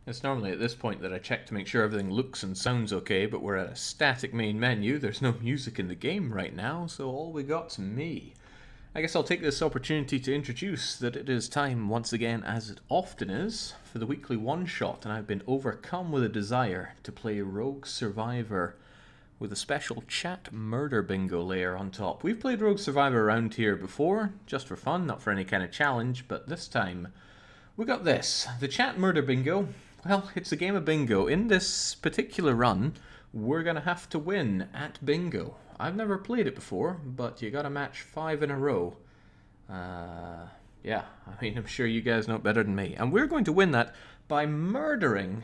It's normally at this point that I check to make sure everything looks and sounds okay, but we're at a static main menu. There's no music in the game right now, so all we got's me. I guess I'll take this opportunity to introduce that it is time once again, as it often is, for the weekly one-shot, and I've been overcome with a desire to play Rogue Survivor with a special chat murder bingo layer on top. We've played Rogue Survivor around here before, just for fun, not for any kind of challenge, but this time we got this, the chat murder bingo. Well, it's a game of bingo. In this particular run, we're going to have to win at bingo. I've never played it before, but you got to match 5 in a row. Yeah, I mean, I'm sure you guys know it better than me. And we're going to win that by murdering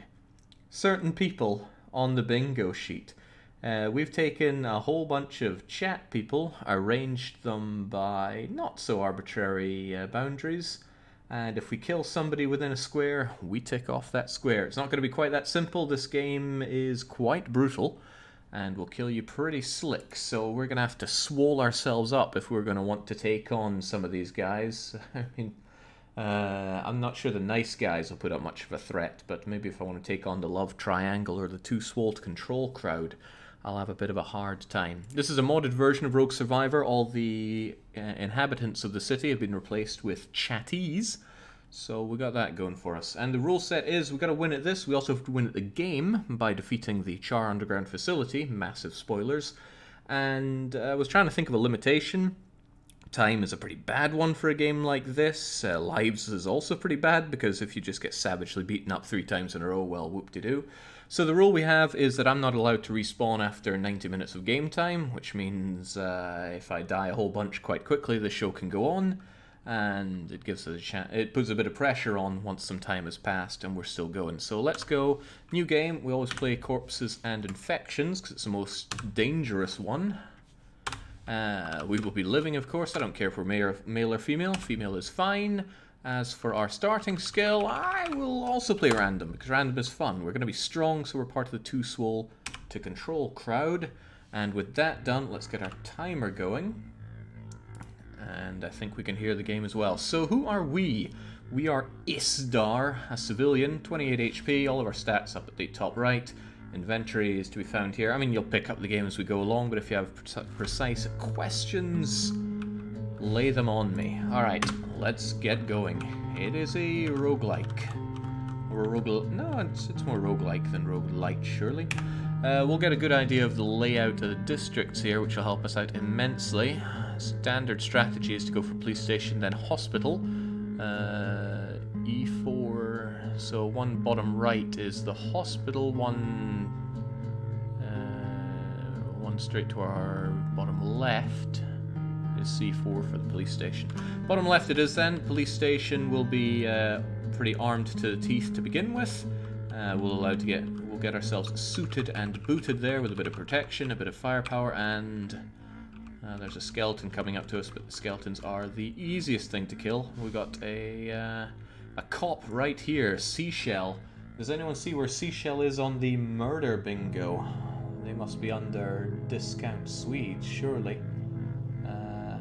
certain people on the bingo sheet. We've taken a whole bunch of chat people, arranged them by not so arbitrary boundaries, and if we kill somebody within a square, we tick off that square. It's not going to be quite that simple. This game is quite brutal and will kill you pretty slick. So we're going to have to swole ourselves up if we're going to want to take on some of these guys. I mean, I'm not sure the nice guys will put up much of a threat, but maybe if I want to take on the love triangle or the too swole to control crowd, I'll have a bit of a hard time. This is a modded version of Rogue Survivor. All the inhabitants of the city have been replaced with chatties, so we got that going for us. And the rule set is we've got to win at this. We also have to win at the game by defeating the Char Underground facility. Massive spoilers. And I was trying to think of a limitation. Time is a pretty bad one for a game like this. Lives is also pretty bad, because if you just get savagely beaten up 3 times in a row, well, whoop-de-doo. So the rule we have is that I'm not allowed to respawn after 90 minutes of game time, which means if I die a whole bunch quite quickly, the show can go on, and it gives us a chance. It puts a bit of pressure on once some time has passed and we're still going. So let's go. New game. We always play corpses and infections because it's the most dangerous one. We will be living, of course. I don't care if we're male or female. Female is fine. As for our starting skill, I will also play random, because random is fun. We're going to be strong, so we're part of the too swole to control crowd. And with that done, let's get our timer going. And I think we can hear the game as well. So who are we? We are Isdar, a civilian, 28 HP, all of our stats up at the top right. Inventory is to be found here. I mean, you'll pick up the game as we go along, but if you have precise questions, lay them on me. Alright, let's get going. It is a roguelike. Or a no, it's more roguelike than roguelite, surely. We'll get a good idea of the layout of the districts here, which will help us out immensely. Standard strategy is to go for police station, then hospital. E4, so one bottom right is the hospital, one straight to our bottom left is C4 for the police station. Bottom left it is then. Police station will be pretty armed to the teeth to begin with. We'll get ourselves suited and booted there with a bit of protection, a bit of firepower, and there's a skeleton coming up to us, but the skeletons are the easiest thing to kill. We got a cop right here, Seashell. Does anyone see where Seashell is on the murder bingo? They must be under discount Swedes, surely.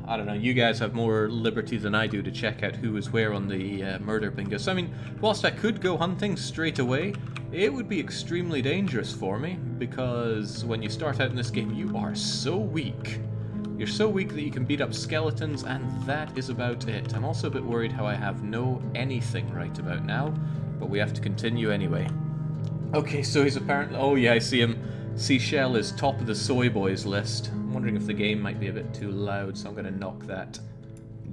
I don't know, you guys have more liberty than I do to check out who is where on the murder bingo. So I mean, whilst I could go hunting straight away, it would be extremely dangerous for me, because when you start out in this game, you are so weak. You're so weak that you can beat up skeletons, and that is about it. I'm also a bit worried how I have no anything right about now, but we have to continue anyway. Okay, so he's apparently... Oh yeah, I see him. Seashell is top of the soy boys list. I'm wondering if the game might be a bit too loud, so I'm going to knock that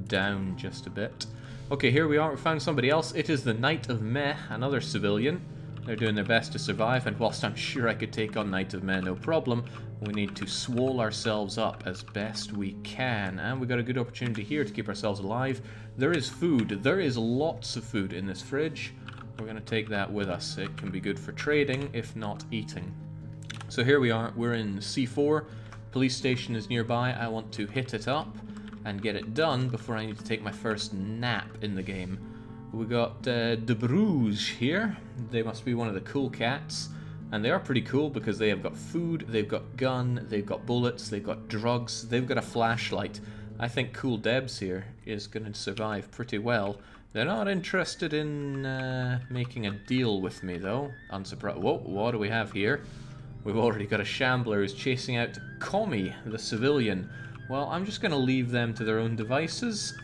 down just a bit. Okay, here we are. We found somebody else. It is the Knight of Meh, another civilian. They're doing their best to survive, and whilst I'm sure I could take on Knight of Meh no problem, we need to swole ourselves up as best we can. And we got a good opportunity here to keep ourselves alive. There is food. There is lots of food in this fridge. We're going to take that with us. It can be good for trading, if not eating. So here we are. We're in C4. Police station is nearby. I want to hit it up and get it done before I need to take my first nap in the game. We got De Bruges here. They must be one of the cool cats. And they are pretty cool because they have got food, they've got gun, they've got bullets, they've got drugs, they've got a flashlight. I think Cool Debs here is going to survive pretty well. They're not interested in making a deal with me, though. Unsurprised. Whoa, what do we have here? We've already got a shambler who's chasing out Commie, the civilian. Well, I'm just going to leave them to their own devices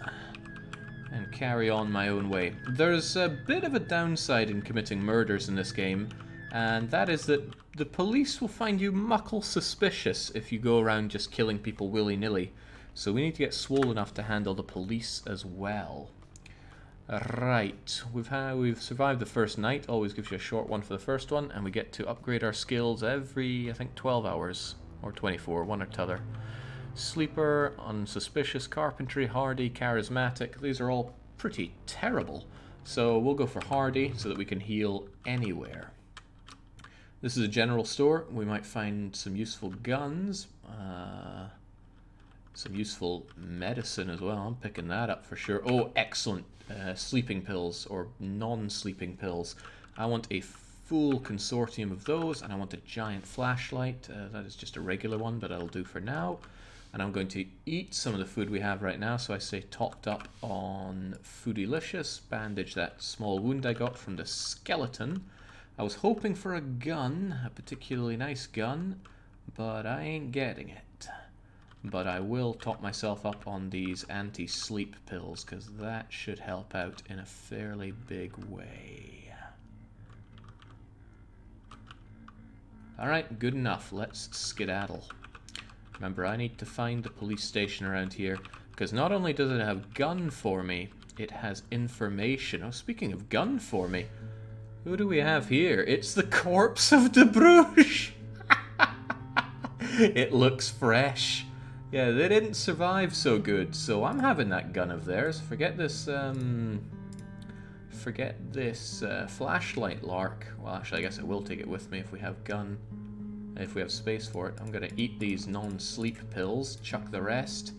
and carry on my own way. There's a bit of a downside in committing murders in this game, and that is that the police will find you muckle suspicious if you go around just killing people willy-nilly. So we need to get swole enough to handle the police as well. Right, we've survived the first night. Always gives you a short one for the first one, and we get to upgrade our skills every, I think, 12 hours or 24, one or t'other. Sleeper, unsuspicious, carpentry, hardy, charismatic. These are all pretty terrible. So we'll go for hardy so that we can heal anywhere. This is a general store. We might find some useful guns, some useful medicine as well. I'm picking that up for sure. Oh, excellent. Sleeping pills or non-sleeping pills. I want a full consortium of those, and I want a giant flashlight. That is just a regular one, but that'll do for now. And I'm going to eat some of the food we have right now, so I stay topped up on Foodylicious. Bandage that small wound I got from the skeleton. I was hoping for a gun, a particularly nice gun, but I ain't getting it. But I will top myself up on these anti-sleep pills, because that should help out in a fairly big way. Alright, good enough. Let's skedaddle. Remember, I need to find the police station around here, because not only does it have gun for me, it has information. Oh, speaking of gun for me, who do we have here? It's the corpse of De Bruges! It looks fresh. Yeah, they didn't survive so good, so I'm having that gun of theirs. Forget this flashlight lark. Well, actually, I guess I will take it with me if we have if we have space for it. I'm gonna eat these non-sleep pills, chuck the rest,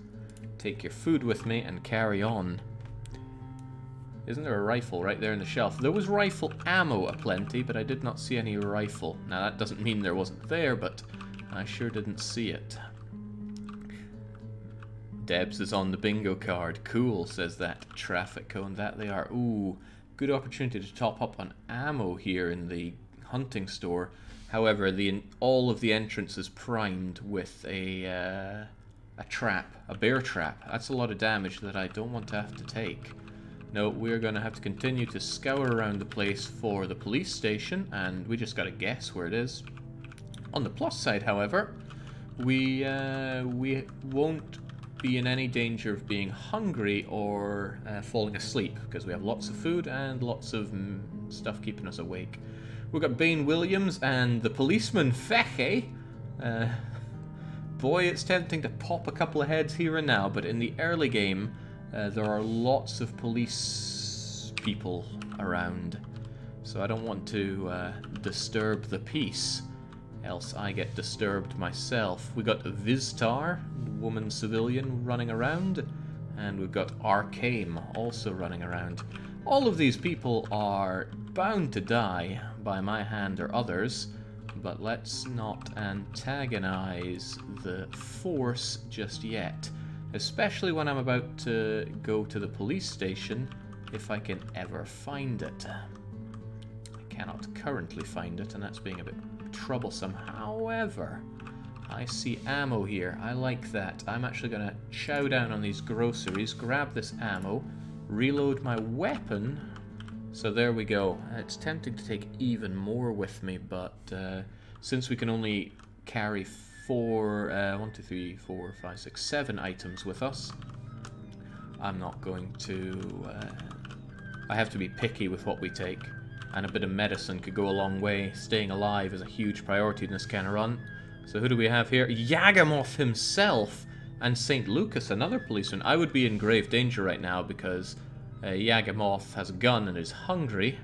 take your food with me, and carry on. Isn't there a rifle right there in the shelf? There was rifle ammo aplenty, but I did not see any rifle. Now, that doesn't mean there wasn't there, but I sure didn't see it. Debs is on the bingo card. Cool, says that traffic cone. That they are. Ooh, good opportunity to top up on ammo here in the hunting store. However, all of the entrance is primed with a trap, a bear trap. That's a lot of damage that I don't want to have to take. No, we're going to have to continue to scour around the place for the police station, and we just got to guess where it is. On the plus side, however, we won't be in any danger of being hungry or falling asleep, because we have lots of food and lots of stuff keeping us awake. We've got Bain Williams and the policeman Psyche. Boy, it's tempting to pop a couple of heads here and now, but in the early game, there are lots of police people around, so I don't want to disturb the peace, else I get disturbed myself. We got Viztar, woman civilian, running around, and we've got Arcame also running around. All of these people are bound to die by my hand or others, but let's not antagonize the force just yet, especially when I'm about to go to the police station, if I can ever find it. I cannot currently find it, and that's being a bit troublesome. However, I see ammo here. I like that. I'm actually going to chow down on these groceries, grab this ammo, reload my weapon. So there we go. It's tempting to take even more with me, but since we can only carry 7 items with us, I'm not going to... I have to be picky with what we take, and a bit of medicine could go a long way. Staying alive is a huge priority in this kind of run. So who do we have here? Yagamoth himself and St. Lucas, another policeman. I would be in grave danger right now because Yagamoth has a gun and is hungry,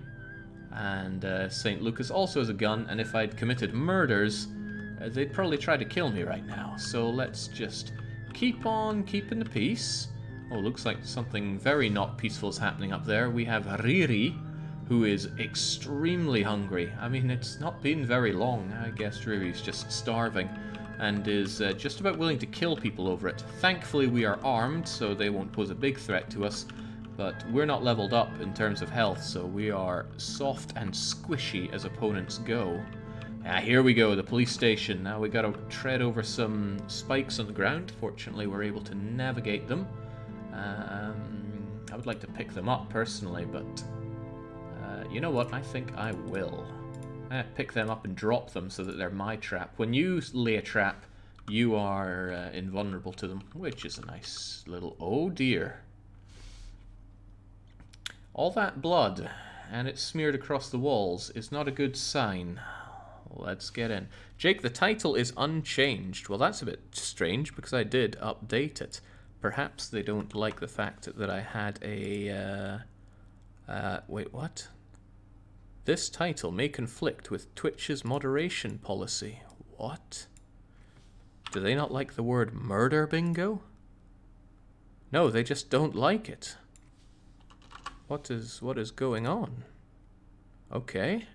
and St. Lucas also has a gun, and if I'd committed murders, they'd probably try to kill me right now. So let's just keep on keeping the peace. Oh, looks like something very not peaceful is happening up there. We have Riri, who is extremely hungry. I mean, it's not been very long. I guess Riri's just starving and is just about willing to kill people over it. Thankfully, we are armed, so they won't pose a big threat to us. But we're not leveled up in terms of health, so we are soft and squishy as opponents go. Ah, here we go, the police station. Now we gotta tread over some spikes on the ground. Fortunately, we're able to navigate them. I would like to pick them up personally, but you know what? I think I will. Pick them up and drop them so that they're my trap. When you lay a trap, you are invulnerable to them, which is a nice little... Oh dear. All that blood, and it's smeared across the walls, is not a good sign. Let's get in. Jake, the title is unchanged. Well, that's a bit strange because I did update it. Perhaps they don't like the fact that I had a... wait, what? This title may conflict with Twitch's moderation policy. What? Do they not like the word MurderBingo? No, they just don't like it. What is going on? Okay.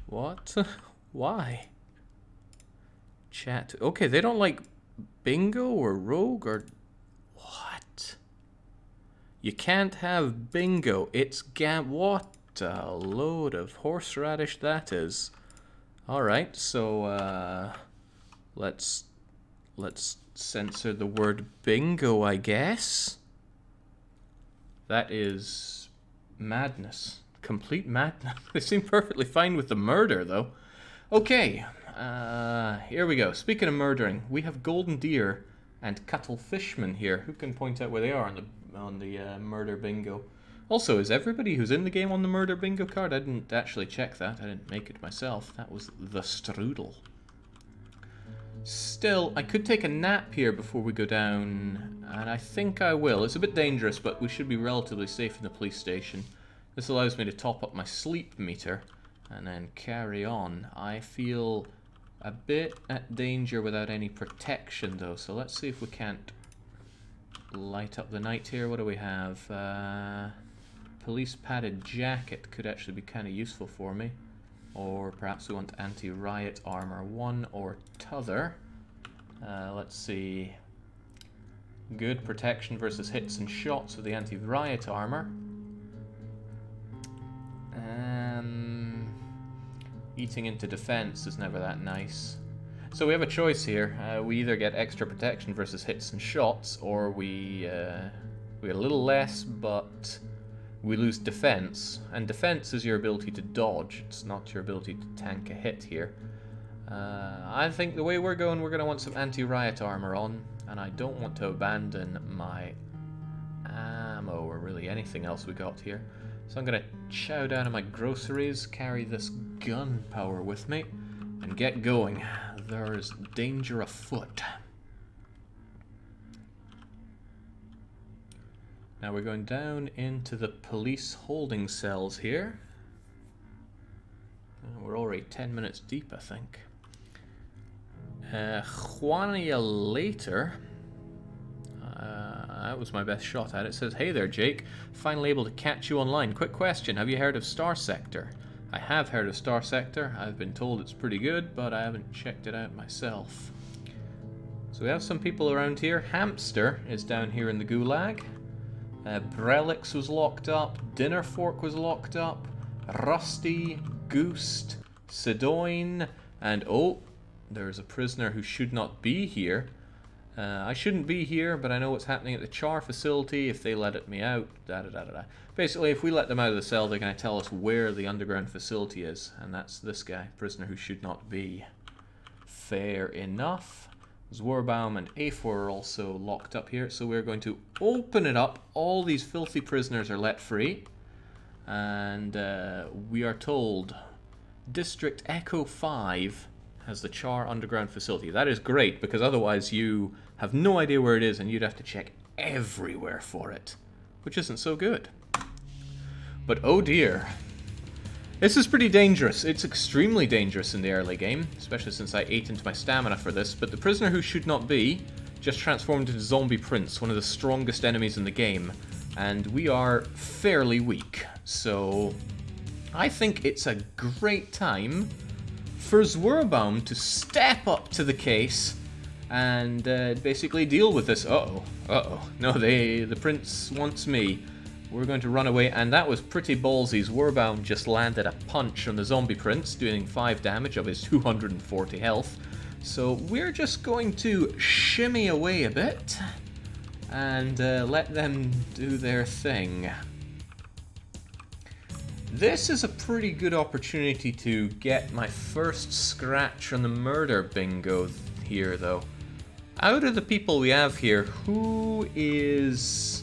What? Why? Chat. Okay, they don't like bingo or rogue or... What? You can't have bingo. It's what a load of horseradish that is. Alright, so let's censor the word bingo, I guess. That is madness. Complete madness. They seem perfectly fine with the murder, though. Okay, here we go. Speaking of murdering, we have golden deer and cuttlefishmen here. Who can point out where they are on the murder bingo? Also, is everybody who's in the game on the murder bingo card? I didn't actually check that. I didn't make it myself. That was the strudel. Still, I could take a nap here before we go down, and I think I will. It's a bit dangerous, but we should be relatively safe in the police station. This allows me to top up my sleep meter and then carry on. I feel a bit at danger without any protection, though, so let's see if we can't light up the night here. What do we have? Police padded jacket could actually be kind of useful for me. Or perhaps we want anti-riot armor, one or t'other. Let's see. Good protection versus hits and shots with the anti-riot armor. Eating into defense is never that nice. So we have a choice here. We either get extra protection versus hits and shots, or we get a little less, but we lose defense. And defense is your ability to dodge. It's not your ability to tank a hit here. I think the way we're going to want some anti-riot armor on, and I don't want to abandon my ammo or really anything else we got here. So I'm going to chow down on my groceries, carry this gunpowder with me, and get going. There is danger afoot. Now we're going down into the police holding cells here. We're already 10 minutes deep, I think. Juania later. That was my best shot at it. It says, hey there, Jake. Finally able to catch you online. Quick question. Have you heard of Star Sector? I have heard of Star Sector. I've been told it's pretty good, but I haven't checked it out myself. So we have some people around here. Hamster is down here in the gulag. Brelix was locked up. Dinner Fork was locked up. Rusty, Goost, Sidoin, and oh, there's a prisoner who should not be here. I shouldn't be here, but I know what's happening at the char facility if they let me out. Basically, if we let them out of the cell, they're going to tell us where the underground facility is, and that's this guy, prisoner who should not be. Fair enough. Zwerbaum and A4 are also locked up here, so we're going to open it up. All these filthy prisoners are let free, and we are told District Echo 5 has the Char underground facility. That is great, because otherwise you have no idea where it is and you'd have to check everywhere for it, which isn't so good. But oh dear. This is pretty dangerous. It's extremely dangerous in the early game, especially since I ate into my stamina for this, but the prisoner who should not be just transformed into Zombie Prince, one of the strongest enemies in the game, and we are fairly weak. So I think it's a great time for Zwerbaum to step up to the case and basically deal with this. Uh-oh. Uh-oh. No, the prince wants me. We're going to run away, and that was pretty ballsy. Warbound just landed a punch on the zombie prince, doing 5 damage of his 240 health. So we're just going to shimmy away a bit and let them do their thing. This is a pretty good opportunity to get my first scratch on the murder bingo here, though. Out of the people we have here, who is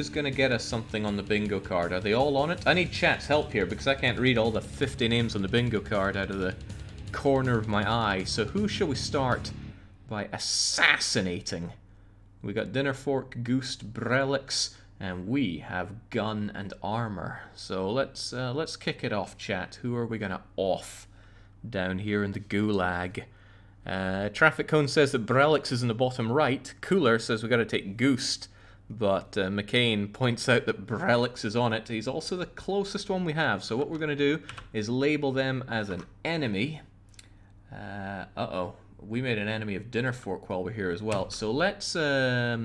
going to get us something on the bingo card? Are they all on it? I need chat's help here because I can't read all the 50 names on the bingo card out of the corner of my eye. So who shall we start by assassinating? We got Dinner Fork, Goost, Brelix, and we have Gun and Armor. So let's kick it off, chat. Who are we going to off down here in the gulag? Traffic Cone says that Brelix is in the bottom right. Cooler says we got to take Goost. But McCain points out that Brelix is on it. He's also the closest one we have. So what we're going to do is label them as an enemy. Uh-oh. We made an enemy of Dinner Fork while we're here as well. So let's... how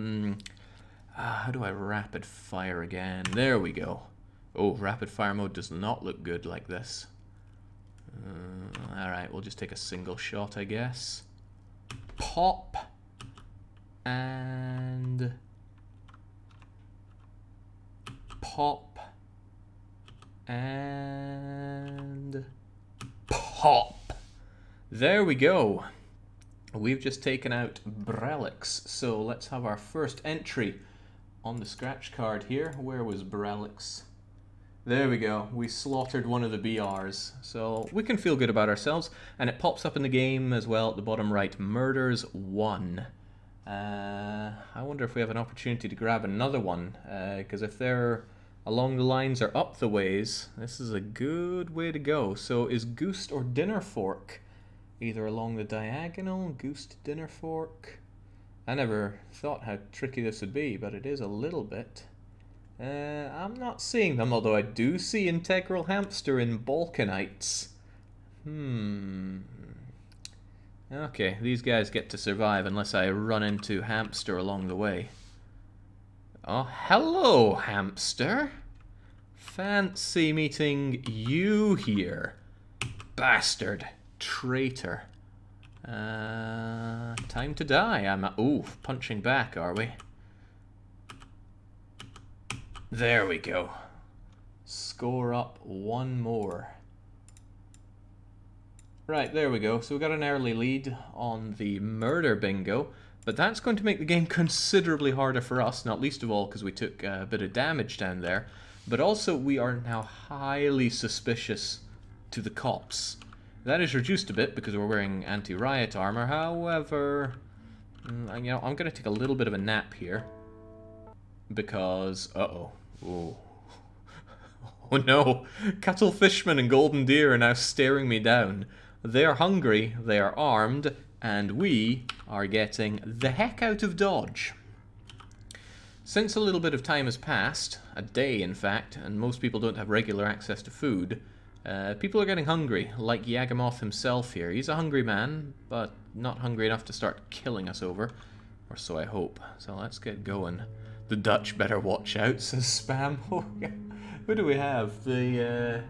do I rapid fire again? There we go. Oh, rapid fire mode does not look good like this. Alright, we'll just take a single shot, I guess. Pop. And... pop, and pop. There we go. We've just taken out Brelix. So let's have our first entry on the scratch card here. Where was Brelix? There we go. We slaughtered one of the BRs. So we can feel good about ourselves. And it pops up in the game as well at the bottom right. Murders 1. I wonder if we have an opportunity to grab another one. Because if they're along the lines or up the ways, this is a good way to go. So is Goost or Dinner Fork either along the diagonal? Goost, Dinner Fork? I never thought how tricky this would be, but it is a little bit. I'm not seeing them, although I do see Integral Hamster in Balkanites. Okay, these guys get to survive unless I run into Hamster along the way. Oh, hello, Hamster. Fancy meeting you here. Bastard. Traitor. Time to die. Ooh, punching back, are we? There we go. Score up one more. Right, there we go. So we got an early lead on the murder bingo. But that's going to make the game considerably harder for us, not least of all because we took a bit of damage down there. But also we are now highly suspicious to the cops. That is reduced a bit because we're wearing anti-riot armor. However, you know, I'm going to take a little bit of a nap here. Because, oh no, Cuttlefishman and Golden Deer are now staring me down. They are hungry, they are armed, and we are getting the heck out of Dodge. Since a little bit of time has passed, a day in fact, and most people don't have regular access to food, people are getting hungry, like Yagamoth himself here. He's a hungry man, but not hungry enough to start killing us over, or so I hope. So let's get going. The Dutch better watch out, says Spam. Who do we have? The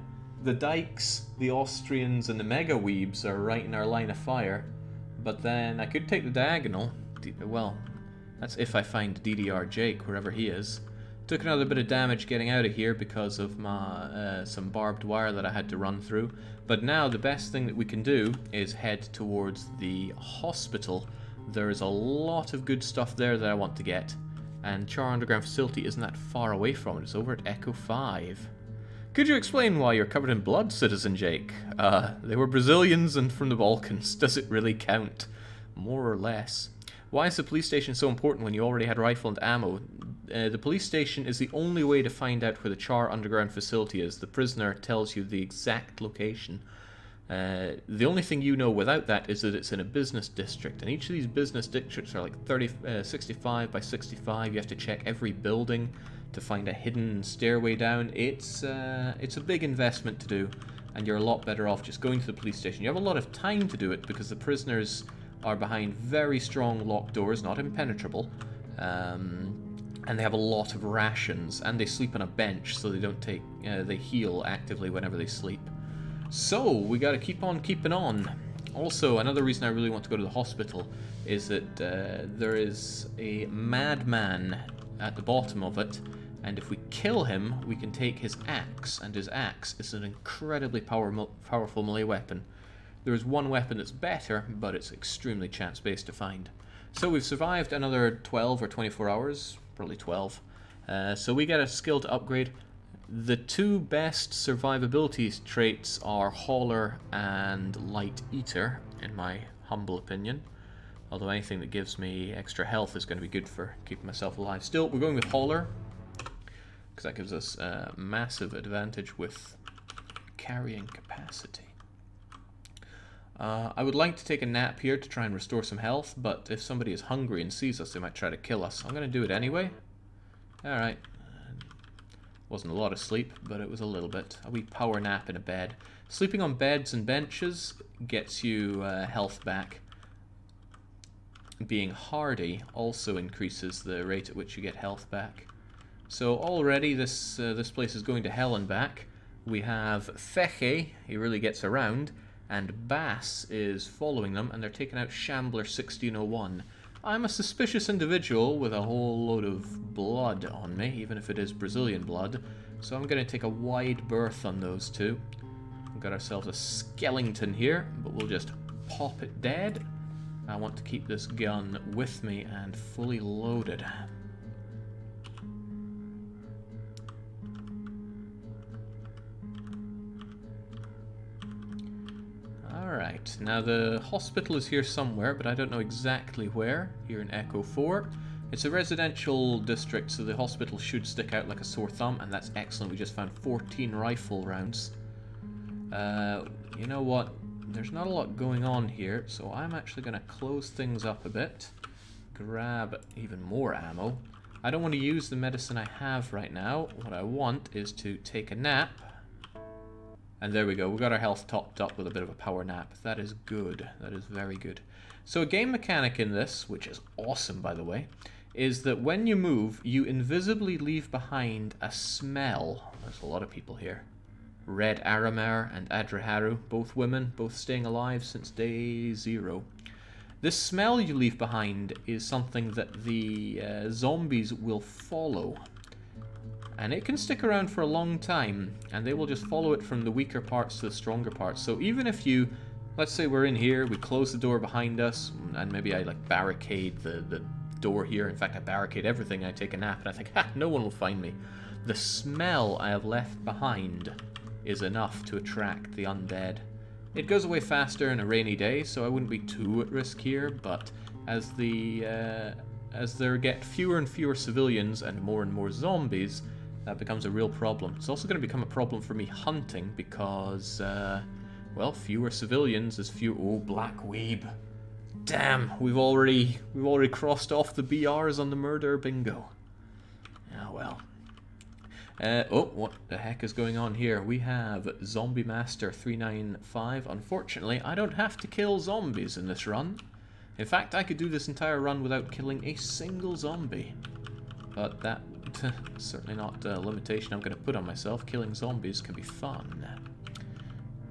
Dykes, the Austrians, and the Mega Weebs are right in our line of fire. But then I could take the diagonal. Well, that's if I find DDR Jake, wherever he is. Took another bit of damage getting out of here because of my some barbed wire that I had to run through. But now the best thing that we can do is head towards the hospital. There is a lot of good stuff there that I want to get. And Char Underground Facility isn't that far away from it. It's over at Echo 5. Could you explain why you're covered in blood, Citizen Jake? They were Brazilians and from the Balkans. Does it really count? More or less. Why is the police station so important when you already had rifle and ammo? The police station is the only way to find out where the Char Underground Facility is. The prisoner tells you the exact location. The only thing you know without that is that it's in a business district, and each of these business districts are like 65 by 65. You have to check every building to find a hidden stairway down. It's a big investment to do, and you're a lot better off just going to the police station. You have a lot of time to do it because the prisoners are behind very strong locked doors, not impenetrable. And they have a lot of rations, and they sleep on a bench, so they don't take, they heal actively whenever they sleep. So, we gotta keep on keeping on. Also, another reason I really want to go to the hospital is that there is a madman at the bottom of it, and if we kill him, we can take his axe, and his axe is an incredibly powerful melee weapon. There is one weapon that's better, but it's extremely chance-based to find. So we've survived another 12 or 24 hours, probably 12. So we get a skill to upgrade. The two best survivability traits are Hauler and Light Eater, in my humble opinion. Although anything that gives me extra health is going to be good for keeping myself alive. Still, we're going with Hauler, because that gives us a massive advantage with carrying capacity. I would like to take a nap here to try and restore some health, but if somebody is hungry and sees us, they might try to kill us. I'm going to do it anyway. Alright. Wasn't a lot of sleep, but it was a little bit. A wee power nap in a bed. Sleeping on beds and benches gets you health back. Being hardy also increases the rate at which you get health back. So already this place is going to hell and back. We have Psyche, he really gets around, and Boughs is following them, and they're taking out Shambler 1601. I'm a suspicious individual with a whole load of blood on me, even if it is Brazilian blood, so I'm going to take a wide berth on those two. We've got ourselves a skeleton here, but we'll just pop it dead. I want to keep this gun with me and fully loaded. Alright, now the hospital is here somewhere, but I don't know exactly where, here in Echo 4. It's a residential district, so the hospital should stick out like a sore thumb, and that's excellent. We just found 14 rifle rounds. You know what? There's not a lot going on here, so I'm actually going to close things up a bit. Grab even more ammo. I don't want to use the medicine I have right now. What I want is to take a nap. And there we go, we got our health topped up with a bit of a power nap. That is good, that is very good. So a game mechanic in this, which is awesome by the way, is that when you move, you invisibly leave behind a smell. There's a lot of people here. Red Aramar and Adraharu, both women, both staying alive since day 0. This smell you leave behind is something that the zombies will follow. And it can stick around for a long time, and they will just follow it from the weaker parts to the stronger parts. So even if you, let's say we're in here, we close the door behind us, and maybe I like barricade the door here. In fact, I barricade everything, I take a nap, and I think, ha, no one will find me. The smell I have left behind is enough to attract the undead. It goes away faster in a rainy day, so I wouldn't be too at risk here, but as there get fewer and fewer civilians and more zombies, that becomes a real problem. It's also going to become a problem for me hunting because, well, fewer civilians is fewer. Oh, Black Weeb. Damn, we've already crossed off the BRs on the murder bingo. Ah, well. Oh, what the heck is going on here? We have Zombie Master 395. Unfortunately, I don't have to kill zombies in this run. In fact, I could do this entire run without killing a single zombie. But that certainly not a limitation I'm going to put on myself. Killing zombies can be fun.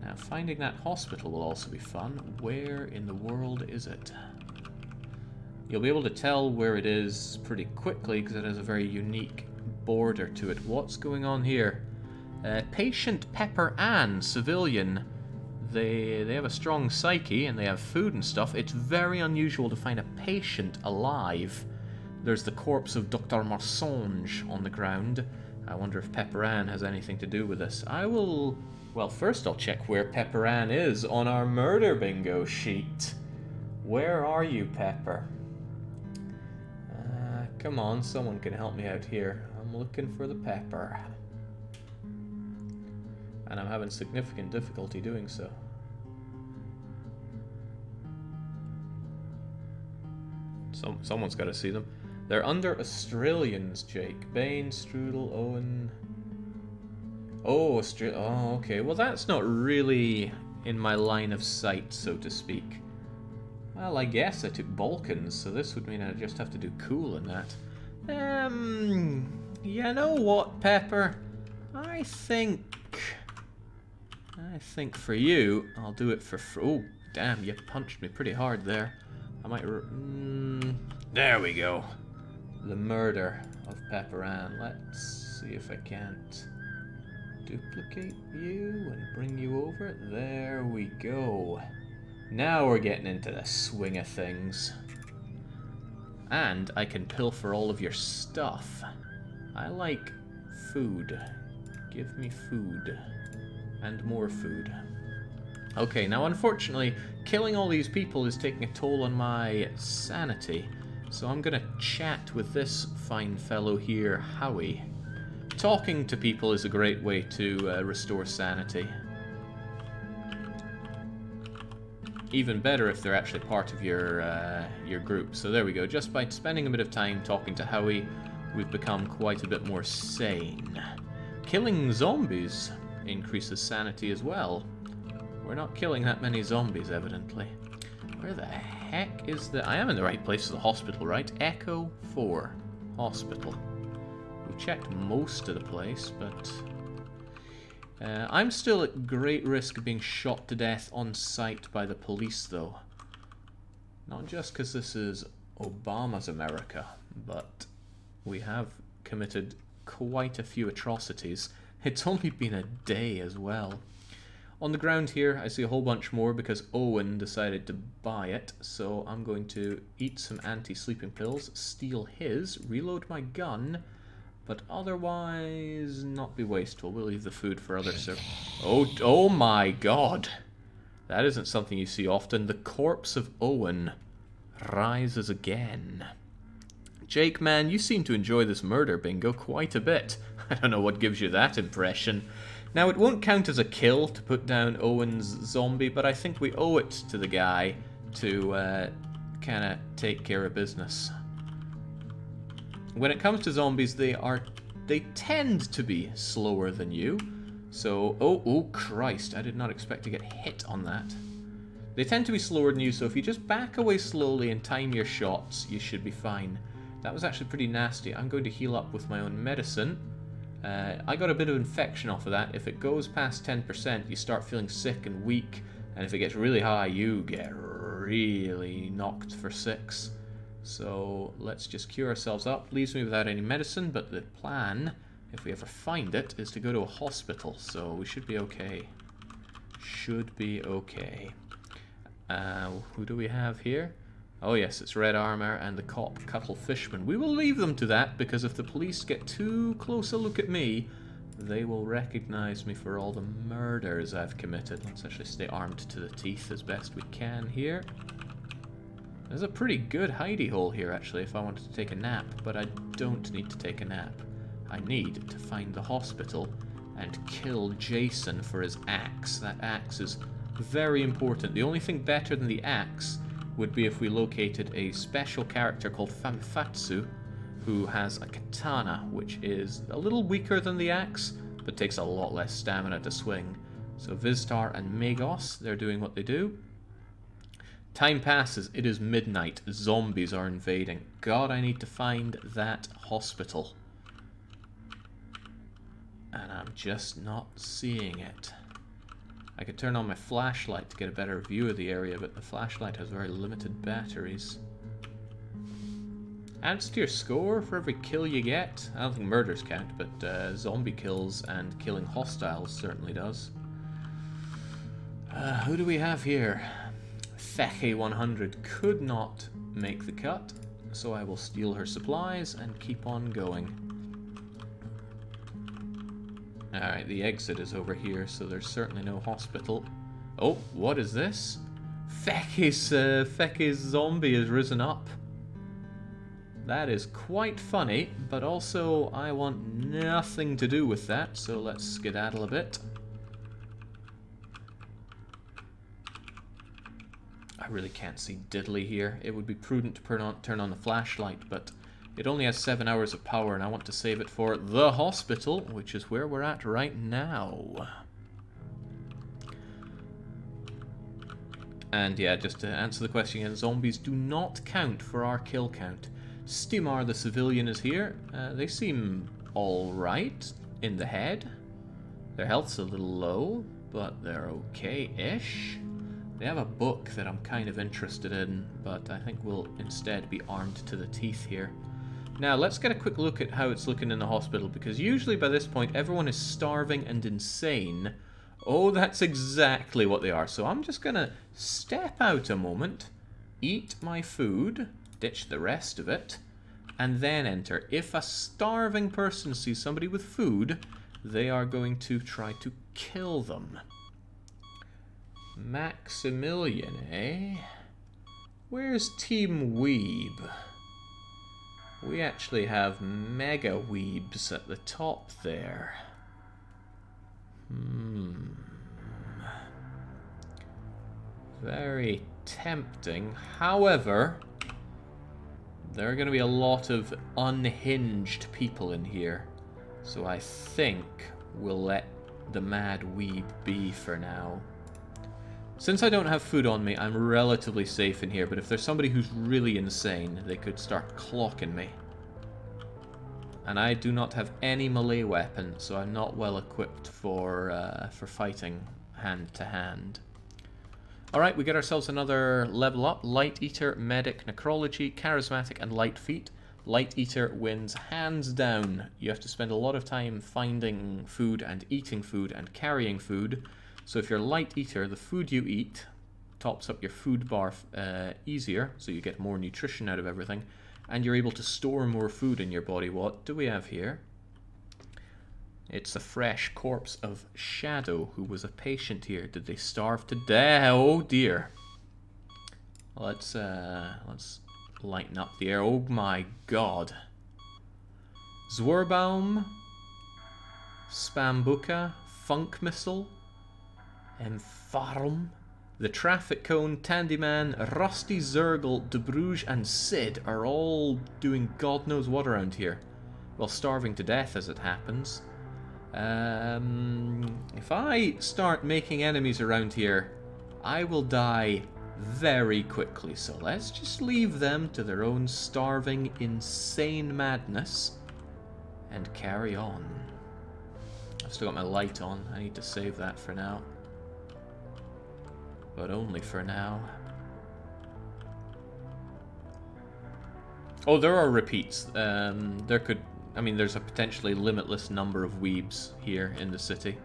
Now, finding that hospital will also be fun. Where in the world is it? You'll be able to tell where it is pretty quickly because it has a very unique border to it. What's going on here? Patient Pepper Ann, civilian. They have a strong psyche and they have food and stuff. It's very unusual to find a patient alive. There's the corpse of Dr. Marsonge on the ground. I wonder if Pepper Ann has anything to do with this. I will... Well, first I'll check where Pepper Ann is on our murder bingo sheet. Where are you, Pepper? Come on, someone can help me out here. I'm looking for the Pepper. And I'm having significant difficulty doing so. Someone's got to see them. They're under Australians, Jake. Bane, Strudel, Owen... Oh, oh, okay. Well, that's not really in my line of sight, so to speak. Well, I guess I took Balkans, so this would mean I just have to do cool in that. You know what, Pepper? I think for you, I'll do it for... Oh, damn, you punched me pretty hard there. I might... there we go. The murder of Pepper Ann. Let's see if I can't duplicate you and bring you over. There we go. Now we're getting into the swing of things. And I can pilfer all of your stuff. I like food. Give me food. And more food. Okay, now unfortunately, killing all these people is taking a toll on my sanity. So I'm gonna chat with this fine fellow here, Howie. Talking to people is a great way to restore sanity. Even better if they're actually part of your group. So there we go. Just by spending a bit of time talking to Howie, we've become quite a bit more sane. Killing zombies increases sanity as well. We're not killing that many zombies, evidently. Where the heck is the... I am in the right place for the hospital, right? Echo 4. Hospital. We've checked most of the place, but... I'm still at great risk of being shot to death on sight by the police, though. Not just because this is Obama's America, but we have committed quite a few atrocities. It's only been a day as well. On the ground here, I see a whole bunch more because Owen decided to buy it, so I'm going to eat some anti-sleeping pills, steal his, reload my gun, but otherwise not be wasteful. We'll leave the food for other oh my god! That isn't something you see often. The corpse of Owen rises again. Jake, man, you seem to enjoy this murder bingo quite a bit. I don't know what gives you that impression. Now, it won't count as a kill to put down Owen's zombie, but I think we owe it to the guy to kind of take care of business. When it comes to zombies, they tend to be slower than you. So, oh Christ, I did not expect to get hit on that. They tend to be slower than you, so if you just back away slowly and time your shots, you should be fine. That was actually pretty nasty. I'm going to heal up with my own medicine. I got a bit of infection off of that. If it goes past 10%, you start feeling sick and weak, and if it gets really high, you get really knocked for 6. So let's just cure ourselves up. Leaves me without any medicine, but the plan, if we ever find it, is to go to a hospital, so we should be okay. Should be okay. Who do we have here? Oh yes, it's Red Armor and the cop Cuttle Fishman. We will leave them to that, because if the police get too close a look at me, they will recognize me for all the murders I've committed. Let's actually stay armed to the teeth as best we can here. There's a pretty good hidey hole here, actually, if I wanted to take a nap, but I don't need to take a nap. I need to find the hospital and kill Jason for his axe. That axe is very important. The only thing better than the axe would be if we located a special character called Famifatsu, who has a katana, which is a little weaker than the axe, but takes a lot less stamina to swing. So Vistar and Magos, they're doing what they do. Time passes, it is midnight, zombies are invading. God, I need to find that hospital. And I'm just not seeing it. I could turn on my flashlight to get a better view of the area, but the flashlight has very limited batteries. Adds to your score for every kill you get. I don't think murders count, but zombie kills and killing hostiles certainly does. Who do we have here? Psyche 100 could not make the cut, so I will steal her supplies and keep on going. Alright, the exit is over here, so there's certainly no hospital. Oh, what is this? Psyche's zombie has risen up. That is quite funny, but also I want nothing to do with that, so let's skedaddle a bit. I really can't see diddly here. It would be prudent to turn on the flashlight, but it only has 7 hours of power, and I want to save it for the hospital, which is where we're at right now. And yeah, just to answer the question again, zombies do not count for our kill count. Stimar the civilian is here. They seem alright in the head. Their health's a little low, but they're okay-ish. They have a book that I'm kind of interested in, but I think we'll instead be armed to the teeth here. Now, let's get a quick look at how it's looking in the hospital, because usually by this point everyone is starving and insane. Oh, that's exactly what they are. So I'm just going to step out a moment, eat my food, ditch the rest of it, and then enter. If a starving person sees somebody with food, they are going to try to kill them. Maximilian, eh? Where's Team Weeb? We actually have Mega Weebs at the top there. Very tempting. However, there are going to be a lot of unhinged people in here. So I think we'll let the Mad Weeb be for now. Since I don't have food on me, I'm relatively safe in here, but if there's somebody who's really insane, they could start clocking me. And I do not have any melee weapon, so I'm not well equipped for fighting hand to hand. Alright, we get ourselves another level up. Light Eater, Medic, Necrology, Charismatic, and Light Feet. Light Eater wins hands down. You have to spend a lot of time finding food and eating food and carrying food. So if you're Light Eater, the food you eat tops up your food bar easier, so you get more nutrition out of everything, and you're able to store more food in your body. What do we have here? It's a fresh corpse of Shadow, who was a patient here. Did they starve to death? Oh dear. Let's lighten up the air. Oh my god. Zwerbaum, Spambuka, Funk Missile, Empharum, the Traffic Cone, Tandyman, Rusty Zergle, De Bruges, and Sid are all doing God knows what around here. Well, starving to death as it happens. If I start making enemies around here, I will die very quickly. So let's just leave them to their own starving, insane madness and carry on. I've still got my light on. I need to save that for now. But only for now. Oh, there are repeats. There's a potentially limitless number of weebs here in the city.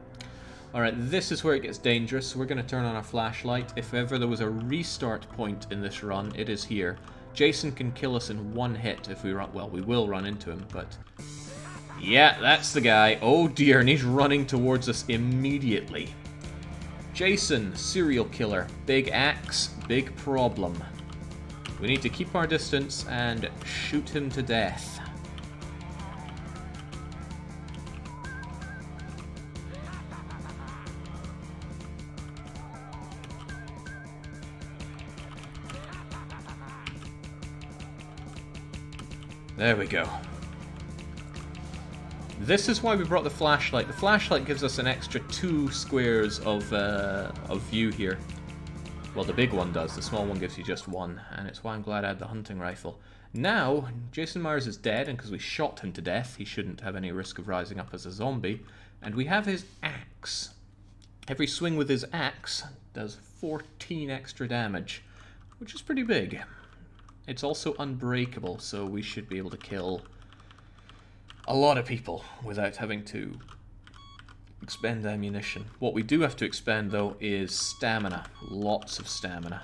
Alright, this is where it gets dangerous. We're going to turn on our flashlight. If ever there was a restart point in this run, it is here. Jason can kill us in one hit if we run. Well, we will run into him, but... yeah, that's the guy. Oh dear, and he's running towards us immediately. Jason, serial killer. Big axe, big problem. We need to keep our distance and shoot him to death. There we go. This is why we brought the flashlight. The flashlight gives us an extra 2 squares of view here. Well, the big one does. The small one gives you just 1, and it's why I'm glad I had the hunting rifle. Now, Jason Myers is dead, and because we shot him to death, he shouldn't have any risk of rising up as a zombie. And we have his axe. Every swing with his axe does 14 extra damage, which is pretty big. It's also unbreakable, so we should be able to kill a lot of people without having to expend ammunition. What we do have to expend, though, is stamina. Lots of stamina.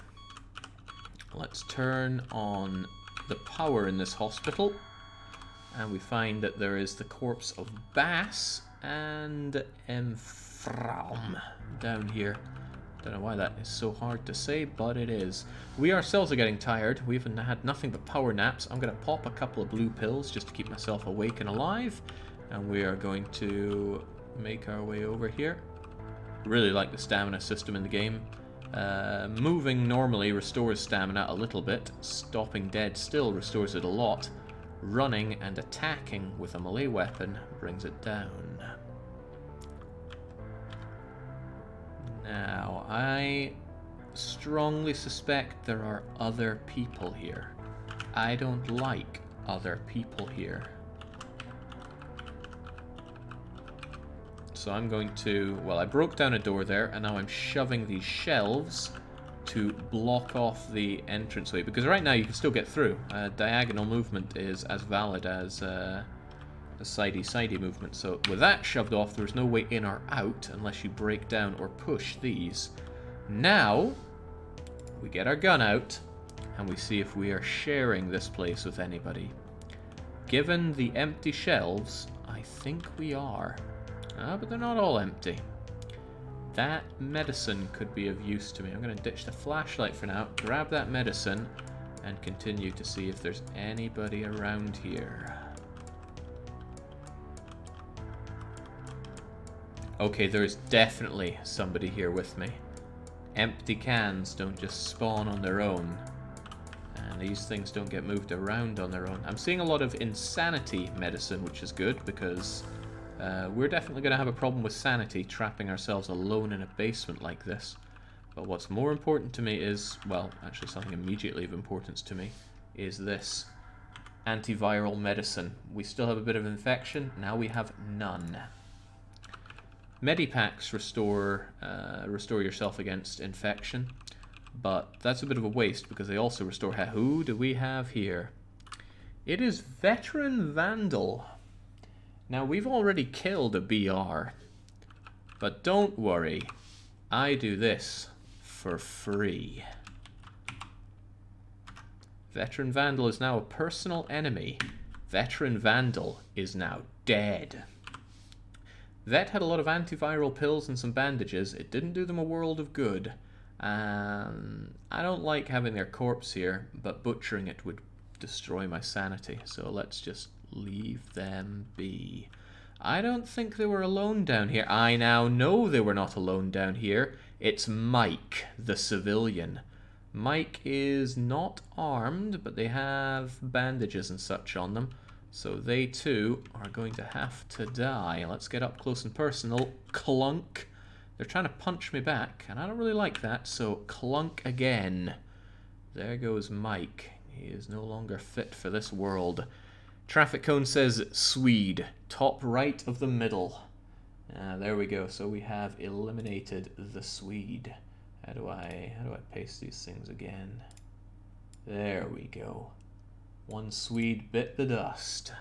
Let's turn on the power in this hospital, and we find that there is the corpse of Boughs and Empharum down here. Don't know why that is so hard to say, but it is. We ourselves are getting tired. We've had nothing but power naps. I'm going to pop a couple of blue pills just to keep myself awake and alive. And we are going to make our way over here. Really like the stamina system in the game. Moving normally restores stamina a little bit. Stopping dead still restores it a lot. Running and attacking with a melee weapon brings it down. Now, I strongly suspect there are other people here. I don't like other people here. So I'm going to... Well, I broke down a door there, and now I'm shoving these shelves to block off the entranceway. Because right now you can still get through. Diagonal movement is as valid as a sidey-sidey movement. So with that shoved off, there's no way in or out unless you break down or push these. Now, we get our gun out, and we see if we are sharing this place with anybody. Given the empty shelves, I think we are. But they're not all empty. That medicine could be of use to me. I'm going to ditch the flashlight for now, grab that medicine, and continue to see if there's anybody around here. Okay, there is definitely somebody here with me. Empty cans don't just spawn on their own. And these things don't get moved around on their own. I'm seeing a lot of insanity medicine, which is good, because... we're definitely going to have a problem with sanity, trapping ourselves alone in a basement like this. But what's more important to me is, well, actually something immediately of importance to me, is this antiviral medicine. We still have a bit of infection, now we have none. Medipacks restore yourself against infection, but that's a bit of a waste because they also restore... Who do we have here? It is Veteran Vandal. Now, we've already killed a BR, but don't worry, I do this for free. Veteran Vandal is now a personal enemy. Veteran Vandal is now dead. Vet had a lot of antiviral pills and some bandages. It didn't do them a world of good. I don't like having their corpse here, but butchering it would destroy my sanity, so let's just leave them be. I don't think they were alone down here. I now know they were not alone down here. It's Mike, the civilian. Mike is not armed, but they have bandages and such on them. So they too are going to have to die. Let's get up close and personal. Clunk. They're trying to punch me back, and I don't really like that, so clunk again. There goes Mike. He is no longer fit for this world. Traffic cone says Swede, top right of the middle. There we go. So we have eliminated the Swede. How do I paste these things again? There we go. One Swede bit the dust.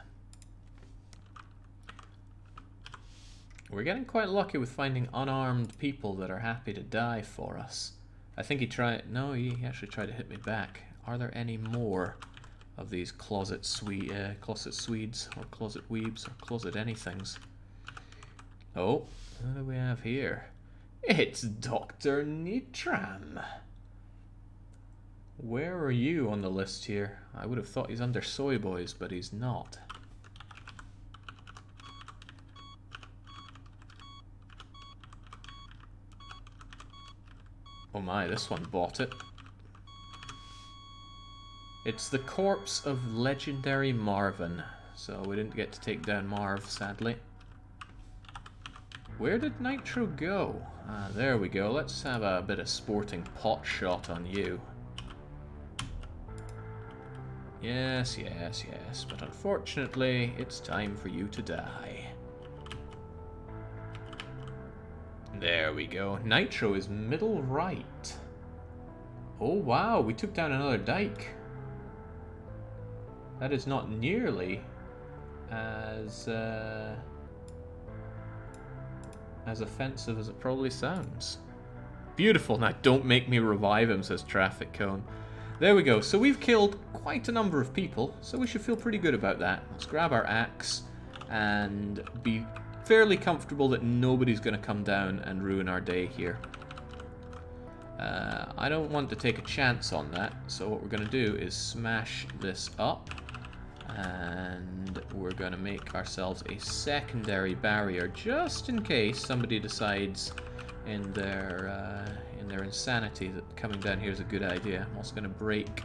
We're getting quite lucky with finding unarmed people that are happy to die for us. I think he tried... No, he actually tried to hit me back. Are there any more of these closet Swedes, or closet weebs, or closet anythings? Oh, what do we have here? It's Dr. Nitram. Where are you on the list here? I would have thought he's under Soy Boys, but he's not. Oh my, this one bought it. It's the corpse of legendary Marvin. So we didn't get to take down Marv, sadly. Where did Nitro go? Ah, there we go. Let's have a bit of sporting pot shot on you. Yes, yes, yes. But unfortunately, it's time for you to die. There we go. Nitro is middle right. Oh wow, we took down another dyke. That is not nearly as offensive as it probably sounds. Beautiful. Now don't make me revive him, says Traffic Cone. There we go. So we've killed quite a number of people, so we should feel pretty good about that. Let's grab our axe and be fairly comfortable that nobody's going to come down and ruin our day here. I don't want to take a chance on that, so what we're going to do is smash this up, and we're going to make ourselves a secondary barrier just in case somebody decides in their insanity that coming down here is a good idea. I'm also going to break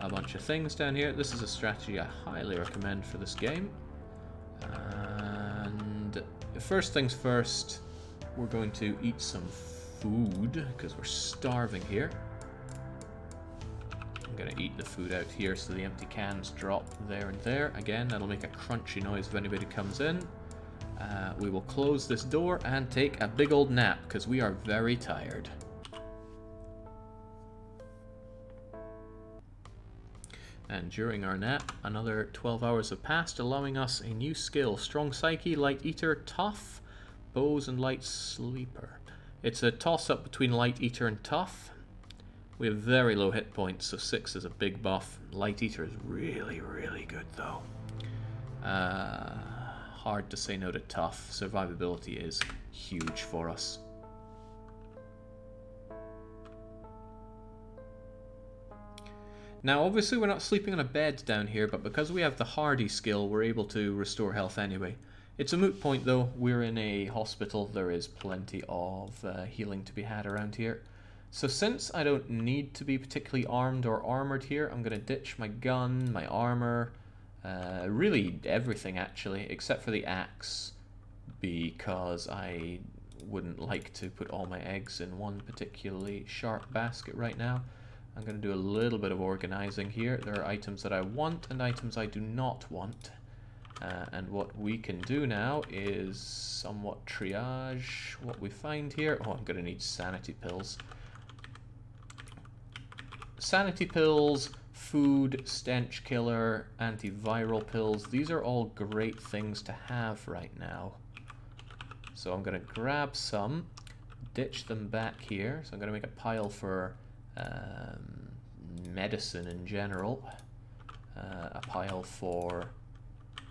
a bunch of things down here. This is a strategy I highly recommend for this game. And first things first, we're going to eat some food, because we're starving here. I'm going to eat the food out here so the empty cans drop there and there. Again, that'll make a crunchy noise if anybody comes in. We will close this door and take a big old nap, because we are very tired. And during our nap, another 12 hours have passed, allowing us a new skill. Strong Psyche, Light Eater, Tough, Boughs, and Light Sleeper. It's a toss-up between Light Eater and Tough. We have very low hit points, so 6 is a big buff. Light Eater is really, really good, though. Hard to say no to Tough. Survivability is huge for us. Now, obviously we're not sleeping on a bed down here, but because we have the Hardy skill, we're able to restore health anyway. It's a moot point, though. We're in a hospital. There is plenty of healing to be had around here. So since I don't need to be particularly armed or armored here, I'm going to ditch my gun, my armor, really everything actually, except for the axe, because I wouldn't like to put all my eggs in one particularly sharp basket right now. I'm going to do a little bit of organizing here. There are items that I want and items I do not want. And what we can do now is somewhat triage what we find here. Oh, I'm going to need sanity pills. Sanity pills, food, stench killer, antiviral pills. These are all great things to have right now. So I'm going to grab some, ditch them back here. So I'm going to make a pile for medicine in general, a pile for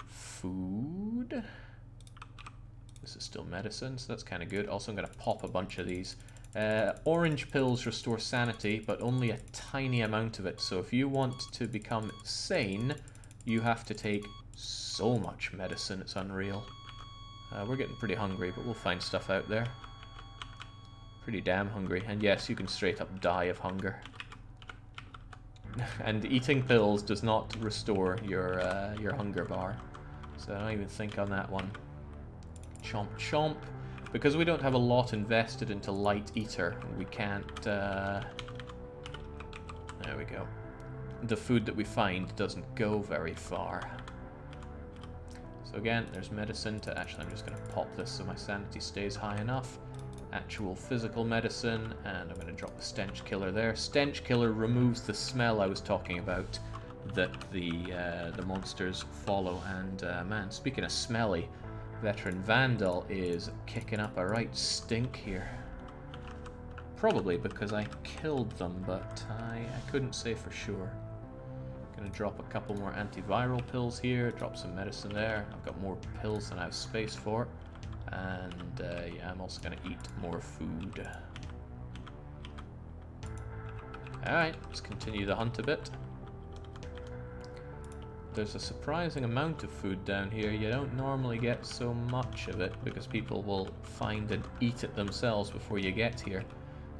food. This is still medicine, so that's kind of good. Also, I'm going to pop a bunch of these. Orange pills restore sanity, but only a tiny amount of it. So if you want to become sane, you have to take so much medicine, it's unreal. We're getting pretty hungry, but we'll find stuff out there. Pretty damn hungry, and yes, you can straight up die of hunger. And eating pills does not restore your hunger bar, so don't even think on that one. Chomp chomp. Because we don't have a lot invested into Light Eater, we can't. There we go. The food that we find doesn't go very far. So again, there's medicine to. Actually, I'm just going to pop this so my sanity stays high enough. Actual physical medicine, and I'm going to drop the stench killer there. Stench killer removes the smell I was talking about that the monsters follow. And man, speaking of smelly, Veteran Vandal is kicking up a right stink here. Probably because I killed them, but I couldn't say for sure. Going to drop a couple more antiviral pills here, drop some medicine there. I've got more pills than I have space for. And yeah, I'm also going to eat more food. Alright, let's continue the hunt a bit. There's a surprising amount of food down here. You don't normally get so much of it because people will find and eat it themselves before you get here.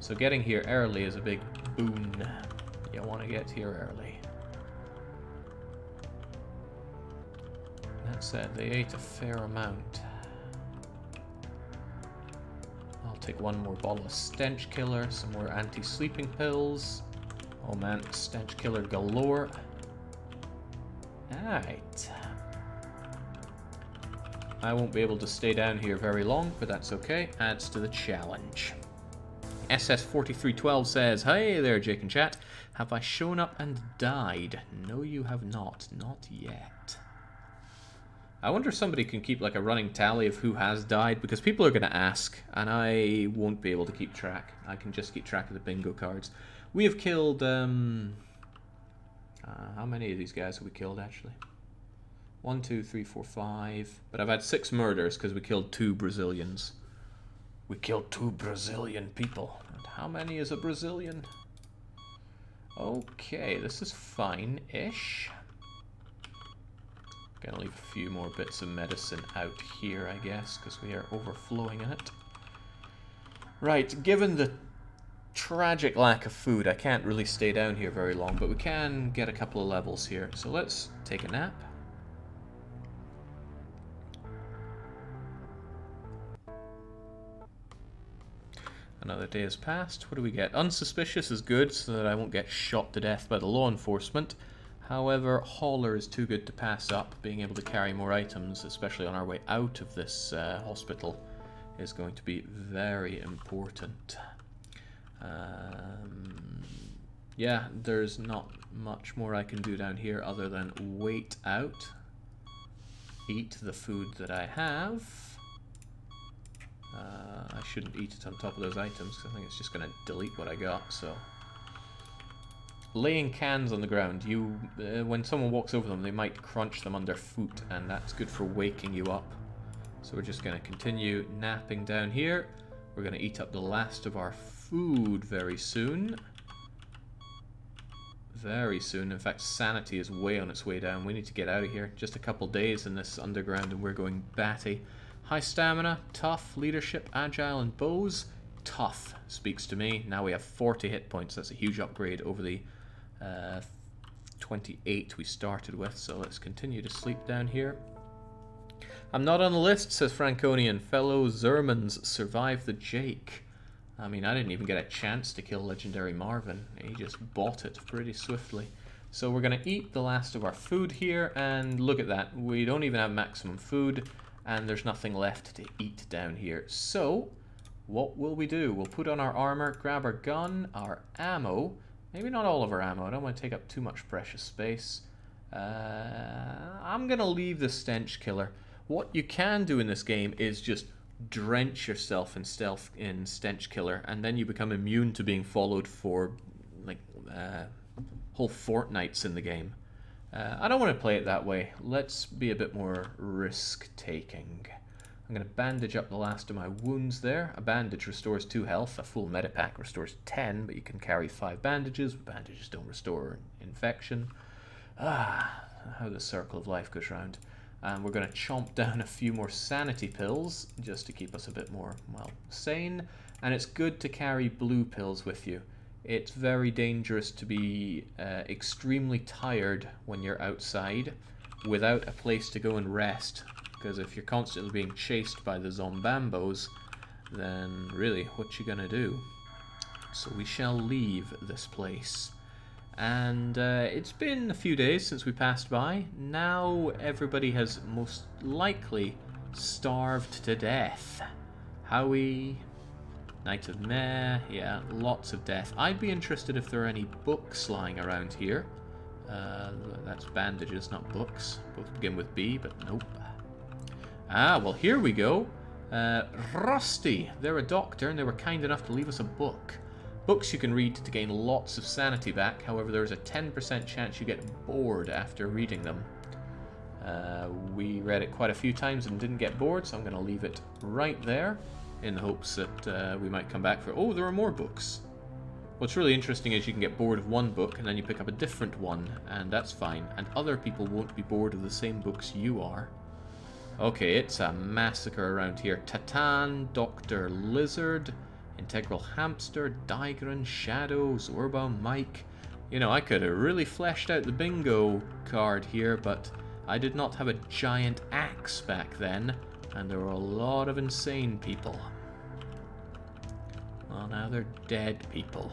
So getting here early is a big boon. You want to get here early. That said, they ate a fair amount. I'll take one more bottle of stench killer, some more anti-sleeping pills. Oh man, stench killer galore. Alright. I won't be able to stay down here very long, but that's okay. Adds to the challenge. SS4312 says, "Hey there, Jake and chat. Have I shown up and died? No, you have not. Not yet." I wonder if somebody can keep like a running tally of who has died, because people are going to ask, and I won't be able to keep track. I can just keep track of the bingo cards. We have killed, how many of these guys have we killed, actually? 1, 2, 3, 4, 5. But I've had 6 murders because we killed 2 Brazilians. We killed 2 Brazilian people. And how many is a Brazilian? Okay, this is fine-ish. Gonna leave a few more bits of medicine out here, I guess, because we are overflowing in it. Right, given the tragic lack of food, I can't really stay down here very long, but we can get a couple of levels here. So let's take a nap. Another day has passed. What do we get? Unsuspicious is good, so that I won't get shot to death by the law enforcement. However, Hauler is too good to pass up. Being able to carry more items, especially on our way out of this hospital, is going to be very important. Yeah, there's not much more I can do down here other than wait out, eat the food that I have. I shouldn't eat it on top of those items because I think it's just going to delete what I got. So, laying cans on the ground, when someone walks over them, they might crunch them underfoot, and that's good for waking you up. So we're just going to continue napping down here. We're going to eat up the last of our food very soon. Very soon. In fact, sanity is way on its way down. We need to get out of here. Just a couple days in this underground and we're going batty. High stamina, tough, leadership, agile, and Boughs. Tough speaks to me. Now we have 40 hit points. That's a huge upgrade over the 28 we started with. So let's continue to sleep down here. I'm not on the list, says Franconian. Fellow Zermans survived the Jake. I mean, I didn't even get a chance to kill Legendary Marvin. He just bought it pretty swiftly. So we're going to eat the last of our food here, and look at that. We don't even have maximum food, and there's nothing left to eat down here. So, what will we do? We'll put on our armor, grab our gun, our ammo. Maybe not all of our ammo. I don't want to take up too much precious space. I'm going to leave the Stench Killer. What you can do in this game is just drench yourself in stealth in Stench Killer, and then you become immune to being followed for like whole fortnights in the game. I don't want to play it that way. Let's be a bit more risk-taking. I'm going to bandage up the last of my wounds there. A bandage restores 2 health. A full medipack restores 10, but you can carry 5 bandages. Bandages don't restore infection. Ah, how the circle of life goes round. And we're going to chomp down a few more sanity pills just to keep us a bit more, well, sane. And it's good to carry blue pills with you. It's very dangerous to be extremely tired when you're outside without a place to go and rest. Because if you're constantly being chased by the zombambos, then really, what you gonna do? So we shall leave this place. And it's been a few days since we passed by. Now everybody has most likely starved to death. Howie, Night of Meh, yeah, lots of death. I'd be interested if there are any books lying around here. That's bandages, not books. Both begin with B, but nope. Ah, well, here we go. Rusty, they're a doctor and they were kind enough to leave us a book. Books you can read to gain lots of sanity back, however there's a 10% chance you get bored after reading them. We read it quite a few times and didn't get bored, so I'm going to leave it right there in the hopes that we might come back for... Oh, there are more books. What's really interesting is you can get bored of one book and then you pick up a different one, and that's fine. And other people won't be bored of the same books you are. Okay, it's a massacre around here. Tatan, Dr. Lizard, Integral Hamster, Digran, Shadow, Zorba, Mike. You know, I could have really fleshed out the bingo card here, but I did not have a giant axe back then, and there were a lot of insane people. Well, now they're dead people.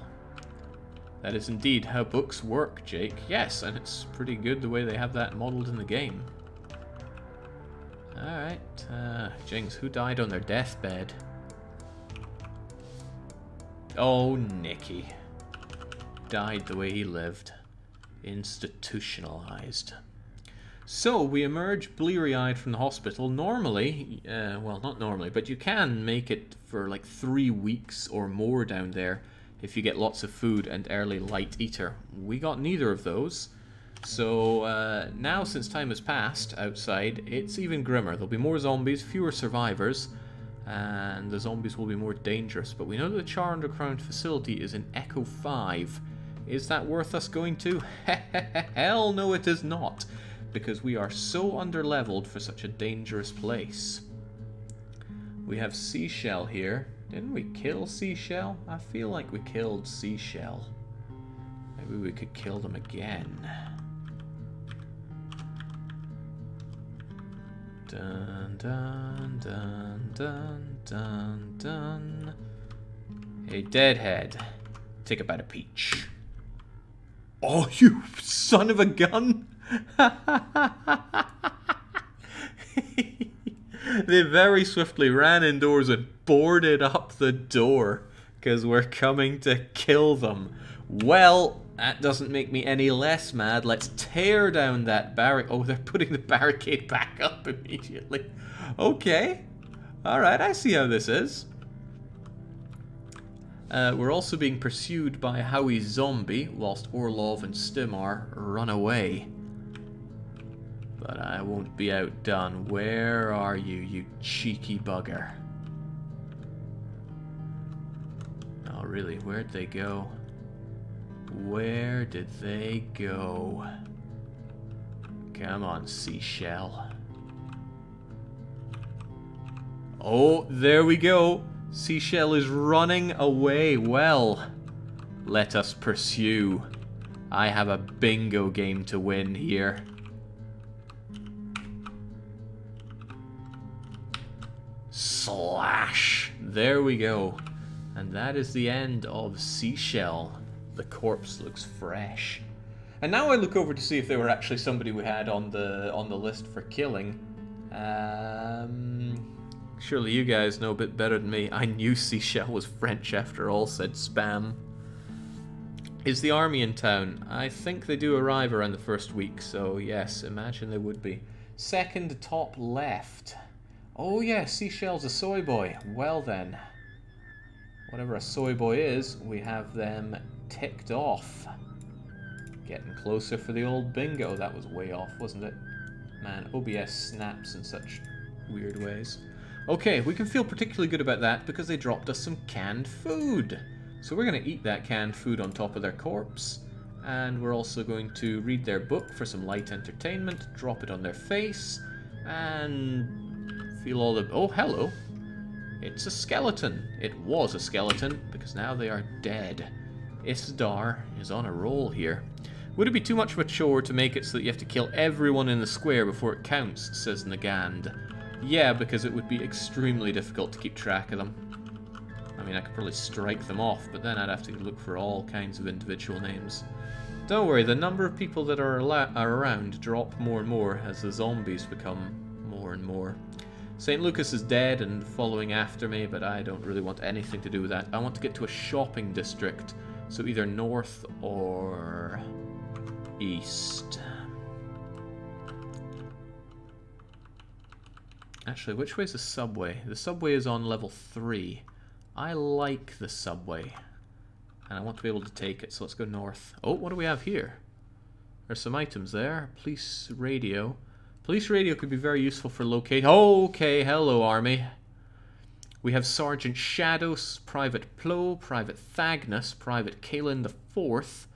That is indeed how books work, Jake. Yes, and it's pretty good the way they have that modeled in the game. Alright, Jings, who died on their deathbed? Oh, Nicky. Died the way he lived. Institutionalized. So, we emerge bleary-eyed from the hospital. Normally, well, not normally, but you can make it for like 3 weeks or more down there if you get lots of food and early light eater. We got neither of those. So, now since time has passed outside, it's even grimmer. There'll be more zombies, fewer survivors, and the zombies will be more dangerous. But we know that the Char Underground facility is in Echo 5. Is that worth us going to? Hell no, it is not, because we are so underleveled for such a dangerous place. We have Seashell here. Didn't we kill Seashell? I feel like we killed Seashell. Maybe we could kill them again. Dun dun dun dun dun dun. Hey, Deadhead. Take a bite of peach. Oh, you son of a gun! They very swiftly ran indoors and boarded up the door because we're coming to kill them. Well, that doesn't make me any less mad. Let's tear down that barricade. Oh, they're putting the barricade back up immediately. Okay. Alright, I see how this is. We're also being pursued by Howie's zombie, whilst Orlov and Stimar run away. But I won't be outdone. Where are you, you cheeky bugger? Oh, really? Where'd they go? Where did they go? Come on, seashell. Oh, there we go. Seashell is running away. Well, let us pursue. I have a bingo game to win here. Slash. There we go. And that is the end of Seashell. The corpse looks fresh. And now I look over to see if they were actually somebody we had on the list for killing. Surely you guys know a bit better than me. I knew Seashell was French after all, said Spam. Is the army in town? I think they do arrive around the first week, so yes, imagine they would be. Second top left. Oh yeah, Seashell's a soy boy. Well then. Whatever a soy boy is, we have them ticked off. Getting closer for the old bingo. That was way off, wasn't it? Man, OBS snaps in such weird ways. Okay, we can feel particularly good about that because they dropped us some canned food. So we're going to eat that canned food on top of their corpse. And we're also going to read their book for some light entertainment, drop it on their face, and feel all the... Oh, hello. It's a skeleton. It was a skeleton because now they are dead. Isdar is on a roll here. Would it be too much of a chore to make it so that you have to kill everyone in the square before it counts, says Nagand. Yeah, because it would be extremely difficult to keep track of them. I mean, I could probably strike them off, but then I'd have to look for all kinds of individual names. Don't worry, the number of people that are around drop more and more as the zombies become more and more. St. Lucas is dead and following after me, but I don't really want anything to do with that. I want to get to a shopping district, so either north or east. Actually, which way is the subway? The subway is on level 3. I like the subway, and I want to be able to take it, so let's go north. Oh, what do we have here? There's some items there. Police radio. Police radio could be very useful for locating... Oh, okay, hello, army. We have Sergeant Shadows, Private Plo, Private Thagnus, Private Kalen IV,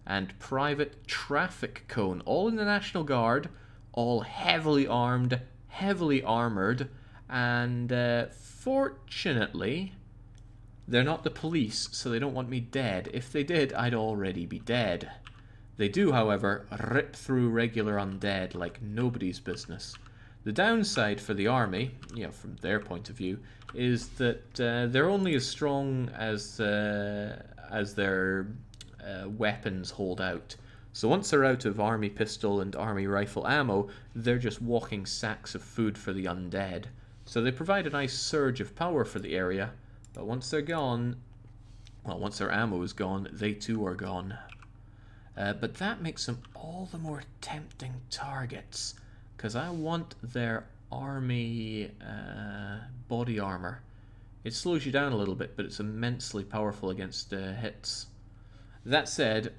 and Private Traffic Cone, all in the National Guard, all heavily armed, heavily armored, and fortunately, they're not the police, so they don't want me dead. If they did, I'd already be dead. They do, however, rip through regular undead like nobody's business. The downside for the army, you know, from their point of view, is that they're only as strong as their weapons hold out. So once they're out of army pistol and army rifle ammo, they're just walking sacks of food for the undead. So they provide a nice surge of power for the area, but once they're gone, well, once their ammo is gone, they too are gone. But that makes them all the more tempting targets, because I want their army body armor. It slows you down a little bit, but it's immensely powerful against hits. That said,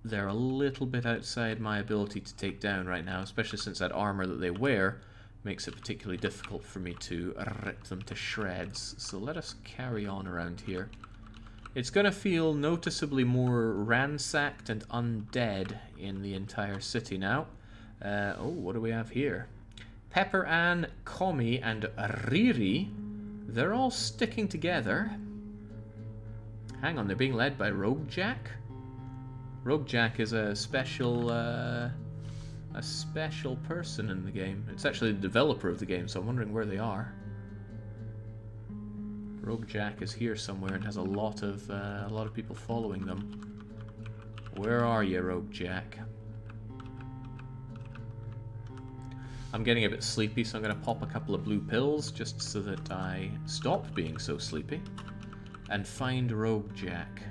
they're a little bit outside my ability to take down right now, especially since that armor that they wear makes it particularly difficult for me to rip them to shreds. So let us carry on around here. It's going to feel noticeably more ransacked and undead in the entire city now. Oh, what do we have here? Pepper Ann, Commie, and Riri. They're all sticking together. Hang on, they're being led by Rogue Jack? Rogue Jack is a special person in the game. It's actually the developer of the game, so I'm wondering where they are. Rogue Jack is here somewhere and has a lot of people following them. Where are you, Rogue Jack? I'm getting a bit sleepy, so I'm going to pop a couple of blue pills just so that I stop being so sleepy. And find Rogue Jack.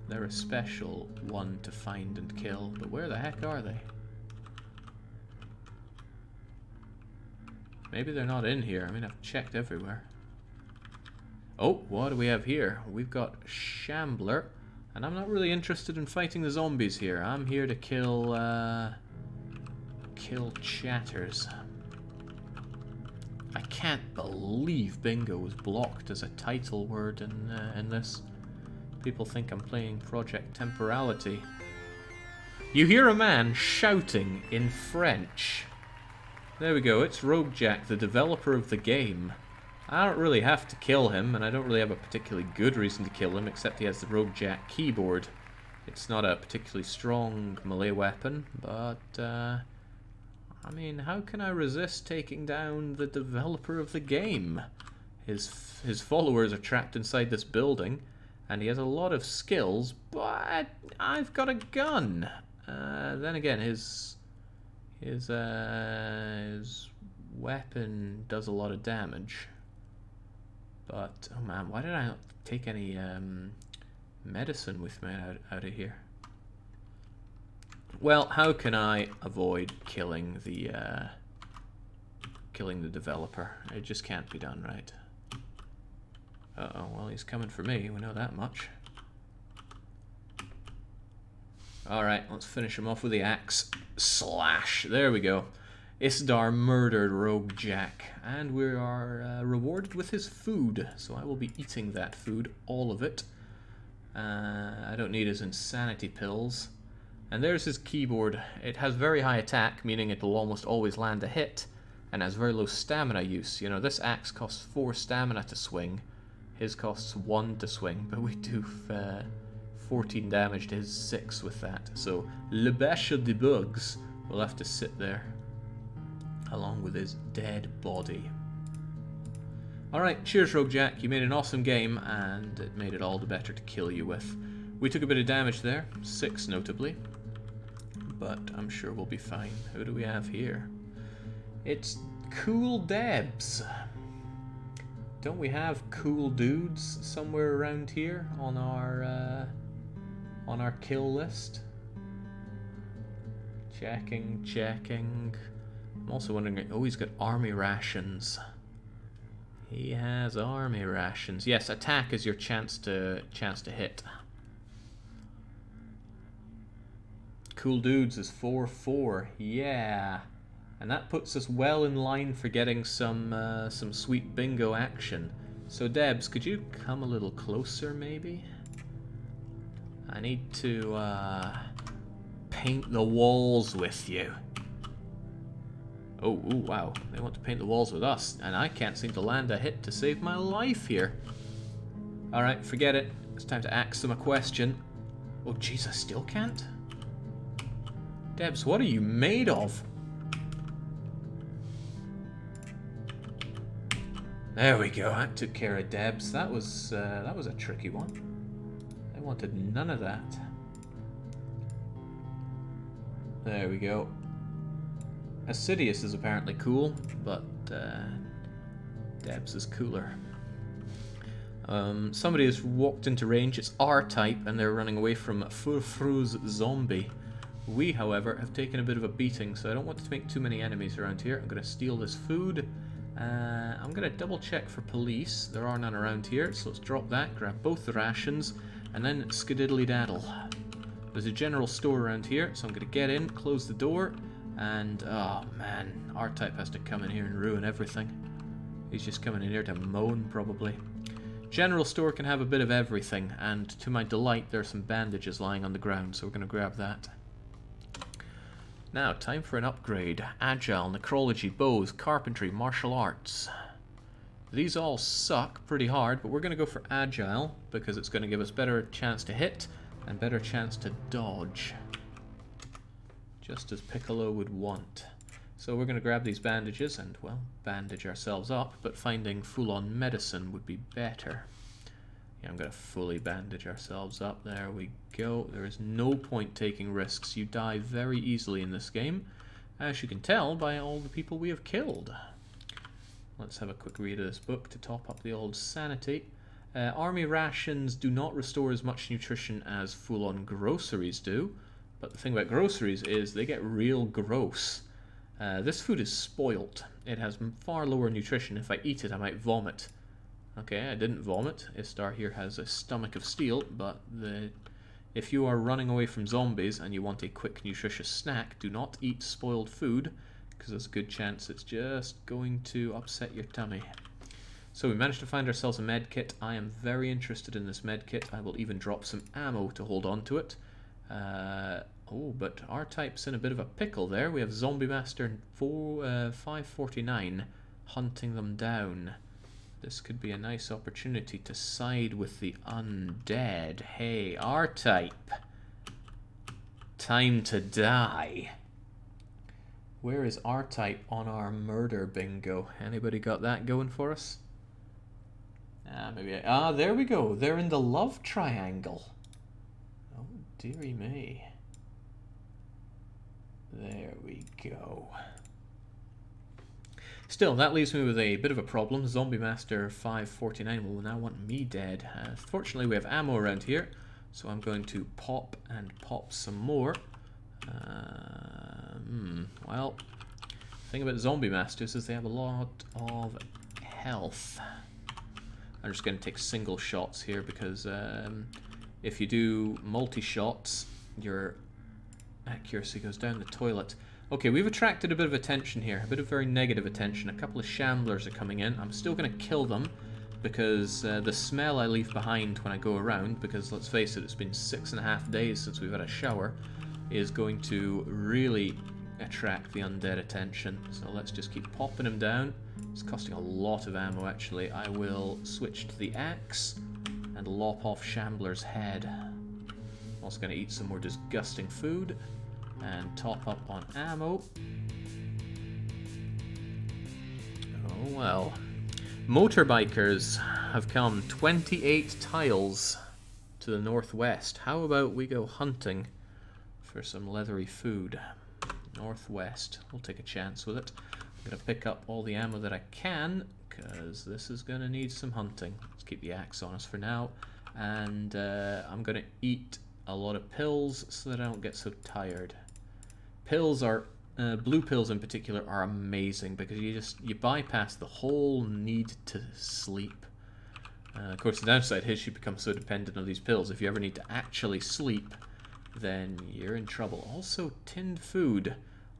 They're a special one to find and kill, but where the heck are they? Maybe they're not in here. I mean, I've checked everywhere. Oh, what do we have here? We've got Shambler, and I'm not really interested in fighting the zombies here. I'm here to kill chatters. I can't believe bingo was blocked as a title word in this. People think I'm playing Project Temporality. You hear a man shouting in French. There we go, it's Rogue Jack, the developer of the game. I don't really have to kill him, and I don't really have a particularly good reason to kill him, except he has the Rogue Jack keyboard. It's not a particularly strong melee weapon, but I mean, how can I resist taking down the developer of the game? His followers are trapped inside this building, and he has a lot of skills, but I've got a gun. Then again, his weapon does a lot of damage. But, oh man, why did I not take any medicine with me out of here? Well, how can I avoid killing the developer? It just can't be done, right? Uh-oh, well, he's coming for me, we know that much. Alright, let's finish him off with the axe. Slash! There we go. Isdar murdered Rogue Jack, and we are rewarded with his food, so I will be eating that food, all of it. I don't need his insanity pills. And there's his keyboard. It has very high attack, meaning it will almost always land a hit, and has very low stamina use. You know, this axe costs 4 stamina to swing. His costs 1 to swing, but we do 14 damage to his 6 with that. So, Le Bêche de Bugs will have to sit there, along with his dead body. Alright, cheers Rogue Jack, you made an awesome game, and it made it all the better to kill you with. We took a bit of damage there, 6 notably, but I'm sure we'll be fine. Who do we have here? It's Cool Debs. Don't we have cool dudes somewhere around here on our kill list? Checking. I'm also wondering, oh, he's got army rations. He has army rations. Yes, attack is your chance to hit. Cool dudes is 4-4. Yeah. And that puts us well in line for getting some sweet bingo action. So Debs, could you come a little closer maybe? I need to paint the walls with you. Oh, ooh, wow. They want to paint the walls with us, and I can't seem to land a hit to save my life here. Alright, forget it. It's time to ask them a question. Oh, jeez, I still can't? Debs, what are you made of? There we go, that took care of Debs. That was a tricky one. I wanted none of that. There we go. Assidious is apparently cool, but Debs is cooler. Somebody has walked into range. It's R-type, and they're running away from Furfru's zombie. We, however, have taken a bit of a beating, so I don't want to make too many enemies around here. I'm going to steal this food. I'm going to double check for police. There are none around here, so let's drop that, grab both the rations, and then skididdly daddle. There's a general store around here, so I'm going to get in, close the door, and oh man, R-type has to come in here and ruin everything. He's just coming in here to moan, probably. General store can have a bit of everything, and to my delight, there are some bandages lying on the ground, so we're going to grab that. Now, time for an upgrade. Agile, Necrology, Boughs, Carpentry, Martial Arts. These all suck pretty hard, but we're going to go for Agile, because it's going to give us better chance to hit, and better chance to dodge. Just as Piccolo would want. So we're going to grab these bandages and, well, bandage ourselves up, but finding full-on medicine would be better. Yeah, I'm going to fully bandage ourselves up. There we go. There is no point taking risks. You die very easily in this game, as you can tell by all the people we have killed. Let's have a quick read of this book to top up the old sanity. Army rations do not restore as much nutrition as full-on groceries do, but the thing about groceries is they get real gross. This food is spoilt. It has far lower nutrition. If I eat it, I might vomit. Okay, I didn't vomit. Istar here has a stomach of steel, but if you are running away from zombies and you want a quick, nutritious snack, do not eat spoiled food, because there's a good chance it's just going to upset your tummy. So we managed to find ourselves a med kit. I am very interested in this med kit. I will even drop some ammo to hold on to it. Oh, but R-Type's in a bit of a pickle there. We have Zombie Master 549 hunting them down. This could be a nice opportunity to side with the undead. Hey, R-Type. Time to die. Where is R-Type on our murder bingo? Anybody got that going for us? There we go. They're in the love triangle. Oh, dearie me. There we go. Still, that leaves me with a bit of a problem. Zombie Master 549 will now want me dead. Fortunately, we have ammo around here, so I'm going to pop and pop some more. Well, the thing about Zombie Masters is they have a lot of health. I'm just going to take single shots here because if you do multi-shots, your accuracy goes down the toilet. Okay, we've attracted a bit of attention here, a bit of very negative attention. A couple of shamblers are coming in. I'm still going to kill them because the smell I leave behind when I go around, because let's face it, it's been 6.5 days since we've had a shower, is going to really attract the undead attention. So let's just keep popping them down. It's costing a lot of ammo, actually. I will switch to the axe and lop off Shambler's head. Also going to eat some more disgusting food and top up on ammo. Oh well. Motorbikers have come 28 tiles to the northwest. How about we go hunting for some leathery food? Northwest. We'll take a chance with it. I'm going to pick up all the ammo that I can, because this is going to need some hunting. Let's keep the axe on us for now. And I'm going to eat a lot of pills so that I don't get so tired. Pills are, blue pills in particular, are amazing because you bypass the whole need to sleep. Of course, the downside is you become so dependent on these pills. If you ever need to actually sleep, then you're in trouble. Also, tinned food.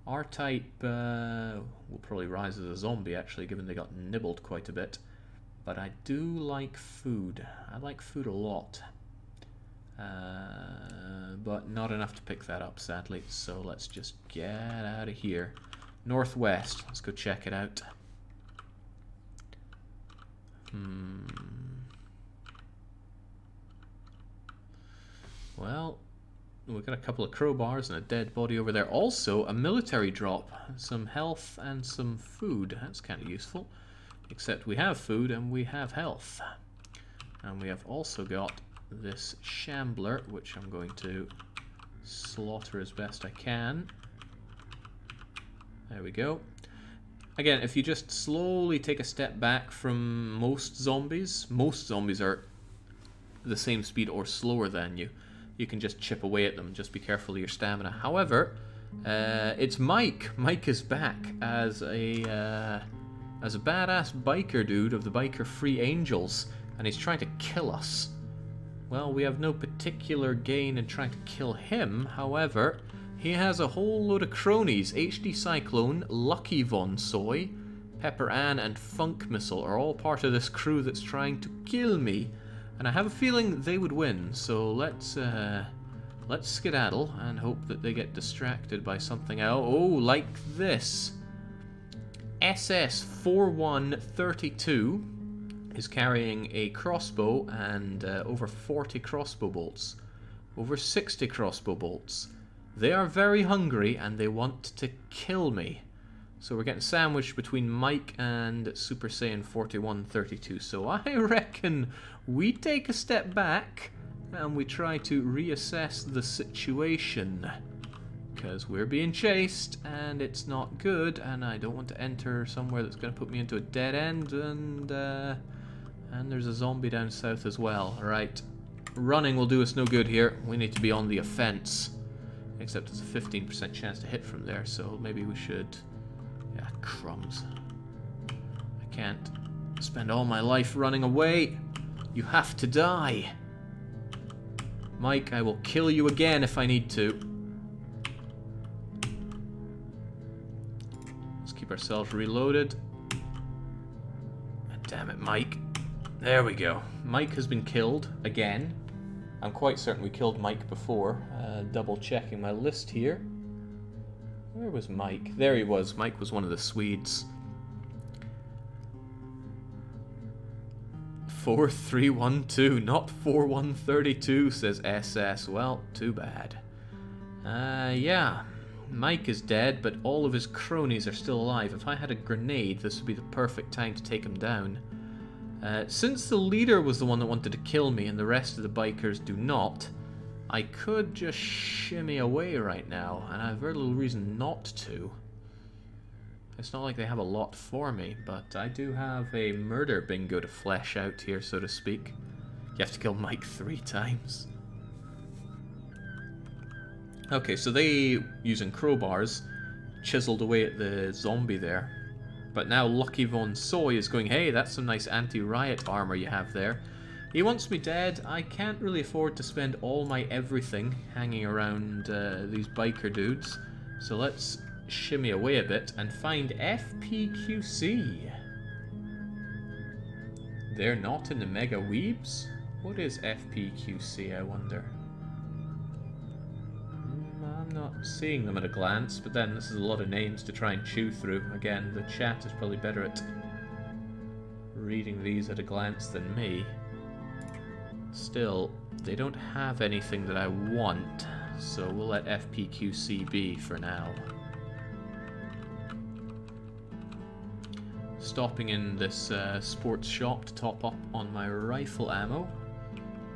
R-Type will probably rise as a zombie, actually, given they got nibbled quite a bit. But I do like food. I like food a lot. But not enough to pick that up, sadly. So let's just get out of here. Northwest. Let's go check it out. Well, we've got a couple of crowbars and a dead body over there. Also, a military drop. Some health and some food. That's kind of useful. Except we have food and we have health. And we have also got this shambler, which I'm going to slaughter as best I can. There we go. Again, if you just slowly take a step back from most zombies are the same speed or slower than you. You can just chip away at them. Just be careful of your stamina. However, it's Mike. Mike is back as a badass biker dude of the Biker Free Angels, and he's trying to kill us. Well, we have no particular gain in trying to kill him. However, he has a whole load of cronies. HD Cyclone, Lucky Von Soy, Pepper Ann, and Funk Missile are all part of this crew that's trying to kill me. And I have a feeling they would win, so let's skedaddle and hope that they get distracted by something else. Oh, like this. SS-4132 is carrying a crossbow and over 40 crossbow bolts. Over 60 crossbow bolts. They are very hungry and they want to kill me. So we're getting sandwiched between Mike and Super Saiyan 4132. So I reckon we take a step back and we try to reassess the situation. Because we're being chased and it's not good, and I don't want to enter somewhere that's going to put me into a dead end, and there's a zombie down south as well. Right, running will do us no good here. We need to be on the offense. Except it's a 15% chance to hit from there, so maybe we should... Yeah, crumbs. I can't spend all my life running away. You have to die. Mike, I will kill you again if I need to. Let's keep ourselves reloaded. Damn it, Mike. There we go. Mike has been killed again. I'm quite certain we killed Mike before. Double checking my list here. Where was Mike? There he was. Mike was one of the Swedes. 4312, not 4132, says SS. Well, too bad. Yeah. Mike is dead, but all of his cronies are still alive. If I had a grenade, this would be the perfect time to take him down. Since the leader was the one that wanted to kill me and the rest of the bikers do not, I could just shimmy away right now, and I have very little reason not to. It's not like they have a lot for me, but I do have a murder bingo to flesh out here, so to speak. You have to kill Mike 3 times. Okay, so they, using crowbars, chiseled away at the zombie there. But now Lucky Von Soy is going, hey, that's some nice anti-riot armor you have there. He wants me dead. I can't really afford to spend all my everything hanging around these biker dudes. So let's shimmy away a bit and find FPQC. They're not in the Mega Weebs? What is FPQC, I wonder? I'm not seeing them at a glance, but then this is a lot of names to try and chew through. Again, the chat is probably better at reading these at a glance than me. Still, they don't have anything that I want, so we'll let FPQC be for now. Stopping in this sports shop to top up on my rifle ammo.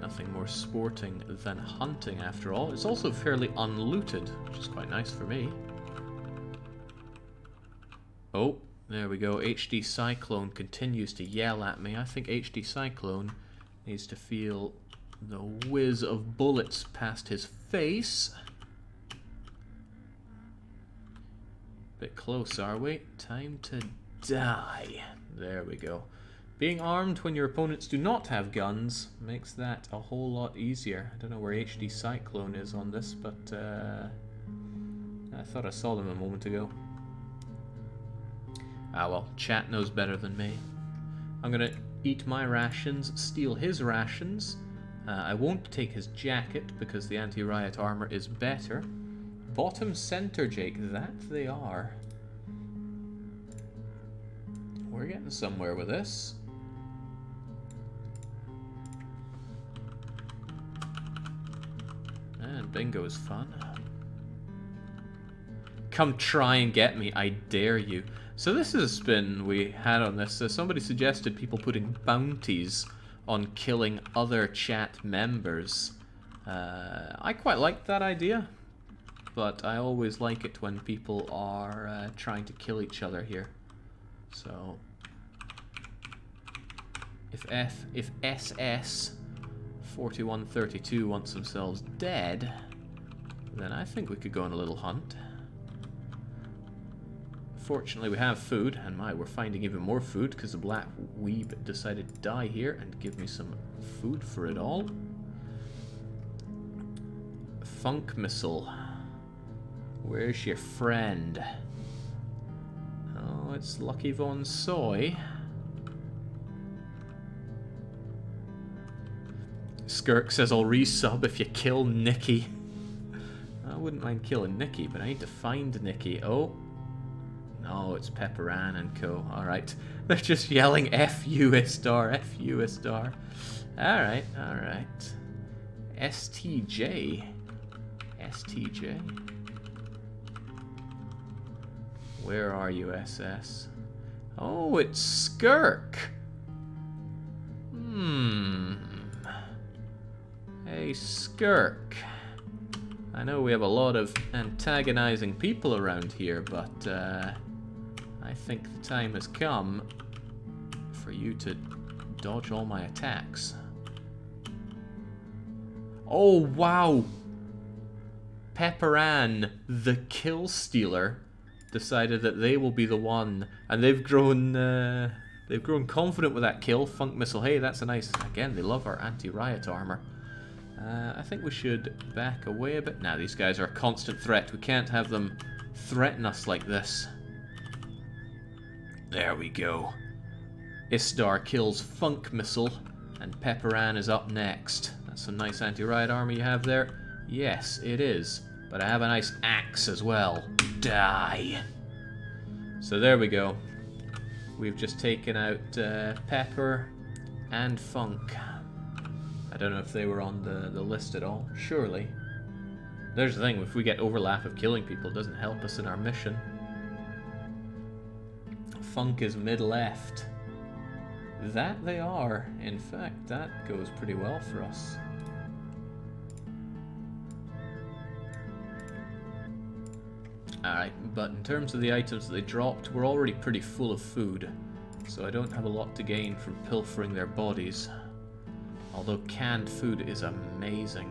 Nothing more sporting than hunting, after all. It's also fairly unlooted, which is quite nice for me. Oh, there we go. HD Cyclone continues to yell at me. I think HD Cyclone needs to feel the whiz of bullets past his face. Bit close, are we? Time to die. There we go. Being armed when your opponents do not have guns makes that a whole lot easier. I don't know where HD Cyclone is on this, but I thought I saw them a moment ago. Ah well, chat knows better than me. I'm gonna eat my rations, steal his rations. I won't take his jacket because the anti-riot armor is better. Bottom center, Jake, that they are. We're getting somewhere with this. And bingo is fun. Come try and get me, I dare you. So this is a spin we had on this. Somebody suggested people putting bounties on killing other chat members. I quite like that idea, but I always like it when people are trying to kill each other here. So if SS 4132 wants themselves dead, then I think we could go on a little hunt. Fortunately, we have food, and we're finding even more food because the black weeb decided to die here and give me some food for it all. Funk missile. Where's your friend? Oh, it's Lucky Von Soy. Skirk says I'll resub if you kill Nikki. I wouldn't mind killing Nikki, but I need to find Nikki. Oh. No, it's Pepperan and co. Alright. They're just yelling F-U a star, F-U a star. Alright, alright. STJ. STJ. Where are you, SS? Oh, it's Skirk. Hey, Skirk. I know we have a lot of antagonizing people around here, but I think the time has come for you to dodge all my attacks. Oh, wow! Pepper Ann, the kill stealer, decided that they will be the one, and they've grown confident with that kill. Funk missile. Hey, that's a nice. Again, they love our anti-riot armor. I think we should back away a bit. Now, these guys are a constant threat. We can't have them threaten us like this. There we go. Istar kills Funk missile, and Pepper Ann is up next. That's some nice anti-riot armor you have there. Yes, it is. But I have a nice axe as well. Die. So there we go. We've just taken out Pepper and Funk. I don't know if they were on the list at all. Surely. There's the thing, if we get overlap of killing people, it doesn't help us in our mission. Funk is mid-left. That they are. In fact, that goes pretty well for us. Alright, but in terms of the items that they dropped, we're already pretty full of food, so I don't have a lot to gain from pilfering their bodies. Although canned food is amazing.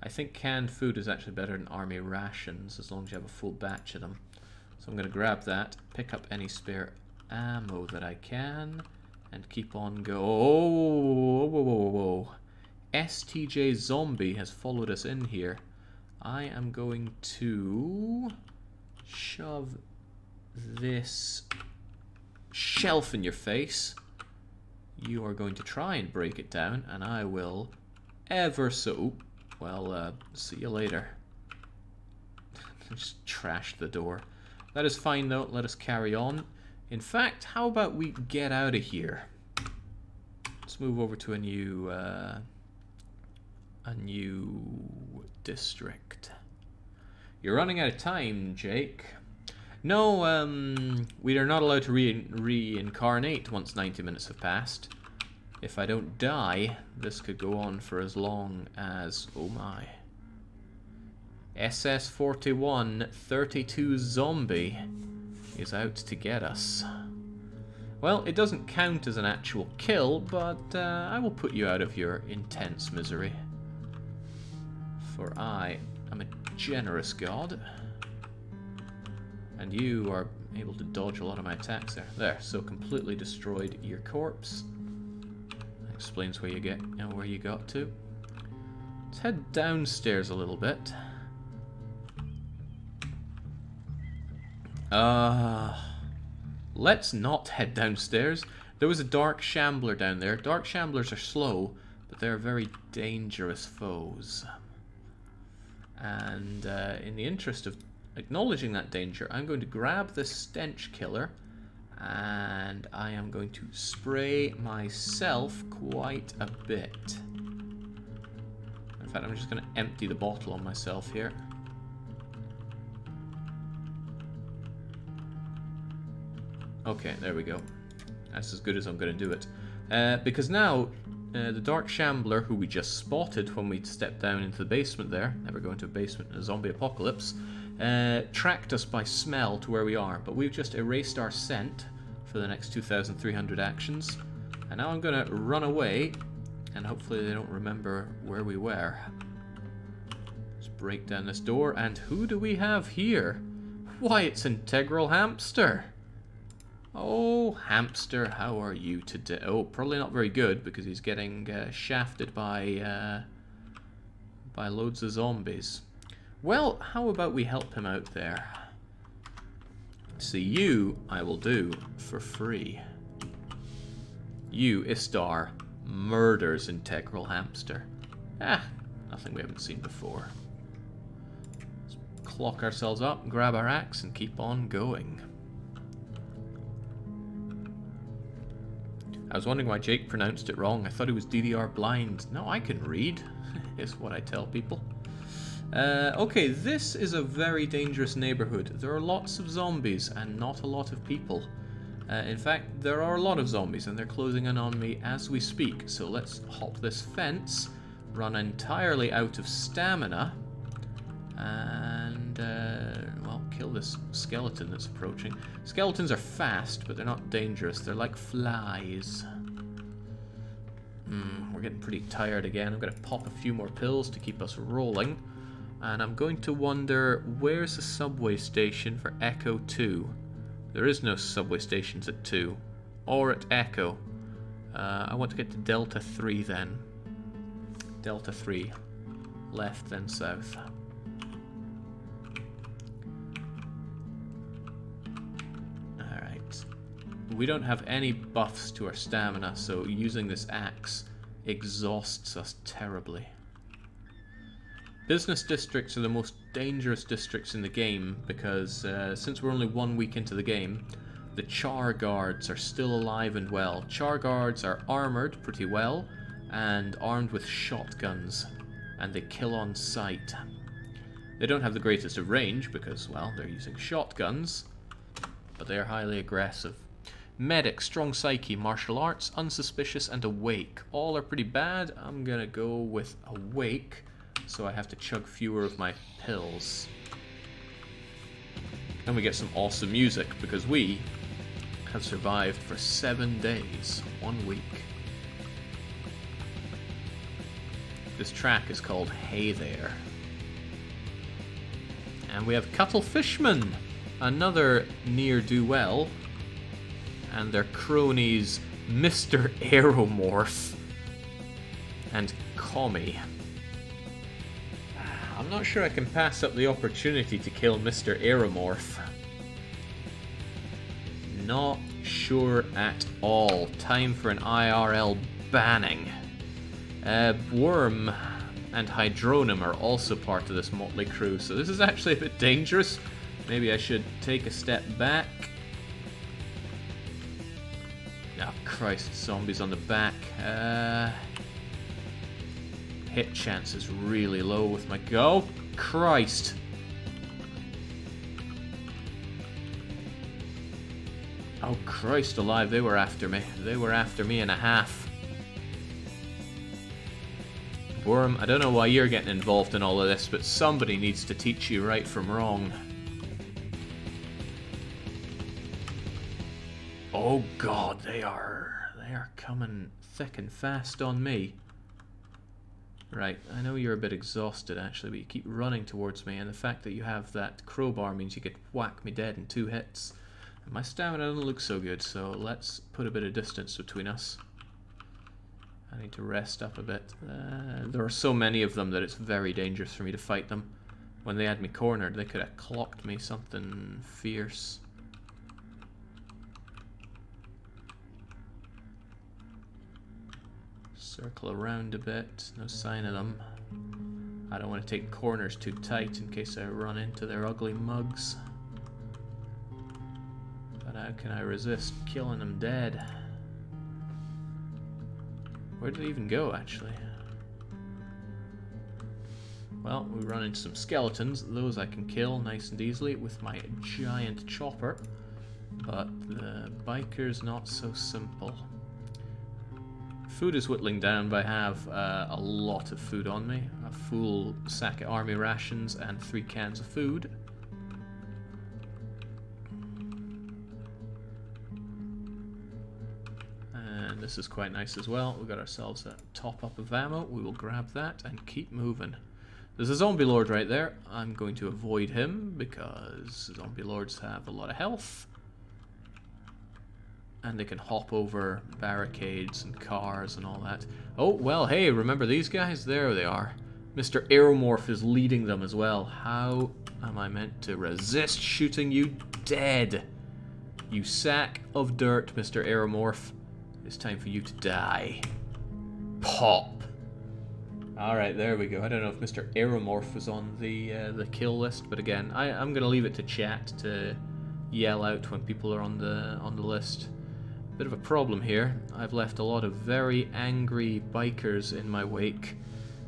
I think canned food is actually better than army rations, as long as you have a full batch of them. So I'm going to grab that, pick up any spare ammo that I can, and keep on go. Oh, whoa, whoa, whoa, whoa. STJ Zombie has followed us in here. I am going to shove this shelf in your face. You are going to try and break it down, and I will ever so... Well, see you later. Just trashed the door. That is fine, though. Let us carry on. In fact, how about we get out of here? Let's move over to a new district. You're running out of time, Jake. No, we are not allowed to reincarnate once 90 minutes have passed. If I don't die, this could go on for as long as... Oh my. SS-41 32 Zombie is out to get us. Well, it doesn't count as an actual kill, but I will put you out of your intense misery. For I am a generous god. And you are able to dodge a lot of my attacks there. There, so completely destroyed your corpse. Explains where you get and where you got to. Let's head downstairs a little bit. Let's not head downstairs. There was a Dark Shambler down there. Dark Shamblers are slow, but they're very dangerous foes. And in the interest of acknowledging that danger, I'm going to grab the Stench Killer, and I am going to spray myself quite a bit. In fact, I'm just going to empty the bottle on myself here. Okay, there we go. That's as good as I'm going to do it. Because now, the Dark Shambler, who we just spotted when we stepped down into the basement there, never go into a basement in a zombie apocalypse, tracked us by smell to where we are. But we've just erased our scent for the next 2,300 actions. And now I'm going to run away, and hopefully they don't remember where we were. Let's break down this door, and who do we have here? Why, it's Integral Hamster! Oh, Hamster, how are you today? Oh, probably not very good, because he's getting shafted by loads of zombies. Well, how about we help him out there? See, you I will do for free. You, Istar, murders Integral Hamster. Ah, nothing we haven't seen before. Let's clock ourselves up, grab our axe, and keep on going. I was wondering why Jake pronounced it wrong. I thought he was DDR blind. No, I can read, is what I tell people. Okay, this is a very dangerous neighborhood. There are lots of zombies and not a lot of people. In fact, there are a lot of zombies and they're closing in on me as we speak. So let's hop this fence, run entirely out of stamina, and, well, kill this skeleton that's approaching. Skeletons are fast, but they're not dangerous. They're like flies. We're getting pretty tired again. I'm going to pop a few more pills to keep us rolling. And I'm going to wonder, where's the subway station for Echo 2? There is no subway stations at 2. Or at Echo. I want to get to Delta 3 then. Delta 3. Left then south. Alright. We don't have any buffs to our stamina, so using this axe exhausts us terribly. Business districts are the most dangerous districts in the game because since we're only 1 week into the game, the char guards are still alive and well. Char guards are armored pretty well and armed with shotguns, and they kill on sight. They don't have the greatest of range because, well, they're using shotguns, but they are highly aggressive. Medic, strong psyche, martial arts, unsuspicious, and awake. All are pretty bad. I'm gonna go with awake, so I have to chug fewer of my pills. And we get some awesome music, because we have survived for 7 days, 1 week. This track is called Hey There. And we have Cuttlefishman, another ne'er-do-well, and their cronies Mr. Aeromorph and Commie. I'm not sure I can pass up the opportunity to kill Mr. Aeromorph. Not sure at all. Time for an IRL banning. Worm and Hydronum are also part of this motley crew, so this is actually a bit dangerous. Maybe I should take a step back. Oh Christ, zombies on the back. Hit chance is really low with my go. Christ. Oh Christ alive, they were after me. They were after me and a half. Worm, I don't know why you're getting involved in all of this, but somebody needs to teach you right from wrong. Oh God, they are coming thick and fast on me. Right, I know you're a bit exhausted actually, but you keep running towards me, and the fact that you have that crowbar means you could whack me dead in 2 hits. And my stamina doesn't look so good, so let's put a bit of distance between us. I need to rest up a bit. There are so many of them that it's very dangerous for me to fight them. When they had me cornered, they could have clocked me something fierce. Circle around a bit, no sign of them. I don't want to take corners too tight in case I run into their ugly mugs. But how can I resist killing them dead? Where did they even go, actually? Well, we run into some skeletons. Those I can kill nice and easily with my giant chopper. But the biker's not so simple. Food is whittling down, but I have a lot of food on me. A full sack of army rations and 3 cans of food. And this is quite nice as well. We've got ourselves a top up of ammo. We will grab that and keep moving. There's a zombie lord right there. I'm going to avoid him because zombie lords have a lot of health. And they can hop over barricades and cars and all that. Oh, well, hey, remember these guys? There they are. Mr. Aeromorph is leading them as well. How am I meant to resist shooting you dead? You sack of dirt, Mr. Aeromorph. It's time for you to die. Pop. Alright, there we go. I don't know if Mr. Aeromorph was on the kill list, but again, I'm going to leave it to chat to yell out when people are on the list. Bit of a problem here. I've left a lot of very angry bikers in my wake.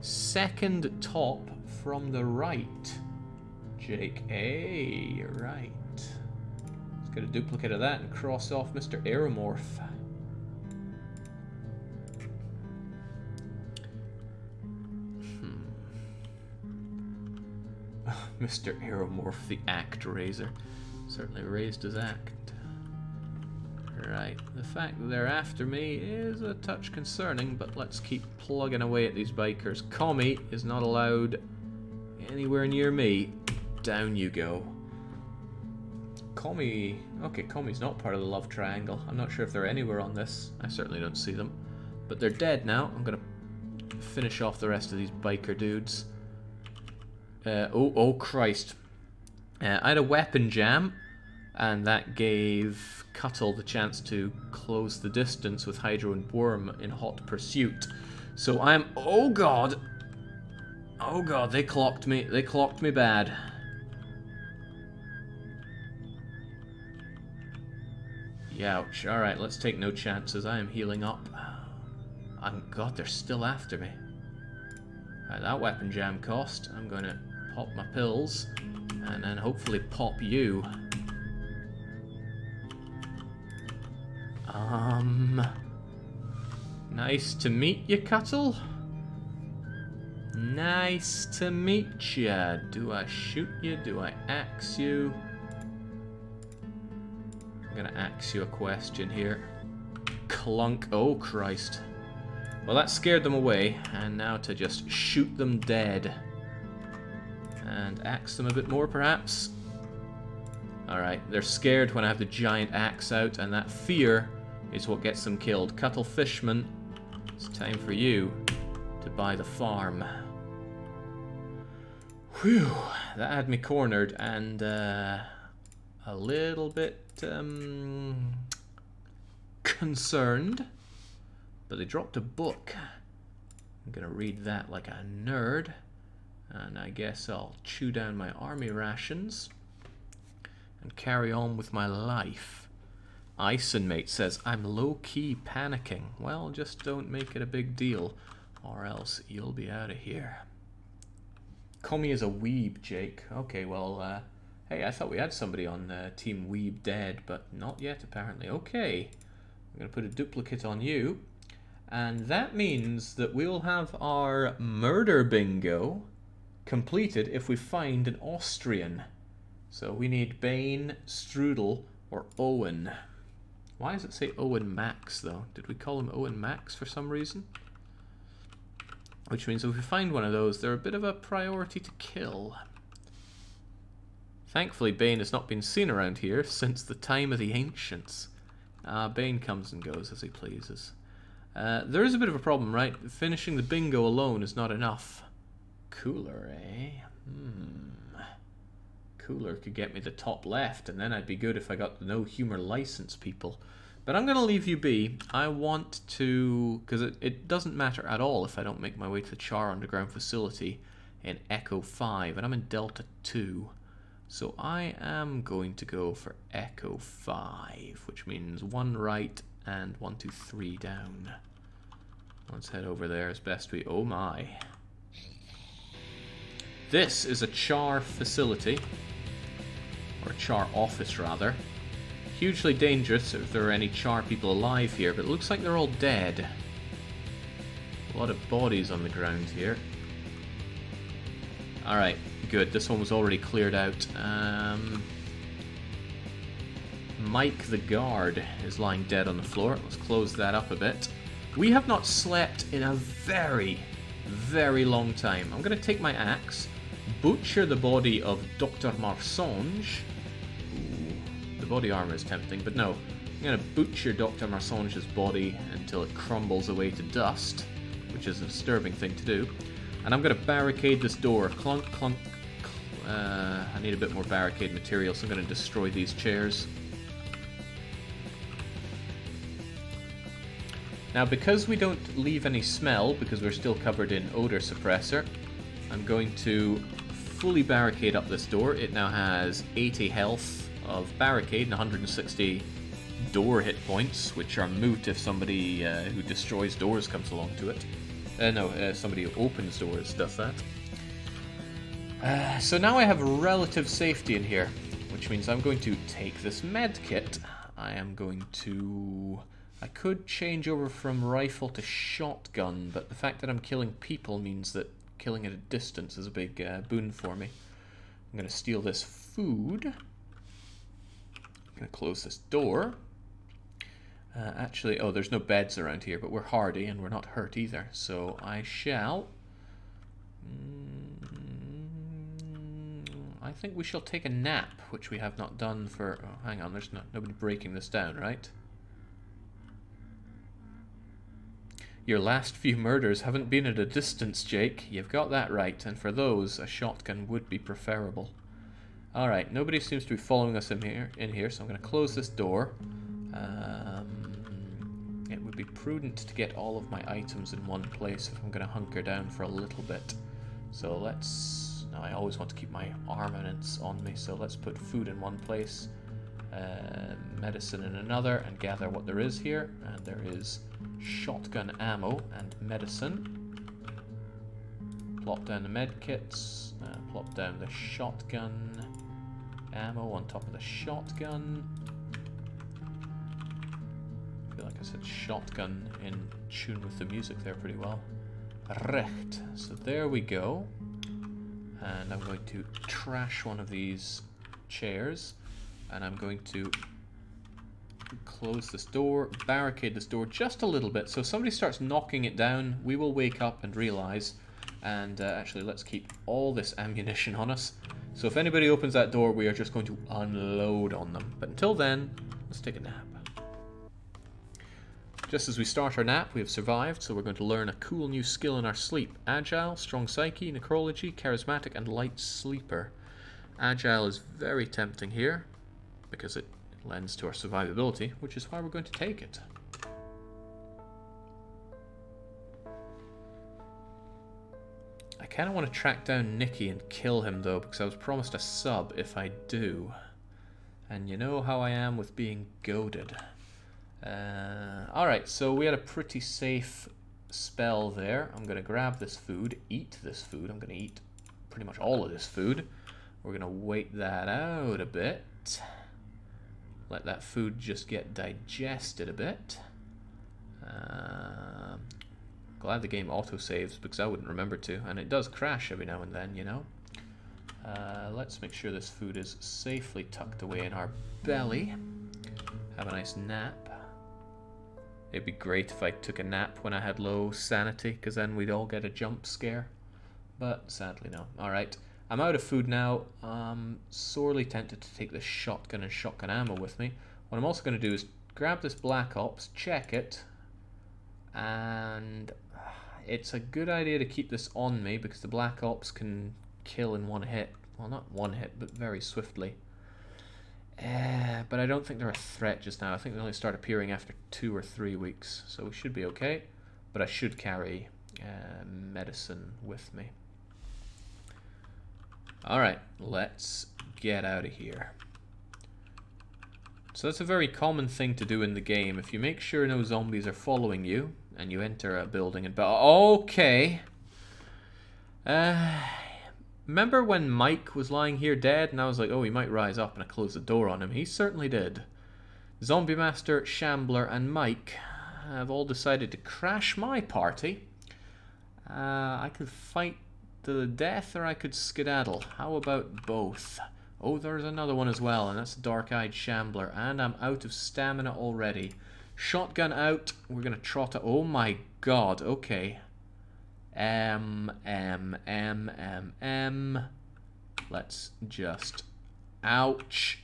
Second top from the right. Jake, hey, you're right. Let's get a duplicate of that and cross off Mr. Aeromorph. Mr. Aeromorph, the act raiser. Certainly raised his act. Right, the fact that they're after me is a touch concerning, but let's keep plugging away at these bikers. Commie is not allowed anywhere near me. Down you go. Commie... Okay, Commie's not part of the love triangle. I'm not sure if they're anywhere on this. I certainly don't see them. But they're dead now. I'm gonna finish off the rest of these biker dudes. Oh Christ. I had a weapon jam, and that gave Cuttle the chance to close the distance with Hydro and Worm in hot pursuit. So I'm... Oh god! Oh god, they clocked me. They clocked me bad. Youch. Alright, let's take no chances. I am healing up. Oh god, they're still after me. Right, that weapon jam cost. I'm going to pop my pills and then hopefully pop you. Nice to meet you, Cuttle. Nice to meet ya. Do I shoot you? Do I axe you? I'm gonna axe you a question here. Clunk. Oh, Christ. Well, that scared them away, and now to just shoot them dead. And axe them a bit more, perhaps. Alright, they're scared when I have the giant axe out, and that fear is what gets them killed. Cuttle Fishman, it's time for you to buy the farm. Whew, that had me cornered, and a little bit concerned. But they dropped a book. I'm gonna read that like a nerd. And I guess I'll chew down my army rations and carry on with my life. Isenmate says, I'm low-key panicking. Well, just don't make it a big deal, or else you'll be out of here. Commie is a weeb, Jake. Okay, well, hey, I thought we had somebody on Team Weeb Dead, but not yet, apparently. Okay, I'm going to put a duplicate on you. And that means that we'll have our murder bingo completed if we find an Austrian. So we need Bane, Strudel, or Owen. Why does it say Owen Max, though? Did we call him Owen Max for some reason? Which means if we find one of those, they're a bit of a priority to kill. Thankfully, Bane has not been seen around here since the time of the ancients. Bane comes and goes as he pleases. There is a bit of a problem, right? Finishing the bingo alone is not enough. Cooler, eh? Cooler could get me the top left, and then I'd be good if I got the no humor license people. But I'm going to leave you be. I want to... because it doesn't matter at all if I don't make my way to the Char Underground facility in Echo 5, and I'm in Delta 2. So I am going to go for Echo 5, which means 1 right and 1, 2, 3 down. Let's head over there as best we... Oh my. This is a Char facility. Or a Char office, rather. Hugely dangerous if there are any Char people alive here, but it looks like they're all dead. A lot of bodies on the ground here. Alright, good. This one was already cleared out. Mike the guard is lying dead on the floor. Let's close that up a bit. We have not slept in a very, very long time. I'm going to take my axe, butcher the body of Dr. Marsonge. Ooh, the body armor is tempting, but no. I'm going to butcher Dr. Marsonge's body until it crumbles away to dust, which is a disturbing thing to do. And I'm going to barricade this door. Clunk, clunk. I need a bit more barricade material, so I'm going to destroy these chairs. Now, because we don't leave any smell, because we're still covered in odor suppressor, I'm going to fully barricade up this door. It now has 80 health of barricade and 160 door hit points, which are moot if somebody who destroys doors comes along to it. Somebody who opens doors does that. So now I have relative safety in here, which means I'm going to take this med kit. I could change over from rifle to shotgun, but the fact that I'm killing people means that killing at a distance is a big boon for me. I'm going to steal this food. I'm going to close this door. Actually, oh, there's no beds around here, but we're hardy and we're not hurt either. So I shall... I think we shall take a nap, which we have not done for... Oh, hang on, there's nobody breaking this down, right? Your last few murders haven't been at a distance, Jake. You've got that right, and for those, a shotgun would be preferable. Alright, nobody seems to be following us in here, so I'm going to close this door. It would be prudent to get all of my items in one place if I'm going to hunker down for a little bit. So let's... Now, I always want to keep my armaments on me, so let's put food in one place, medicine in another, and gather what there is here. And there is shotgun ammo and medicine. Plop down the med kits, plop down the shotgun ammo on top of the shotgun. I feel like I said shotgun in tune with the music there pretty well. Recht. So there we go. And I'm going to trash one of these chairs, and I'm going to close this door, barricade this door just a little bit, so if somebody starts knocking it down, we will wake up and realize. And actually, let's keep all this ammunition on us, so if anybody opens that door, we are just going to unload on them. But until then, let's take a nap. Just as we start our nap, we have survived, so we're going to learn a cool new skill in our sleep. Agile, strong psyche, necrology, charismatic, and light sleeper. Agile is very tempting here, because it lends to our survivability, which is why we're going to take it. I kind of want to track down Nicky and kill him, though, because I was promised a sub if I do. And you know how I am with being goaded. Alright, so we had a pretty safe spell there. I'm going to grab this food, eat this food. I'm going to eat pretty much all of this food. We're going to wait that out a bit. Let that food just get digested a bit. Glad the game autosaves, because I wouldn't remember to. And it does crash every now and then, you know. Let's make sure this food is safely tucked away in our belly. Have a nice nap. It'd be great if I took a nap when I had low sanity, because then we'd all get a jump scare. But sadly, no. Alright, I'm out of food now. I'm sorely tempted to take this shotgun and shotgun ammo with me. What I'm also going to do is grab this Black Ops, check it, and it's a good idea to keep this on me, because the Black Ops can kill in one hit. Well, not one hit, but very swiftly. But I don't think they're a threat just now. I think they only start appearing after 2 or 3 weeks, so we should be okay. But I should carry medicine with me. Alright, let's get out of here. So that's a very common thing to do in the game. If you make sure no zombies are following you, and you enter a building and... Okay! Remember when Mike was lying here dead, and I was like, oh, he might rise up, and I closed the door on him? He certainly did. Zombie Master, Shambler, and Mike have all decided to crash my party. I could fight to the death, or I could skedaddle. How about both? Oh, there's another one as well, and that's Dark-Eyed Shambler, and I'm out of stamina already. Shotgun out. We're going to trot it. Oh my god, okay. Let's just... Ouch.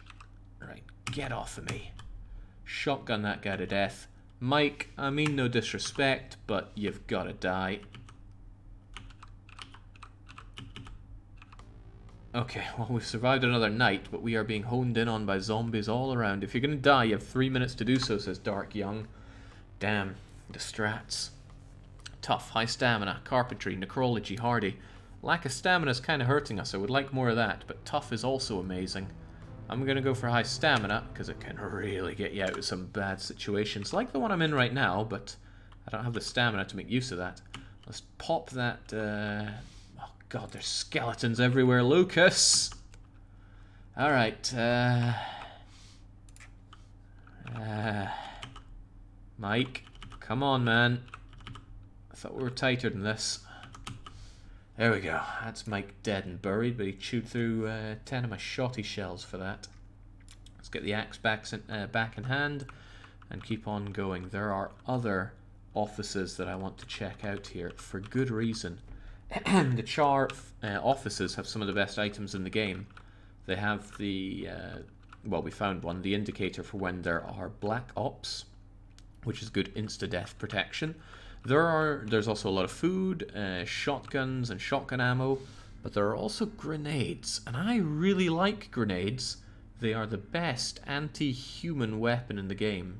Right, get off of me. Shotgun that guy to death. Mike, I mean no disrespect, but you've got to die. Okay, well, we've survived another night, but we are being honed in on by zombies all around. If you're going to die, you have 3 minutes to do so, says Dark Young. Damn, the strats. Tough, high stamina, carpentry, necrology, hardy. Lack of stamina is kind of hurting us. I would like more of that, but tough is also amazing. I'm going to go for high stamina, because it can really get you out of some bad situations, like the one I'm in right now, but I don't have the stamina to make use of that. Let's pop that... oh god, there's skeletons everywhere, Lucas! Alright, Mike, come on, man. I thought we were tighter than this. There we go. That's Mike dead and buried, but he chewed through 10 of my shotty shells for that. Let's get the axe back in hand and keep on going. There are other offices that I want to check out here for good reason. The Char offices have some of the best items in the game. They have the, well, we found one, the indicator for when there are black ops, which is good insta-death protection. There's also a lot of food, shotguns and shotgun ammo, but there are also grenades, and I really like grenades. They are the best anti-human weapon in the game.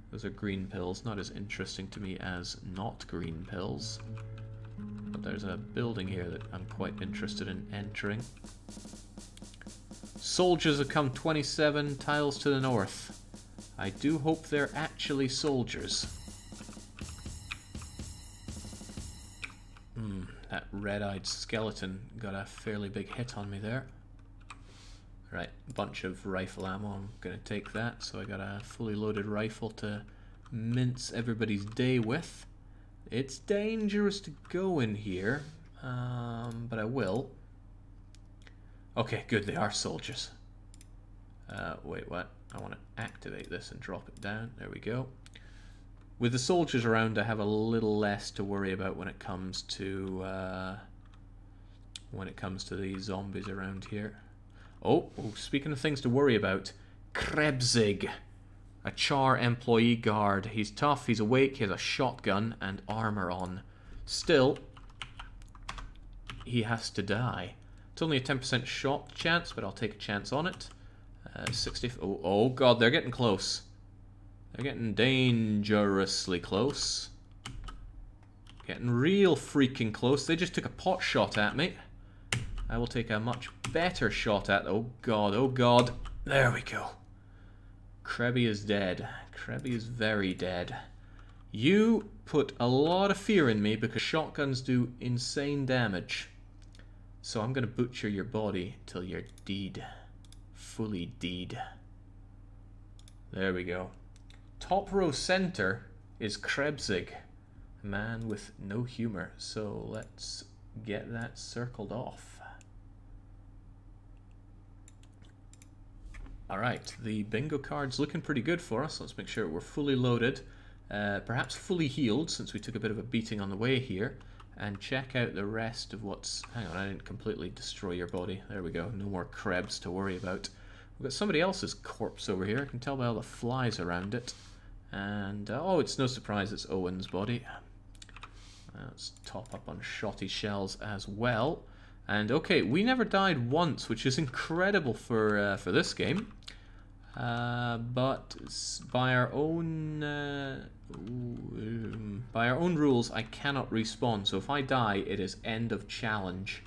Those are green pills, not as interesting to me as not green pills. But there's a building here that I'm quite interested in entering. Soldiers have come 27 tiles to the north. I do hope they're actually soldiers. That red-eyed skeleton got a fairly big hit on me there. Right, bunch of rifle ammo. I'm going to take that. So I got a fully loaded rifle to mince everybody's day with. It's dangerous to go in here, but I will. Okay, good, they are soldiers. Wait, what? I want to activate this and drop it down. There we go. With the soldiers around, I have a little less to worry about when it comes to these zombies around here. Oh, speaking of things to worry about, Krebsig, a Char employee guard. He's tough, he's awake, he has a shotgun and armor on. Still, he has to die. It's only a 10% shot chance, but I'll take a chance on it. 60. Oh god, they're getting close. They're getting dangerously close. Getting real freaking close. They just took a pot shot at me. I will take a much better shot at... Oh god, oh god. There we go. Krebby is dead. Krebby is very dead. You put a lot of fear in me because shotguns do insane damage. So I'm going to butcher your body till you're dead. Fully dead. There we go. Top row center is Krebsig, a man with no humor. So let's get that circled off. Alright, the bingo card's looking pretty good for us. Let's make sure we're fully loaded. Perhaps fully healed, since we took a bit of a beating on the way here. And check out the rest of what's... Hang on, I didn't completely destroy your body. There we go, no more Krebs to worry about. We've got somebody else's corpse over here. I can tell by all the flies around it. And, oh, it's no surprise it's Owen's body. Let's top up on shotty shells as well. And, okay, we never died once, which is incredible for this game. But by our own rules, I cannot respawn. So if I die, it is end of challenge.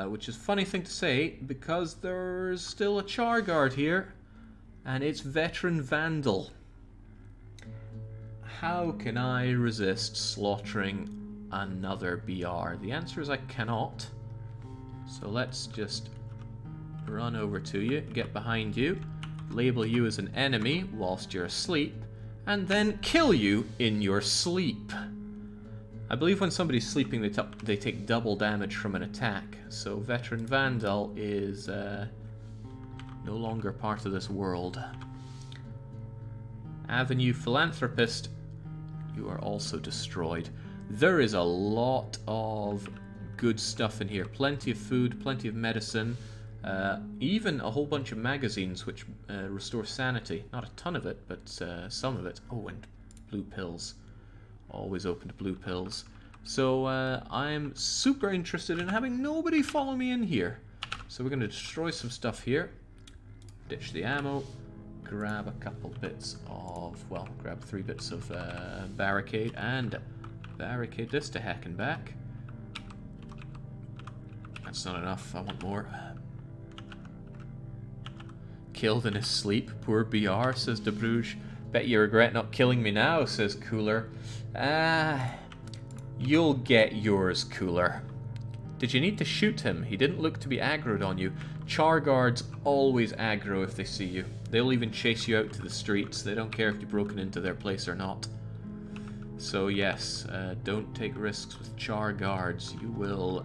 Which is a funny thing to say, because there's still a Char guard here, and it's Veteran Vandal. How can I resist slaughtering another BR? The answer is I cannot. So let's just run over to you, get behind you, label you as an enemy whilst you're asleep, and then kill you in your sleep. I believe when somebody's sleeping, they take double damage from an attack. So Veteran Vandal is no longer part of this world. Avenue Philanthropist, you are also destroyed. There is a lot of good stuff in here. Plenty of food, plenty of medicine, even a whole bunch of magazines which restore sanity. Not a ton of it, but some of it. Oh, and blue pills. Always open to blue pills. So I'm super interested in having nobody follow me in here. So we're going to destroy some stuff here. Ditch the ammo. Grab a couple bits of, well, grab 3 bits of Barricade and barricade this to heck and back. That's not enough. I want more. killed in his sleep. Poor BR, says De Bruges. Bet you regret not killing me now, says Cooler. You'll get yours, Cooler. Did you need to shoot him? He didn't look to be aggroed on you. Char guards always aggro if they see you. They'll even chase you out to the streets. They don't care if you've broken into their place or not. So yes, don't take risks with char guards. You will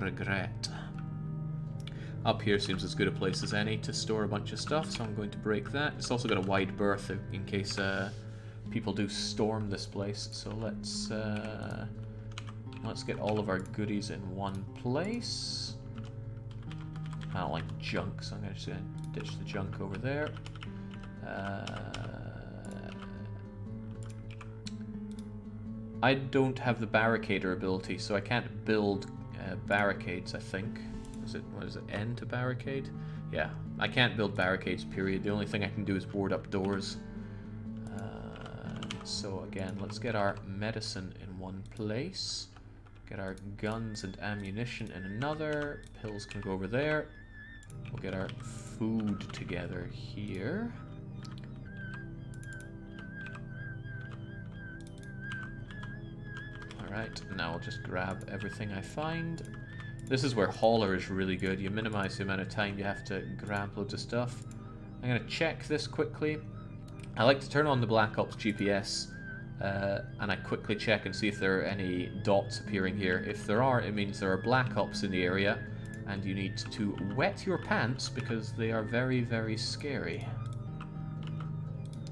regret. Up here seems as good a place as any to store a bunch of stuff, so I'm going to break that. It's also got a wide berth in case people do storm this place. So let's get all of our goodies in one place. I don't like junk, so I'm just going to ditch the junk over there. I don't have the barricader ability, so I can't build barricades, I think. What is it, N to barricade? Yeah, I can't build barricades, period. The only thing I can do is board up doors. So again, let's get our medicine in one place. Get our guns and ammunition in another. Pills can go over there. We'll get our food together here. Alright, now I'll just grab everything I find. This is where Hauler is really good. You minimize the amount of time you have to grab loads of stuff. I'm going to check this quickly. I like to turn on the Black Ops GPS and I quickly check and see if there are any dots appearing here. If there are, it means there are Black Ops in the area and you need to wet your pants because they are very, very scary.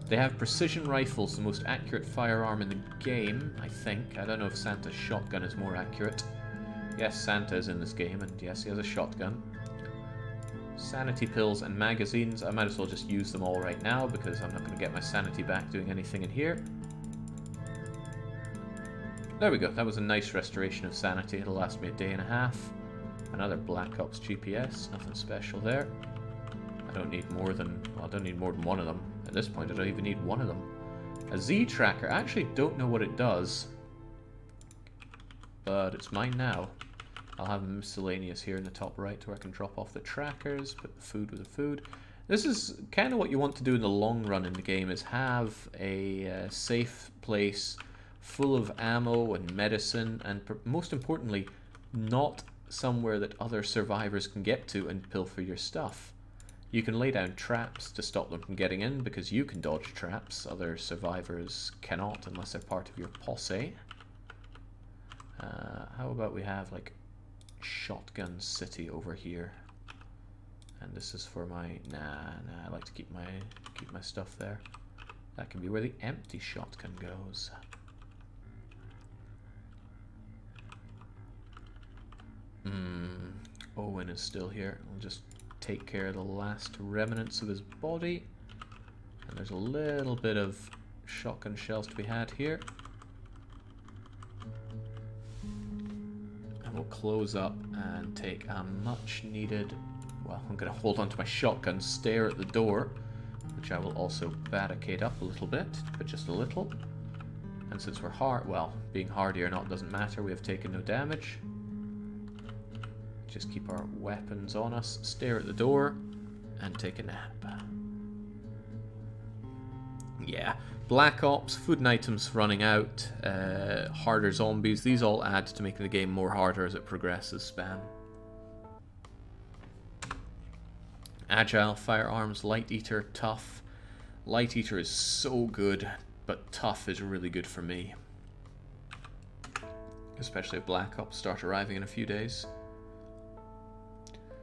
They have precision rifles, the most accurate firearm in the game, I think. I don't know if Santa's shotgun is more accurate. Yes, Santa is in this game, and yes, he has a shotgun. Sanity pills and magazines. I might as well just use them all right now, because I'm not going to get my sanity back doing anything in here. There we go. That was a nice restoration of sanity. It'll last me a day and a half. Another Black Ops GPS. Nothing special there. I don't need more than... well, I don't need more than one of them. At this point, I don't even need one of them. A Z tracker. I actually don't know what it does. But it's mine now. I'll have miscellaneous here in the top right where I can drop off the trackers, put the food with the food. This is kind of what you want to do in the long run in the game, is have a safe place full of ammo and medicine, and most importantly, not somewhere that other survivors can get to and pilfer your stuff. You can lay down traps to stop them from getting in, because you can dodge traps. Other survivors cannot unless they're part of your posse. How about we have like Shotgun City over here, and this is for my I like to keep my stuff there. That can be where the empty shotgun goes. Owen is still here. We'll just take care of the last remnants of his body, and there's a little bit of shotgun shells to be had here. We'll close up and take a much needed, well, I'm going to hold on to my shotgun, stare at the door, which I will also barricade up a little bit, but just a little. And since we're being hardy or not doesn't matter, we have taken no damage. Just keep our weapons on us, stare at the door, and take a nap. Yeah. Black Ops, food and items running out, harder zombies, these all add to making the game more harder as it progresses, spam. Agile, firearms, Light Eater, tough. Light Eater is so good, but tough is really good for me. Especially if Black Ops start arriving in a few days.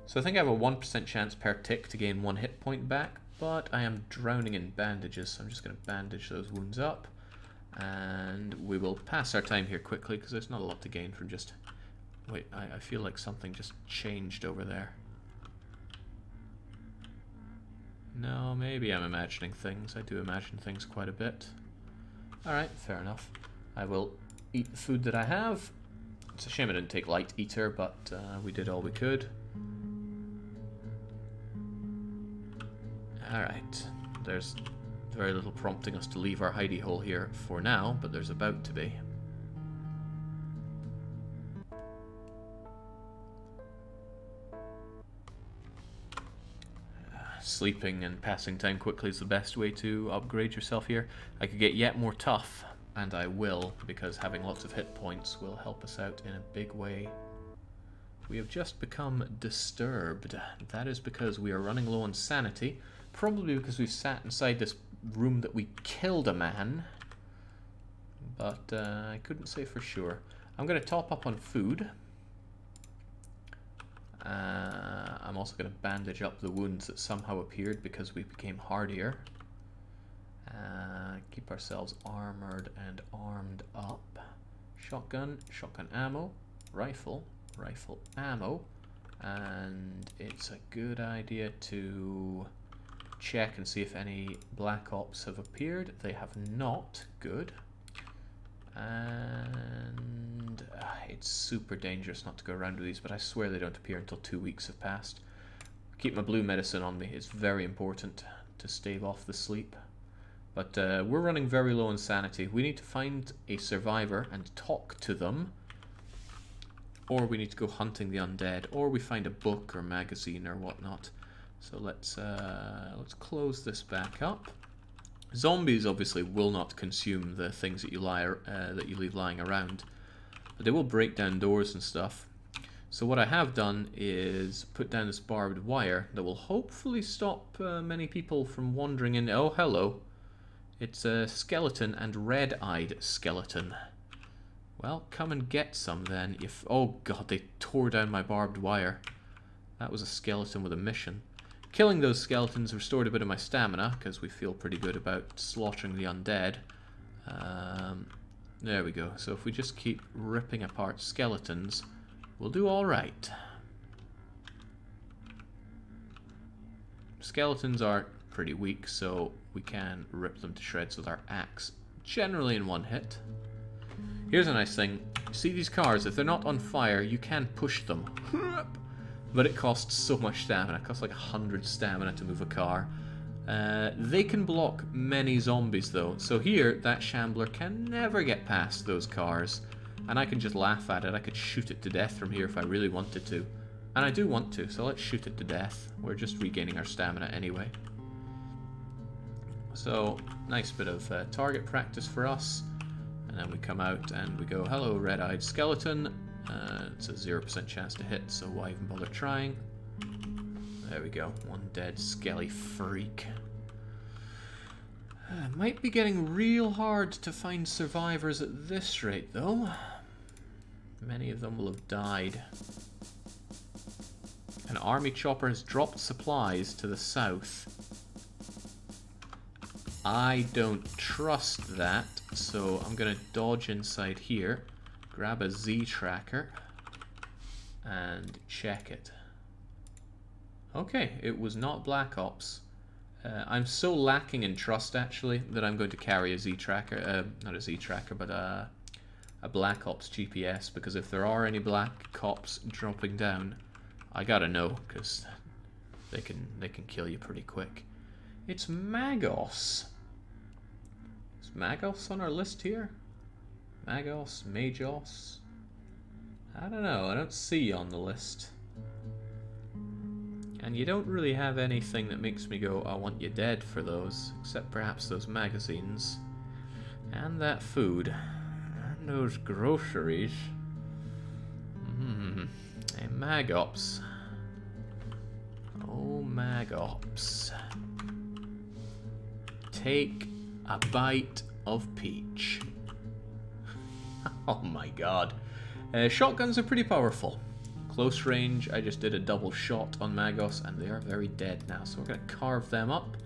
So I think I have a 1% chance per tick to gain 1 hit point back. But I am drowning in bandages, so I'm just going to bandage those wounds up. And we will pass our time here quickly, because there's not a lot to gain from just... Wait, I feel like something just changed over there. No, maybe I'm imagining things. I do imagine things quite a bit. Alright, fair enough. I will eat the food that I have. It's a shame I didn't take Light Eater, but we did all we could. Alright, there's very little prompting us to leave our hidey hole here for now, but there's about to be. sleeping and passing time quickly is the best way to upgrade yourself here. I could get yet more tough, and I will, because having lots of hit points will help us out in a big way. We have just become disturbed. That is because we are running low on sanity, probably because we've sat inside this room that we killed a man, but I couldn't say for sure. I'm going to top up on food. I'm also going to bandage up the wounds that somehow appeared because we became hardier. Keep ourselves armored and armed up. Shotgun, shotgun ammo, rifle, rifle ammo, and it's a good idea to check and see if any Black Ops have appeared. They have not. Good. And it's super dangerous not to go around with these, but I swear they don't appear until 2 weeks have passed. Keep my blue medicine on me. It's very important to stave off the sleep. But we're running very low on sanity. We need to find a survivor and talk to them, or we need to go hunting the undead, or we find a book or magazine or whatnot. So let's close this back up. Zombies obviously will not consume the things that you leave lying around, but they will break down doors and stuff. So what I have done is put down this barbed wire that will hopefully stop many people from wandering in. Oh, hello. It's a skeleton, and red-eyed skeleton. Well, come and get some then. If oh god, they tore down my barbed wire. That was a skeleton with a mission. Killing those skeletons restored a bit of my stamina, because we feel pretty good about slaughtering the undead. There we go. So if we just keep ripping apart skeletons, we'll do alright. Skeletons are pretty weak, so we can rip them to shreds with our axe, generally in one hit. Here's a nice thing. See these cars? If they're not on fire, you can push them. But it costs so much stamina. It costs like 100 stamina to move a car. They can block many zombies though. So here, that shambler can never get past those cars. And I can just laugh at it. I could shoot it to death from here if I really wanted to. And I do want to, so let's shoot it to death. We're just regaining our stamina anyway. So, nice bit of target practice for us. And then we come out and we go, hello, red-eyed skeleton. It's a 0% chance to hit, so why even bother trying? There we go, one dead skelly freak. Might be getting real hard to find survivors at this rate, though. Many of them will have died. An army chopper has dropped supplies to the south. I don't trust that, so I'm going to dodge inside here, grab a Z tracker, and check it. Okay, it was not Black Ops. I'm so lacking in trust, actually, that I'm going to carry a Z tracker, not a Z tracker, but a Black Ops GPS, because if there are any Black Ops dropping down, I gotta know, because they can kill you pretty quick. It's Magos. Is Magos on our list here? Magos, Magos. I don't know, I don't see you on the list. And you don't really have anything that makes me go, I want you dead for those, except perhaps those magazines. And that food. And those groceries. Hey, Magops. Oh, Magops. Take a bite of peach. Oh my god. Shotguns are pretty powerful. Close range, I just did a double shot on Magos and they are very dead now. So we're going to carve them up.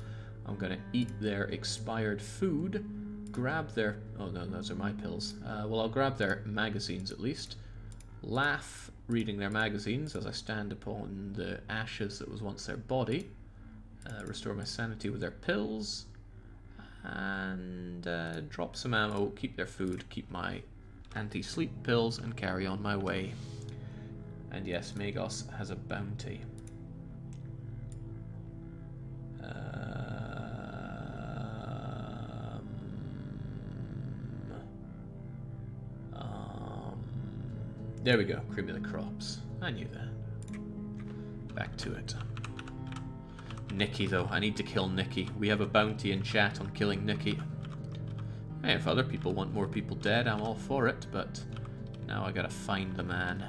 I'm going to eat their expired food. Grab their... oh no, those are my pills. Well, I'll grab their magazines at least. Laugh reading their magazines as I stand upon the ashes that was once their body. Restore my sanity with their pills. And drop some ammo, keep their food, keep my anti-sleep pills, and carry on my way. And yes, Magos has a bounty. There we go, cream of the crops. I knew that. Back to it. Nikki, though. I need to kill Nikki. We have a bounty in chat on killing Nikki. Hey, if other people want more people dead, I'm all for it, but now I gotta find the man.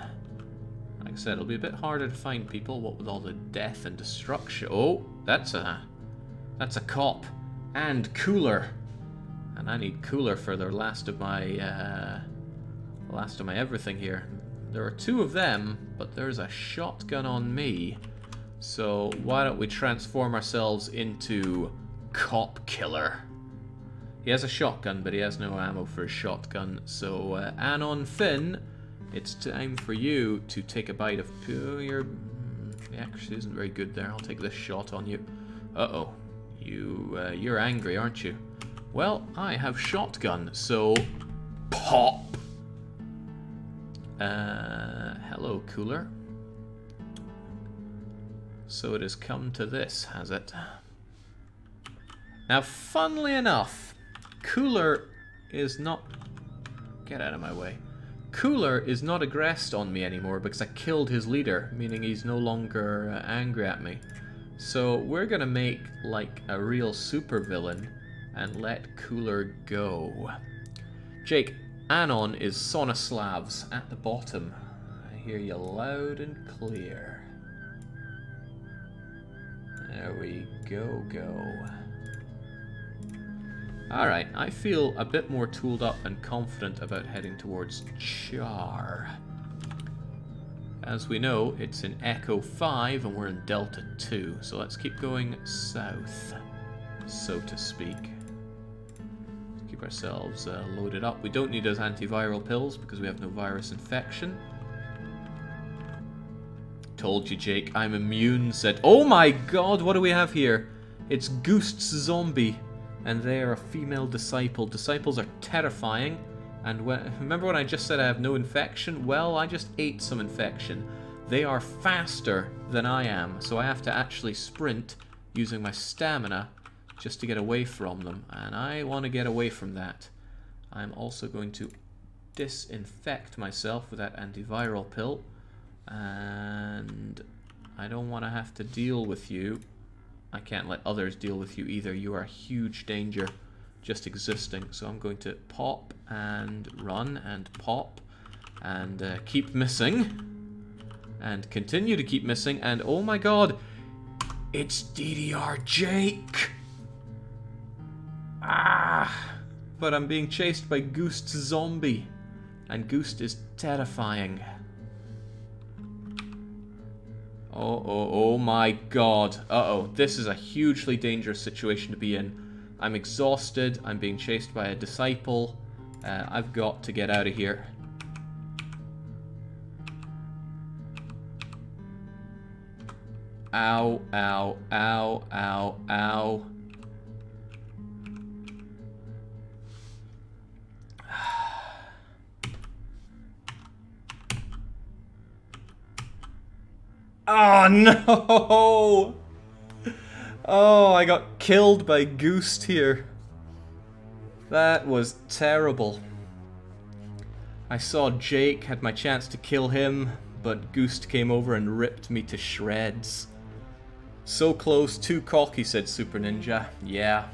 Like I said, it'll be a bit harder to find people, what with all the death and destruction. Oh, that's a cop. And Cooler. And I need Cooler for the last of my everything here. There are two of them, but there's a shotgun on me. So why don't we transform ourselves into Cop Killer? He has a shotgun, but he has no ammo for his shotgun. So Anon Finn, it's time for you to take a bite of... Your actually isn't very good there. I'll take this shot on you. Uh-oh. You're angry, aren't you? Well, I have shotgun, so pop. Hello, Cooler. So it has come to this, has it? Now, funnily enough, Cooler is not... Get out of my way. Cooler is not aggressed on me anymore because I killed his leader, meaning he's no longer angry at me. So we're gonna make like a real supervillain and let Cooler go. Jake, Anon is Sonoslavs at the bottom. I hear you loud and clear. There we go. Alright, I feel a bit more tooled up and confident about heading towards Char. As we know, it's in Echo 5 and we're in Delta 2, so let's keep going south, so to speak. Keep ourselves loaded up. We don't need those antiviral pills because we have no virus infection. Told you, Jake, I'm immune, said... Oh my god, what do we have here? It's Ghost's zombie, and they are a female disciple. Disciples are terrifying, and remember when I just said I have no infection? Well, I just ate some infection. They are faster than I am, so I have to actually sprint using my stamina just to get away from them, and I want to get away from that. I'm also going to disinfect myself with that antiviral pill. And I don't want to have to deal with you. I can't let others deal with you either. You are a huge danger just existing. So I'm going to pop and run and pop and keep missing. And continue to keep missing. And oh my god, it's DDR Jake. Ah! But I'm being chased by Ghost's zombie. And Ghost is terrifying. Oh my god. Uh-oh. This is a hugely dangerous situation to be in. I'm exhausted. I'm being chased by a disciple. I've got to get out of here. Ow, ow, ow, ow, ow. Oh no! Oh, I got killed by Ghost here. That was terrible. I saw Jake, had my chance to kill him, but Ghost came over and ripped me to shreds. So close, too cocky, said Super Ninja. Yeah.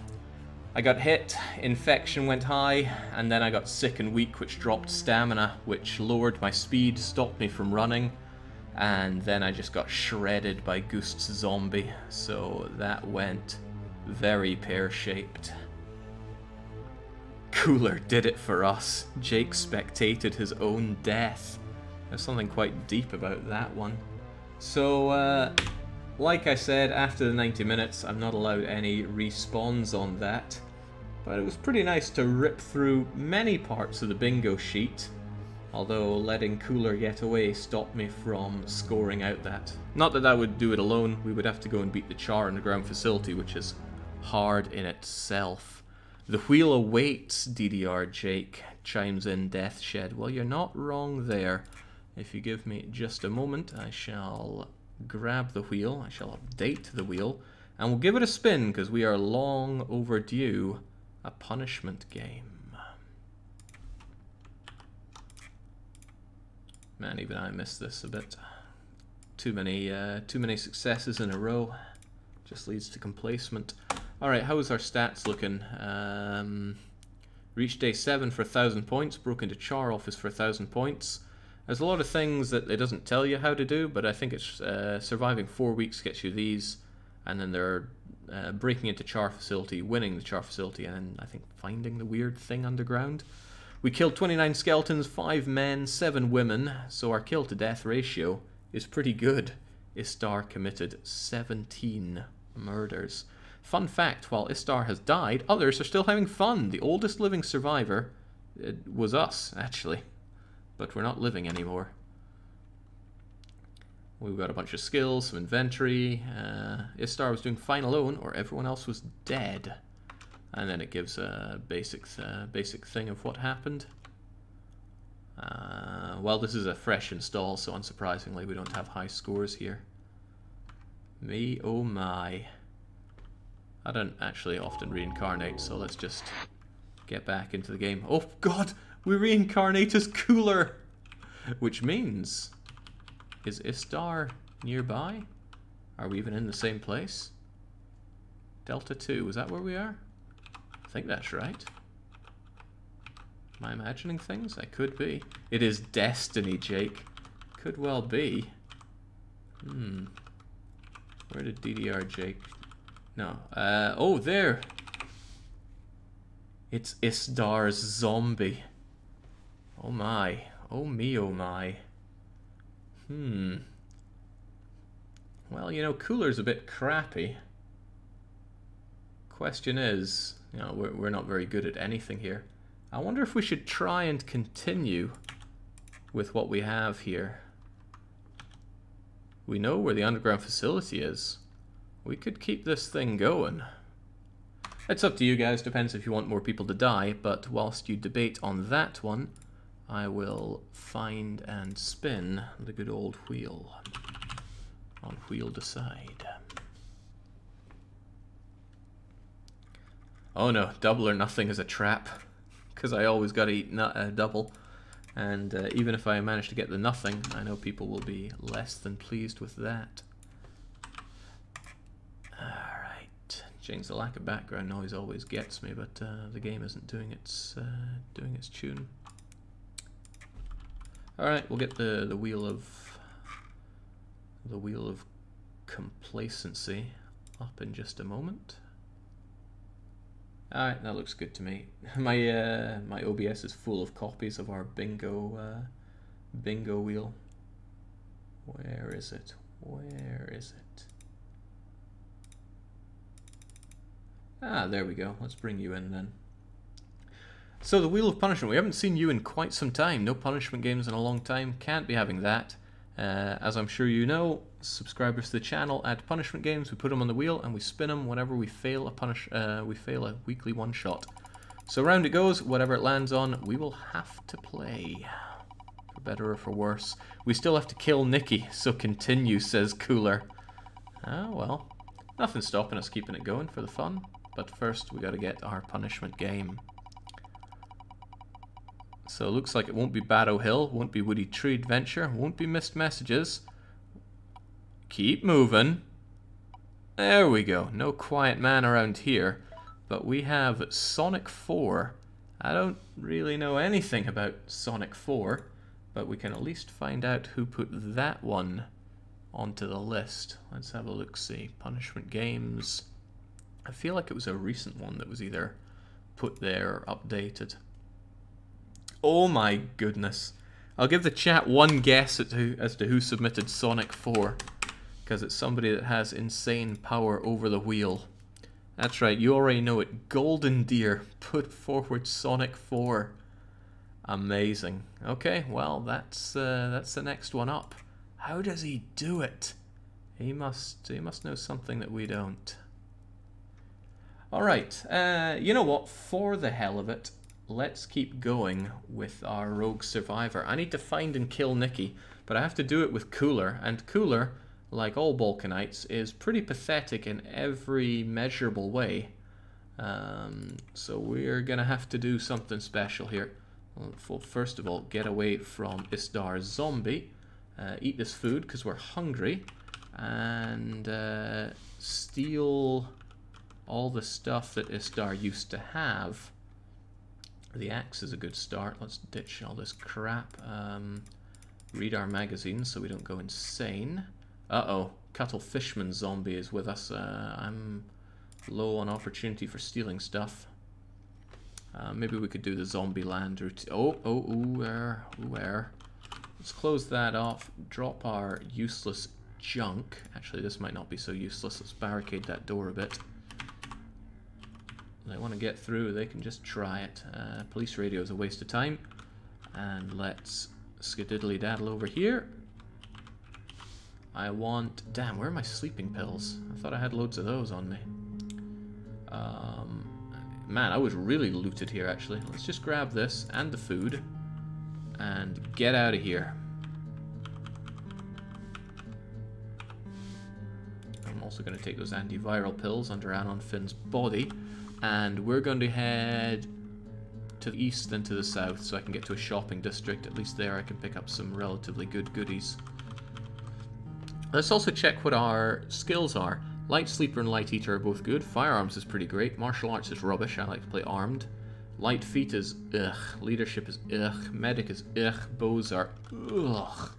I got hit, infection went high, and then I got sick and weak, which dropped stamina, which lowered my speed, stopped me from running. And then I just got shredded by Ghost's zombie, so that went very pear-shaped. Cooler did it for us. Jake spectated his own death. There's something quite deep about that one. So, like I said, after the 90 minutes, I'm not allowed any respawns on that. But it was pretty nice to rip through many parts of the bingo sheet. Although letting Cooler get away stopped me from scoring out that. Not that I would do it alone, we would have to go and beat the Char underground facility, which is hard in itself. The wheel awaits, DDR Jake, chimes in Deathshed. Well, you're not wrong there. If you give me just a moment, I shall grab the wheel, I shall update the wheel, and we'll give it a spin, because we are long overdue a punishment game. Man, even I missed this a bit. Too many successes in a row. Just leads to complacement. Alright, how is our stats looking? Reached day 7 for 1,000 points. Broke into Char Office for 1,000 points. There's a lot of things that it doesn't tell you how to do, but I think it's surviving 4 weeks gets you these. And then they're breaking into Char Facility, winning the Char Facility, and then I think finding the weird thing underground. We killed 29 skeletons, 5 men, 7 women, so our kill to death ratio is pretty good. Istar committed 17 murders. Fun fact, while Istar has died, others are still having fun. The oldest living survivor was us, actually. But we're not living anymore. We've got a bunch of skills, some inventory. Istar was doing fine alone, or everyone else was dead. And then it gives a basic thing of what happened. Well, this is a fresh install, so unsurprisingly we don't have high scores here. Me, oh my. I don't actually often reincarnate, so let's just get back into the game. Oh god, we reincarnate as Cooler! Which means, is Istar nearby? Are we even in the same place? Delta 2, is that where we are? I think that's right. Am I imagining things? I could be. It is destiny, Jake. Could well be. Where did DDR Jake? No. Oh, there. It's Istar's zombie. Oh my. Oh me, oh my. Well, you know, Cooler's a bit crappy. Question is, you know, we're not very good at anything here. I wonder if we should try and continue with what we have here. We know where the underground facility is. We could keep this thing going. It's up to you guys, depends if you want more people to die, but whilst you debate on that one, I will find and spin the good old wheel. On wheel decide. Oh no, double or nothing is a trap. Because I always got to eat double. And even if I manage to get the nothing, I know people will be less than pleased with that. Alright. James, the lack of background noise always gets me, but the game isn't doing its tune. Alright, we'll get the wheel of complacency up in just a moment. Alright, that looks good to me. My OBS is full of copies of our bingo wheel. Where is it? Where is it? Ah, there we go. Let's bring you in then. So the Wheel of Punishment. We haven't seen you in quite some time. No punishment games in a long time. Can't be having that. As I'm sure you know, subscribers to the channel add punishment games. We put them on the wheel and we spin them whenever we fail a weekly one-shot. So round it goes. Whatever it lands on, we will have to play. For better or for worse. We still have to kill Nikki, so continue, says Cooler. Ah, well. Nothing's stopping us keeping it going for the fun. But first, we gotta get our punishment game. So it looks like it won't be Barrow Hill, won't be Woody Tree Adventure, won't be Missed Messages. Keep moving. There we go. No quiet man around here. But we have Sonic 4. I don't really know anything about Sonic 4, but we can at least find out who put that one onto the list. Let's have a look-see. Punishment games. I feel like it was a recent one that was either put there or updated. Oh my goodness. I'll give the chat one guess as to who submitted Sonic 4. Because it's somebody that has insane power over the wheel. That's right, you already know it. Golden Deer put forward Sonic 4. Amazing. Okay, well, that's the next one up. How does he do it? He must know something that we don't. Alright, you know what? For the hell of it, let's keep going with our rogue survivor. I need to find and kill Nikki, but I have to do it with Cooler, and Cooler, like all Balkanites, is pretty pathetic in every measurable way. So we're gonna have to do something special here. Well, first of all, get away from Istar's zombie. Eat this food because we're hungry. and steal all the stuff that Istar used to have. The axe is a good start. Let's ditch all this crap. Read our magazines so we don't go insane. Uh-oh, Cuttle Fishman zombie is with us. I'm low on opportunity for stealing stuff. Maybe we could do the zombie land route. Where? Let's close that off. Drop our useless junk. Actually, this might not be so useless. Let's barricade that door a bit. They want to get through, they can just try it. Police radio is a waste of time. And let's skididdly daddle over here. I want... Damn, where are my sleeping pills? I thought I had loads of those on me. Man, I was really looted here, actually. Let's just grab this and the food and get out of here. I'm also going to take those antiviral pills under Anon Finn's body. And we're going to head to the east and to the south so I can get to a shopping district. At least there I can pick up some relatively good goodies. Let's also check what our skills are. Light Sleeper and Light Eater are both good. Firearms is pretty great. Martial Arts is rubbish. I like to play armed. Light Feet is ugh. Leadership is ugh. Medic is ugh. Boughs are ugh.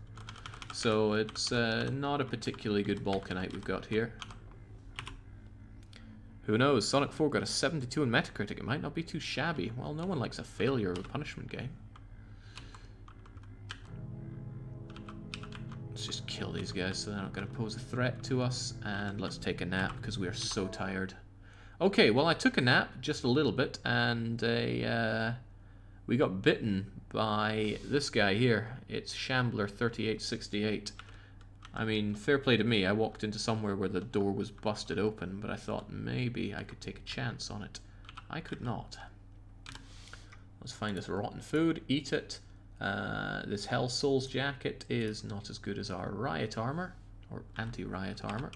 So it's not a particularly good Balkanite we've got here. Who knows? Sonic 4 got a 72 in Metacritic. It might not be too shabby. Well, no one likes a failure of a punishment game. Let's just kill these guys so they're not going to pose a threat to us. And let's take a nap because we are so tired. Okay, well, I took a nap just a little bit and we got bitten by this guy here. It's Shambler 3868. I mean, fair play to me. I walked into somewhere where the door was busted open, but I thought maybe I could take a chance on it. I could not. Let's find this rotten food, eat it. This Hell Souls jacket is not as good as our riot armor, or anti-riot armor.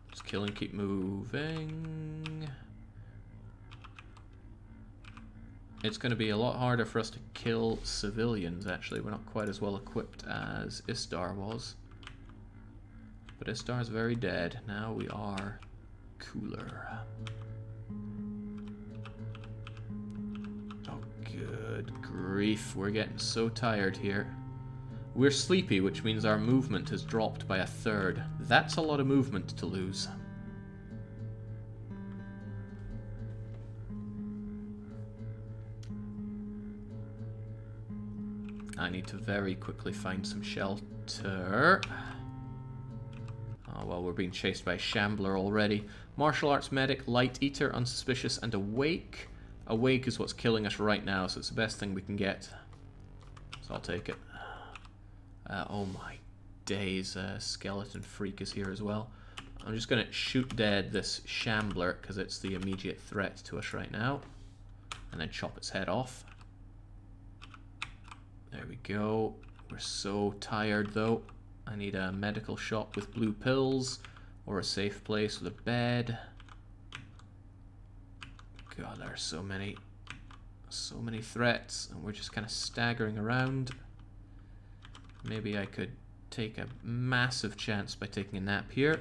Let's kill and keep moving. It's going to be a lot harder for us to kill civilians, actually. We're not quite as well equipped as Istar was. But Istar's very dead. Now we are cooler. Oh, good grief. We're getting so tired here. We're sleepy, which means our movement has dropped by 1/3. That's a lot of movement to lose. I need to very quickly find some shelter. Oh, well, we're being chased by a Shambler already. Martial Arts Medic, Light Eater, Unsuspicious, and Awake. Awake is what's killing us right now, so it's the best thing we can get. So I'll take it. Oh my days, Skeleton Freak is here as well. I'm just going to shoot dead this Shambler, because it's the immediate threat to us right now. And then chop its head off. There we go. We're so tired though. I need a medical shop with blue pills or a safe place with a bed. God, there are so many threats and we're just kind of staggering around. Maybe I could take a massive chance by taking a nap here.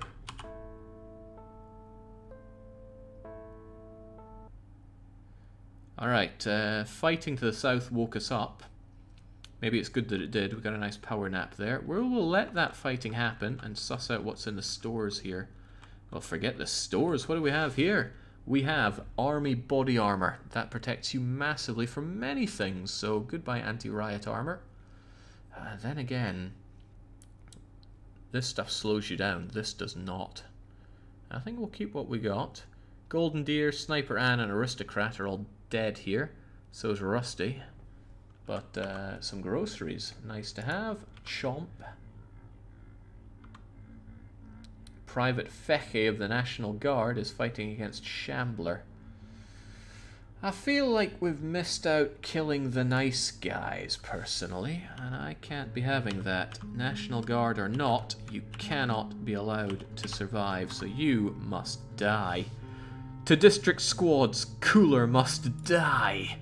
Alright, fighting to the south woke us up. Maybe it's good that it did. We got a nice power nap there. We'll let that fighting happen and suss out what's in the stores here. Well, forget the stores. What do we have here? We have army body armor. That protects you massively from many things. So goodbye anti-riot armor. Then again, this stuff slows you down. This does not. I think we'll keep what we got. Golden Deer, Sniper Ann, and Aristocrat are all dead here. So is Rusty. But some groceries, nice to have. Chomp. Private Feche of the National Guard is fighting against Shambler. I feel like we've missed out killing the nice guys, personally, and I can't be having that. National Guard or not, you cannot be allowed to survive, so you must die. To district squads, Cooler must die.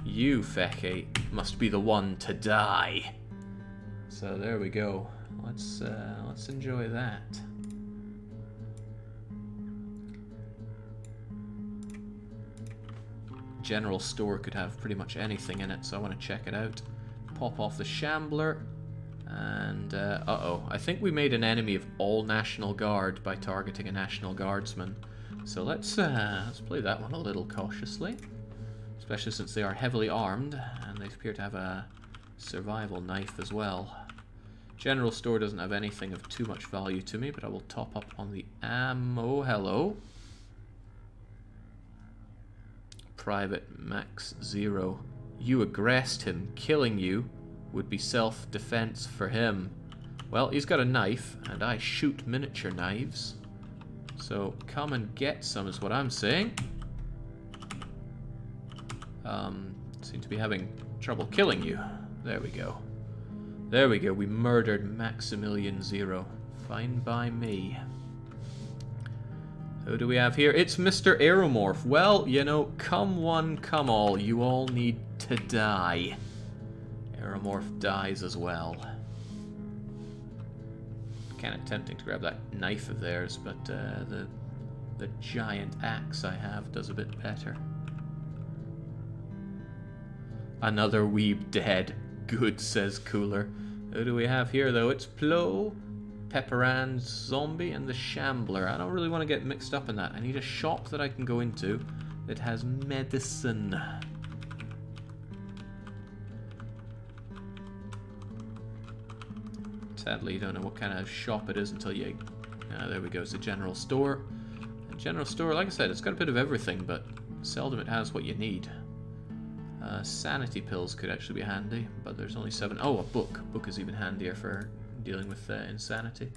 You, Feche, must be the one to die. So there we go. Let's enjoy that. General store could have pretty much anything in it, so I want to check it out. Pop off the Shambler, and uh-oh, I think we made an enemy of all National Guard by targeting a National Guardsman. So let's play that one a little cautiously, especially since they are heavily armed and they appear to have a survival knife as well. General store doesn't have anything of too much value to me, but I will top up on the ammo. Hello. Private Max 0. You aggressed him. Killing you would be self-defense for him. Well, he's got a knife, and I shoot miniature knives. So come and get some is what I'm saying. Seem to be having trouble killing you. There we go. There we go. We murdered Maximilian 0. Fine by me. Who do we have here? It's Mr. Aeromorph. Well, you know, come one, come all. You all need to die. Aeromorph dies as well. Kind of tempting to grab that knife of theirs, but the giant axe I have does a bit better. Another weeb dead. Good, says Cooler. Who do we have here, though? It's Plo, Pepperan, Zombie, and the Shambler. I don't really want to get mixed up in that. I need a shop that I can go into that has medicine. Sadly, you don't know what kind of shop it is until you... there we go. It's a general store. A general store, like I said, it's got a bit of everything, but seldom it has what you need. Sanity pills could actually be handy, but there's only 7. Oh, a book. A book is even handier for dealing with insanity.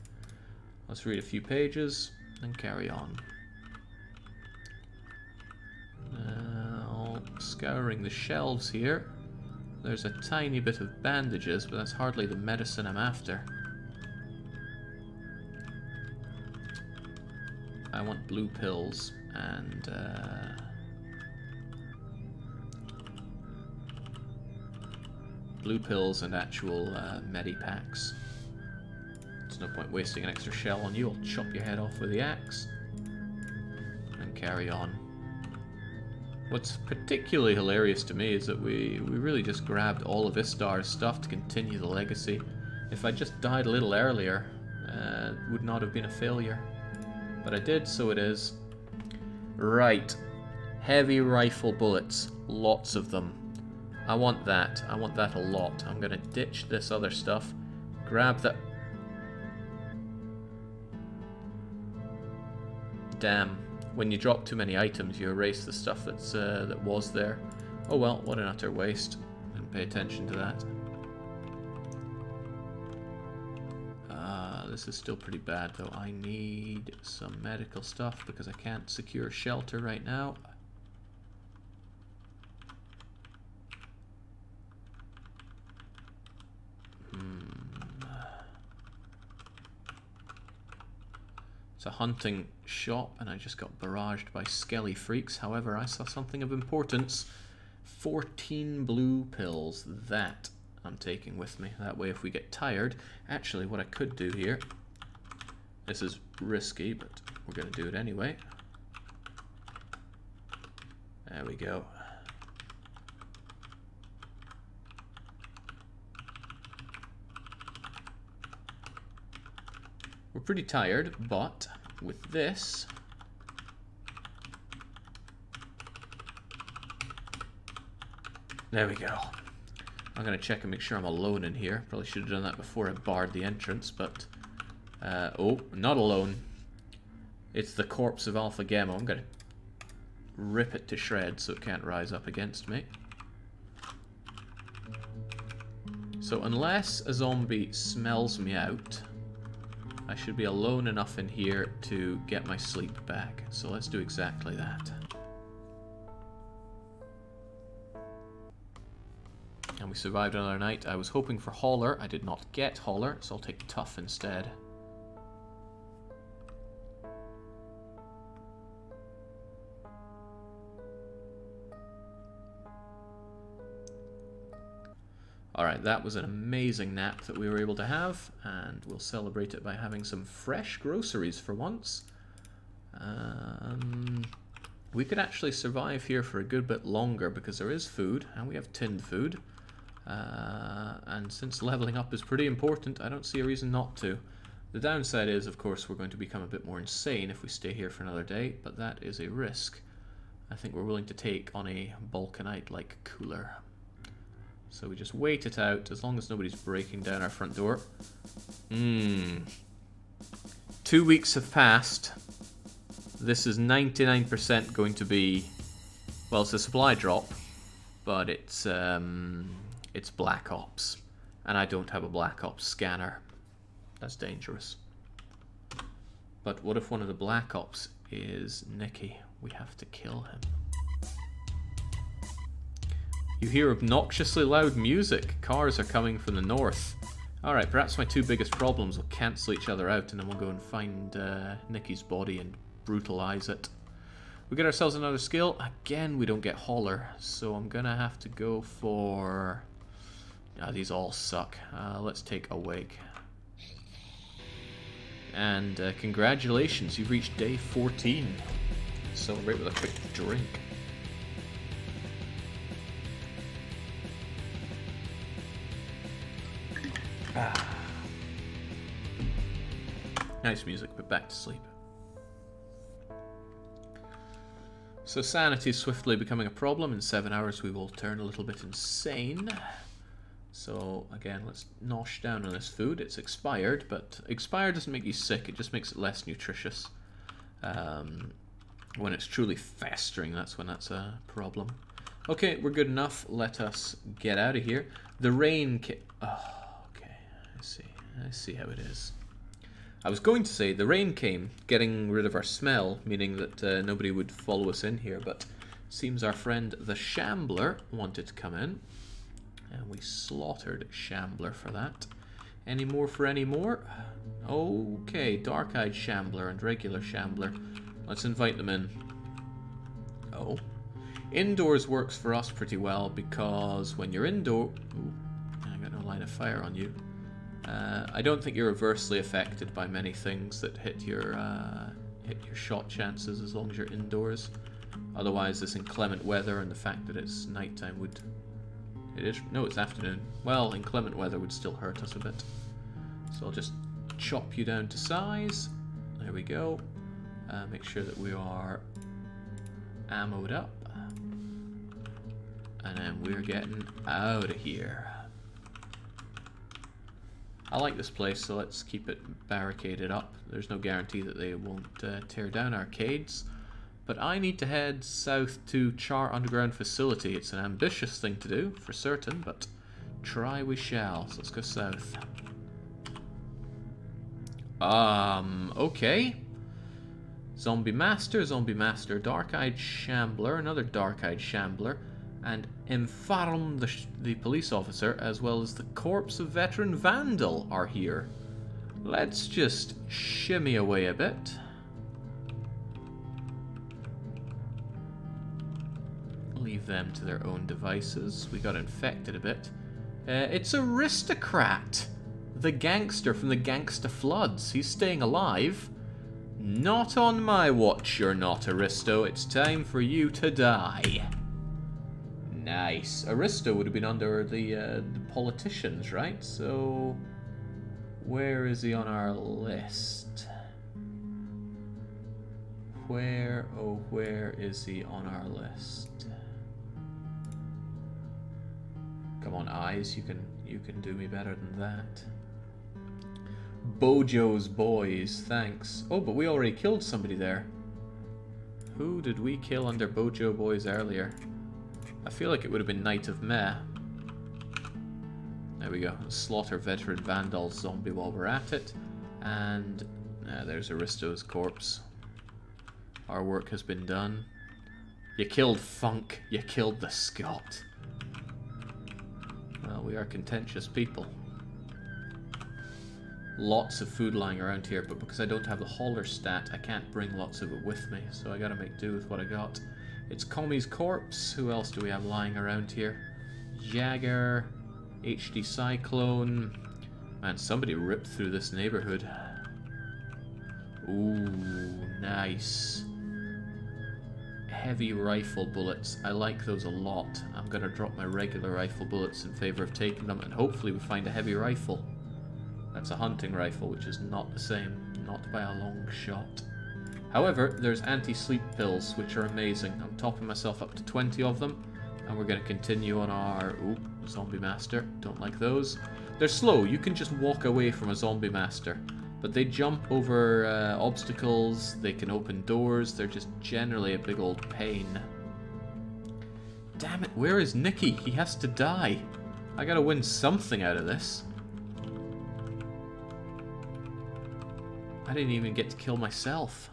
Let's read a few pages and carry on. Scouring the shelves here. There's a tiny bit of bandages, but that's hardly the medicine I'm after. I want blue pills and actual medipacks. There's no point wasting an extra shell on you. I'll chop your head off with the axe and carry on. What's particularly hilarious to me is that we really just grabbed all of Istar's stuff to continue the legacy. If I just died a little earlier, it would not have been a failure. But I did, so it is. Right. Heavy rifle bullets. Lots of them. I want that. I want that a lot. I'm going to ditch this other stuff. Grab that... Damn. When you drop too many items, you erase the stuff that's that was there. Oh well, what an utter waste. Didn't pay attention to that. This is still pretty bad, though. I need some medical stuff because I can't secure shelter right now. It's a hunting shop, and I just got barraged by skelly freaks. However, I saw something of importance. 14 blue pills. That I'm taking with me. That way, if we get tired... Actually, what I could do here... This is risky, but we're going to do it anyway. There we go. We're pretty tired, but with this... There we go. I'm going to check and make sure I'm alone in here. Probably should have done that before I barred the entrance, but... oh, not alone. It's the corpse of Alpha Gamma. I'm going to rip it to shreds so it can't rise up against me. So unless a zombie smells me out, I should be alone enough in here to get my sleep back. So let's do exactly that. And we survived another night. I was hoping for Hauler. I did not get Hauler, so I'll take Tough instead. Alright, that was an amazing nap that we were able to have, and we'll celebrate it by having some fresh groceries for once. We could actually survive here for a good bit longer because there is food, and we have tinned food. And since leveling up is pretty important, I don't see a reason not to. The downside is, of course, we're going to become a bit more insane if we stay here for another day, but that is a risk I think we're willing to take on a Balkanite-like cooler. So we just wait it out, as long as nobody's breaking down our front door. 2 weeks have passed. This is 99% going to be... Well, it's a supply drop, but it's Black Ops. And I don't have a Black Ops scanner. That's dangerous. But what if one of the Black Ops is Nicky? We have to kill him. You hear obnoxiously loud music. Cars are coming from the north. Alright, perhaps my two biggest problems will cancel each other out, and then we'll go and find Nicky's body and brutalize it. We get ourselves another skill. Again, we don't get Holler, so I'm gonna have to go for... these all suck. Let's take Awake. And congratulations, you've reached day 14. Celebrate with a quick drink. Nice music, but back to sleep. So sanity is swiftly becoming a problem. In 7 hours we will turn a little bit insane. So again, let's nosh down on this food. It's expired, but expired doesn't make you sick, it just makes it less nutritious. When it's truly festering, that's when that's a problem. Okay, we're good enough. Let us get out of here. The rain oh, okay, I see how it is. I was going to say the rain came, getting rid of our smell, meaning that nobody would follow us in here, but seems our friend the Shambler wanted to come in. And we slaughtered Shambler for that. Any more for any more? Okay, Dark-Eyed Shambler and regular Shambler. Let's invite them in. Oh. Indoors works for us pretty well because when you're indoor... Ooh, I got no line of fire on you. I don't think you're adversely affected by many things that hit your shot chances as long as you're indoors. Otherwise, this inclement weather and the fact that it's nighttime would... It is... No, it's afternoon. Well, inclement weather would still hurt us a bit. So I'll just chop you down to size. There we go. Make sure that we are ammoed up. And then we're getting out of here. I like this place, so let's keep it barricaded up. There's no guarantee that they won't tear down arcades. But I need to head south to Char Underground Facility. It's an ambitious thing to do, for certain, but try we shall. So let's go south. Okay. Zombie Master, Dark-Eyed Shambler, another Dark-Eyed Shambler, and Infarm, the police officer, as well as the corpse of veteran Vandal are here. Let's just shimmy away a bit. Leave them to their own devices. We got infected a bit. It's Aristocrat, the gangster from the Gangsta Floods. He's staying alive. Not on my watch, you're not, Aristo. It's time for you to die. Nice. Aristo would have been under the politicians, right? So, where is he on our list? Where, oh, where is he on our list? Come on, eyes, you can do me better than that. Bojo's Boys, thanks. Oh, but we already killed somebody there. Who did we kill under Bojo Boys earlier? I feel like it would have been Knight of Meh. There we go. Slaughter veteran Vandal zombie while we're at it. And there's Aristo's corpse. Our work has been done. You killed Funk. You killed the Scot. Well, we are contentious people. Lots of food lying around here, but because I don't have the Holler stat, I can't bring lots of it with me, so I gotta make do with what I got. It's Commie's corpse. Who else do we have lying around here? Jagger. HD Cyclone. Man, somebody ripped through this neighborhood. Ooh, nice. Heavy rifle bullets. I like those a lot. I'm going to drop my regular rifle bullets in favor of taking them, and hopefully we find a heavy rifle. That's a hunting rifle, which is not the same. Not by a long shot. However, there's anti-sleep pills, which are amazing. I'm topping myself up to 20 of them, and we're going to continue on our... Ooh, zombie master. Don't like those. They're slow. You can just walk away from a zombie master. But they jump over obstacles, they can open doors, they're just generally a big old pain. Damn it, where is Nicky? He has to die. I gotta win something out of this. I didn't even get to kill myself.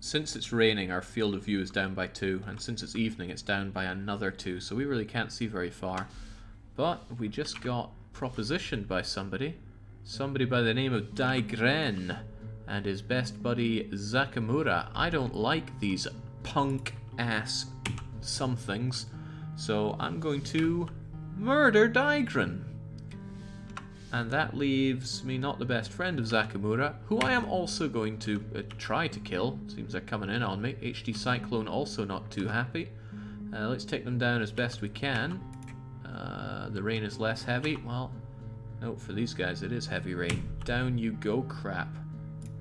Since it's raining, our field of view is down by 2, and since it's evening, it's down by another 2, so we really can't see very far. But we just got propositioned by somebody. Somebody by the name of Daigren and his best buddy Zakamura. I don't like these punk-ass somethings, so I'm going to murder Daigren. And that leaves me not the best friend of Zakamura, who I am also going to try to kill. Seems they're coming in on me. HD Cyclone also not too happy. Let's take them down as best we can. The rain is less heavy. Well, no, for these guys it is heavy rain. Down you go, crap.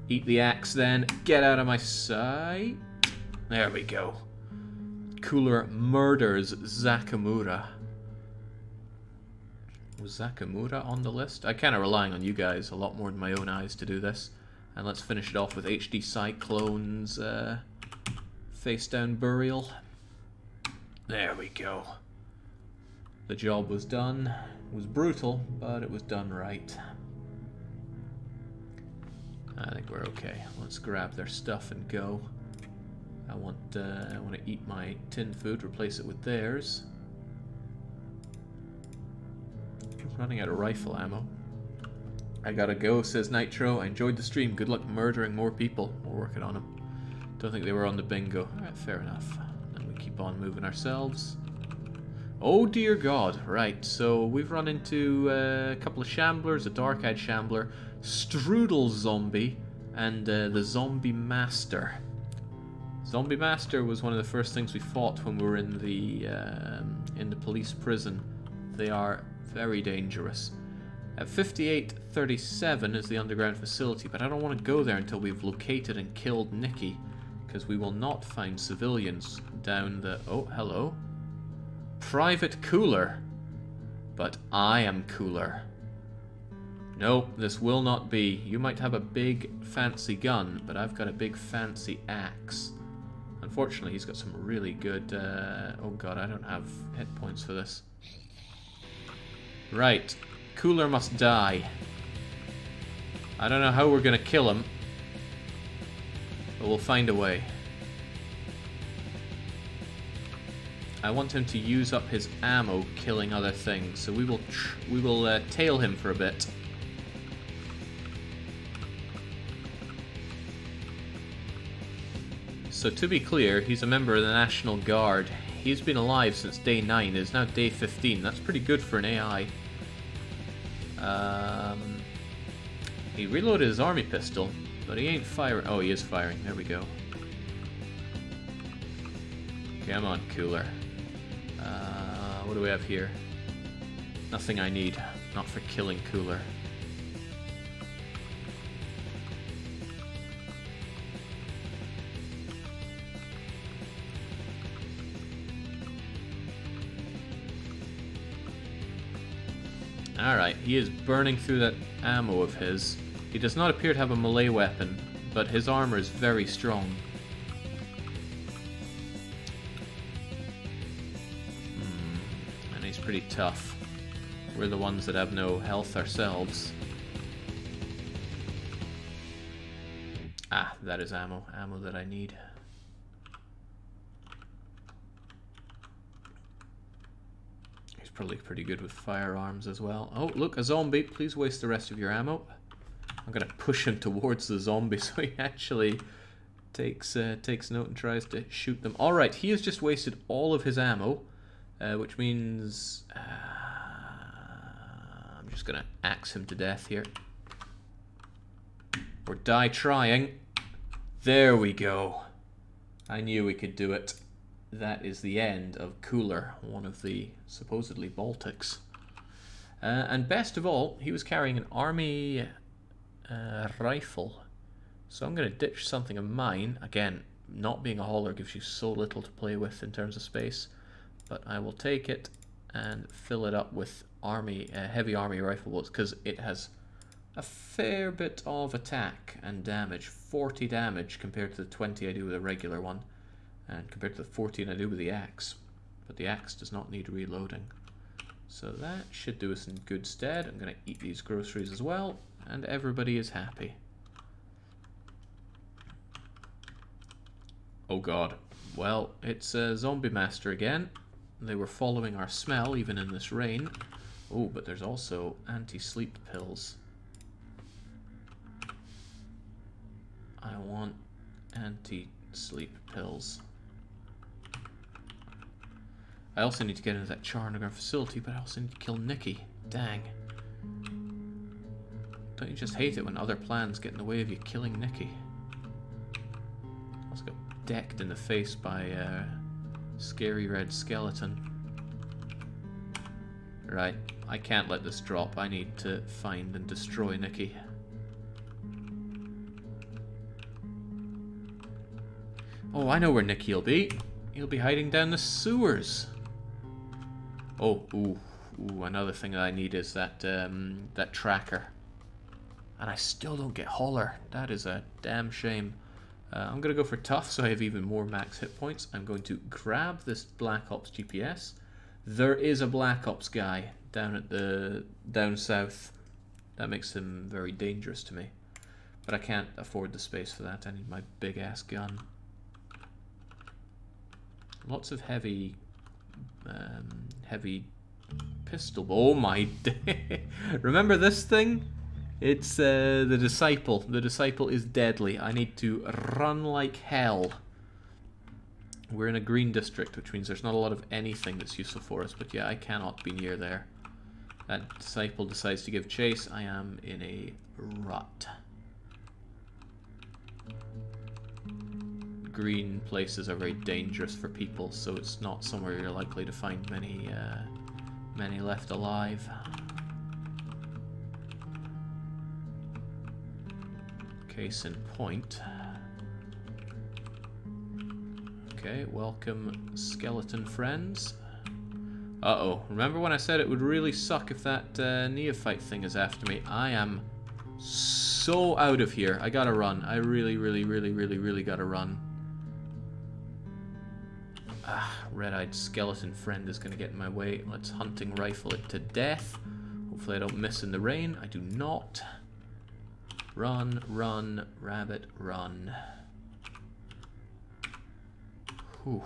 Eat the axe then. Get out of my sight. There we go. Cooler murders Zakamura. Was Zakamura on the list? I kind of relying on you guys a lot more than my own eyes to do this. And let's finish it off with HD Cyclone's face down burial. There we go. The job was done. It was brutal, but it was done right. I think we're okay. Let's grab their stuff and go. I want to eat my tin food, replace it with theirs. Running out of rifle ammo. I gotta go, says Nitro. I enjoyed the stream. Good luck murdering more people. We're working on them. Don't think they were on the bingo. Alright, fair enough. And we keep on moving ourselves. Oh dear God. Right, so we've run into a couple of shamblers, a dark-eyed shambler, Strudel zombie, and the zombie master. Zombie master was one of the first things we fought when we were in the police prison. They are very dangerous. At 5837 is the underground facility, but I don't want to go there until we've located and killed Nicky, because we will not find civilians down the... Oh, hello. Private Cooler. But I am cooler. Nope, this will not be. You might have a big fancy gun, but I've got a big fancy axe. Unfortunately, he's got some really good... oh god, I don't have hit points for this. Right, Cooler must die. I don't know how we're gonna kill him, but we'll find a way. I want him to use up his ammo killing other things, so we will tail him for a bit. So to be clear, he's a member of the National Guard. He's been alive since day 9, it's now day 15. That's pretty good for an AI. He reloaded his army pistol, but he ain't firing. Oh, he is firing. There we go. Come on, Cooler. What do we have here? Nothing I need. Not for killing Cooler. Alright, he is burning through that ammo of his. He does not appear to have a melee weapon, but his armor is very strong. And he's pretty tough. We're the ones that have no health ourselves. Ah, that is ammo. Ammo that I need. He's probably pretty good with firearms as well. Oh, look, a zombie. Please waste the rest of your ammo. I'm going to push him towards the zombie so he actually takes note and tries to shoot them. Alright, he has just wasted all of his ammo, which means... I'm just going to axe him to death here. Or die trying. There we go. I knew we could do it. That is the end of Cooler, one of the supposedly Baltics. And best of all, he was carrying an army rifle. So I'm going to ditch something of mine. Again, not being a hauler gives you so little to play with in terms of space. But I will take it and fill it up with heavy army rifle bullets, because it has a fair bit of attack and damage. 40 damage compared to the 20 I do with a regular one. And compared to the 14 I do with the axe. But the axe does not need reloading. So that should do us in good stead. I'm going to eat these groceries as well. And everybody is happy. Oh god. Well, it's Zombie Master again. They were following our smell even in this rain. Oh, but there's also anti-sleep pills. I want anti-sleep pills. I also need to get into that Charnagar facility, but I also need to kill Nikki. Dang. Don't you just hate it when other plans get in the way of you killing Nikki? I also got decked in the face by a scary red skeleton. Right, I can't let this drop. I need to find and destroy Nikki. Oh, I know where Nikki will be. He'll be hiding down the sewers. Oh, ooh, another thing that I need is that that tracker. And I still don't get Hauler. That is a damn shame. I'm going to go for Tough, so I have even more max hit points. I'm going to grab this Black Ops GPS. There is a Black Ops guy down south. That makes him very dangerous to me. But I can't afford the space for that. I need my big ass gun. Lots of heavy pistol. Oh my day! Remember this thing? It's the Disciple. The Disciple is deadly. I need to run like hell. We're in a green district, which means there's not a lot of anything that's useful for us. But yeah, I cannot be near there. That Disciple decides to give chase. I am in a rut. Green places are very dangerous for people, so it's not somewhere you're likely to find many left alive. Case in point. Okay, welcome skeleton friends. Uh-oh, remember when I said it would really suck if that neophyte thing is after me? I am so out of here. I gotta run. I really gotta run. Red-eyed skeleton friend is gonna get in my way. Let's hunting rifle it to death. Hopefully I don't miss in the rain. I do not. Run, run, rabbit, run. Whew.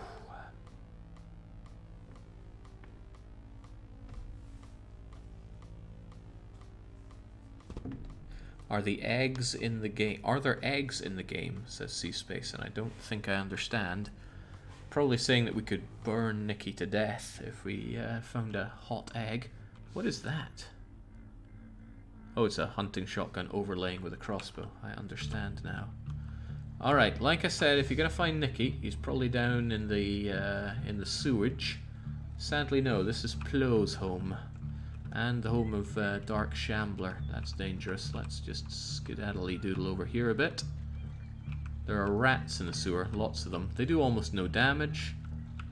Are the eggs in the game? Are there eggs in the game? Says C-Space, and I don't think I understand. Probably saying that we could burn Nikki to death if we found a hot egg. What is that? Oh, it's a hunting shotgun overlaying with a crossbow. I understand now. Alright, like I said, if you're gonna find Nikki, he's probably down in the sewage. Sadly, no, this is Plo's home. And the home of Dark Shambler. That's dangerous. Let's just skedaddly doodle over here a bit. There are rats in the sewer, lots of them. They do almost no damage,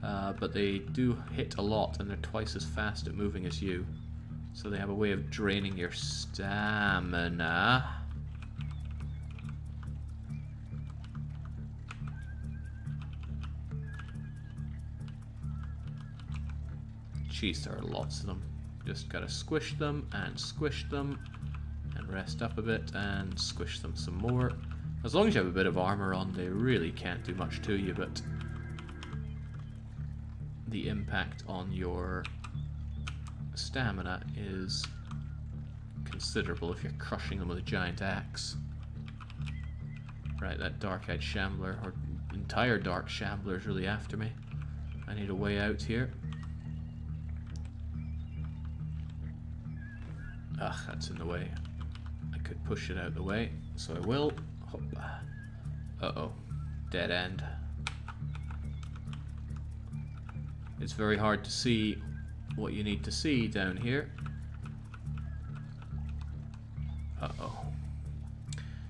but they do hit a lot, and they're twice as fast at moving as you. So they have a way of draining your stamina. Jeez, there are lots of them. Just gotta squish them, and rest up a bit, and squish them some more. As long as you have a bit of armor on, they really can't do much to you, but the impact on your stamina is considerable if you're crushing them with a giant axe. Right, that dark-eyed shambler, or entire dark shambler, is really after me. I need a way out here. Ugh, that's in the way. I could push it out of the way, so I will. Uh-oh. Dead end. It's very hard to see what you need to see down here. Uh-oh.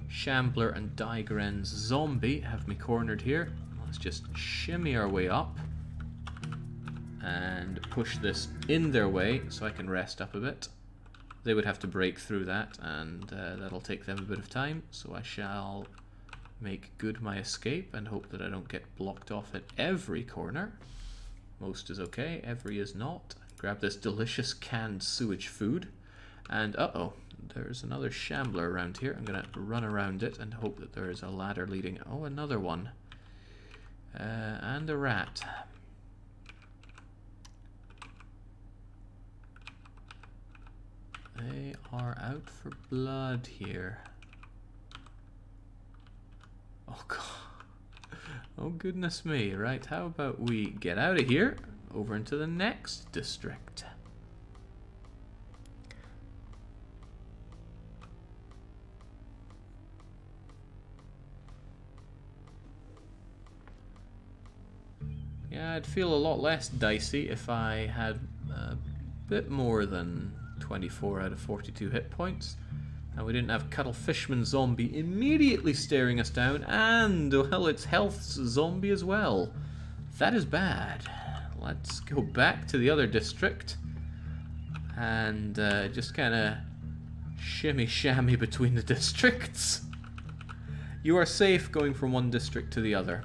Shambler and Digren's zombie have me cornered here. Let's just shimmy our way up and push this in their way so I can rest up a bit. They would have to break through that, and that'll take them a bit of time, so I shall make good my escape and hope that I don't get blocked off at every corner. Most is okay, every is not. Grab this delicious canned sewage food, and uh-oh, there's another shambler around here. I'm gonna run around it and hope that there is a ladder leading. Oh, another one. And a rat. They are out for blood here. Oh god. Oh goodness me. Right, how about we get out of here, over into the next district. Yeah, I'd feel a lot less dicey if I had a bit more than 24 out of 42 hit points, and we didn't have Cuttlefishman zombie immediately staring us down, and, well, it's Health's zombie as well. That is bad. Let's go back to the other district and just kind of shimmy-shammy between the districts. You are safe going from one district to the other.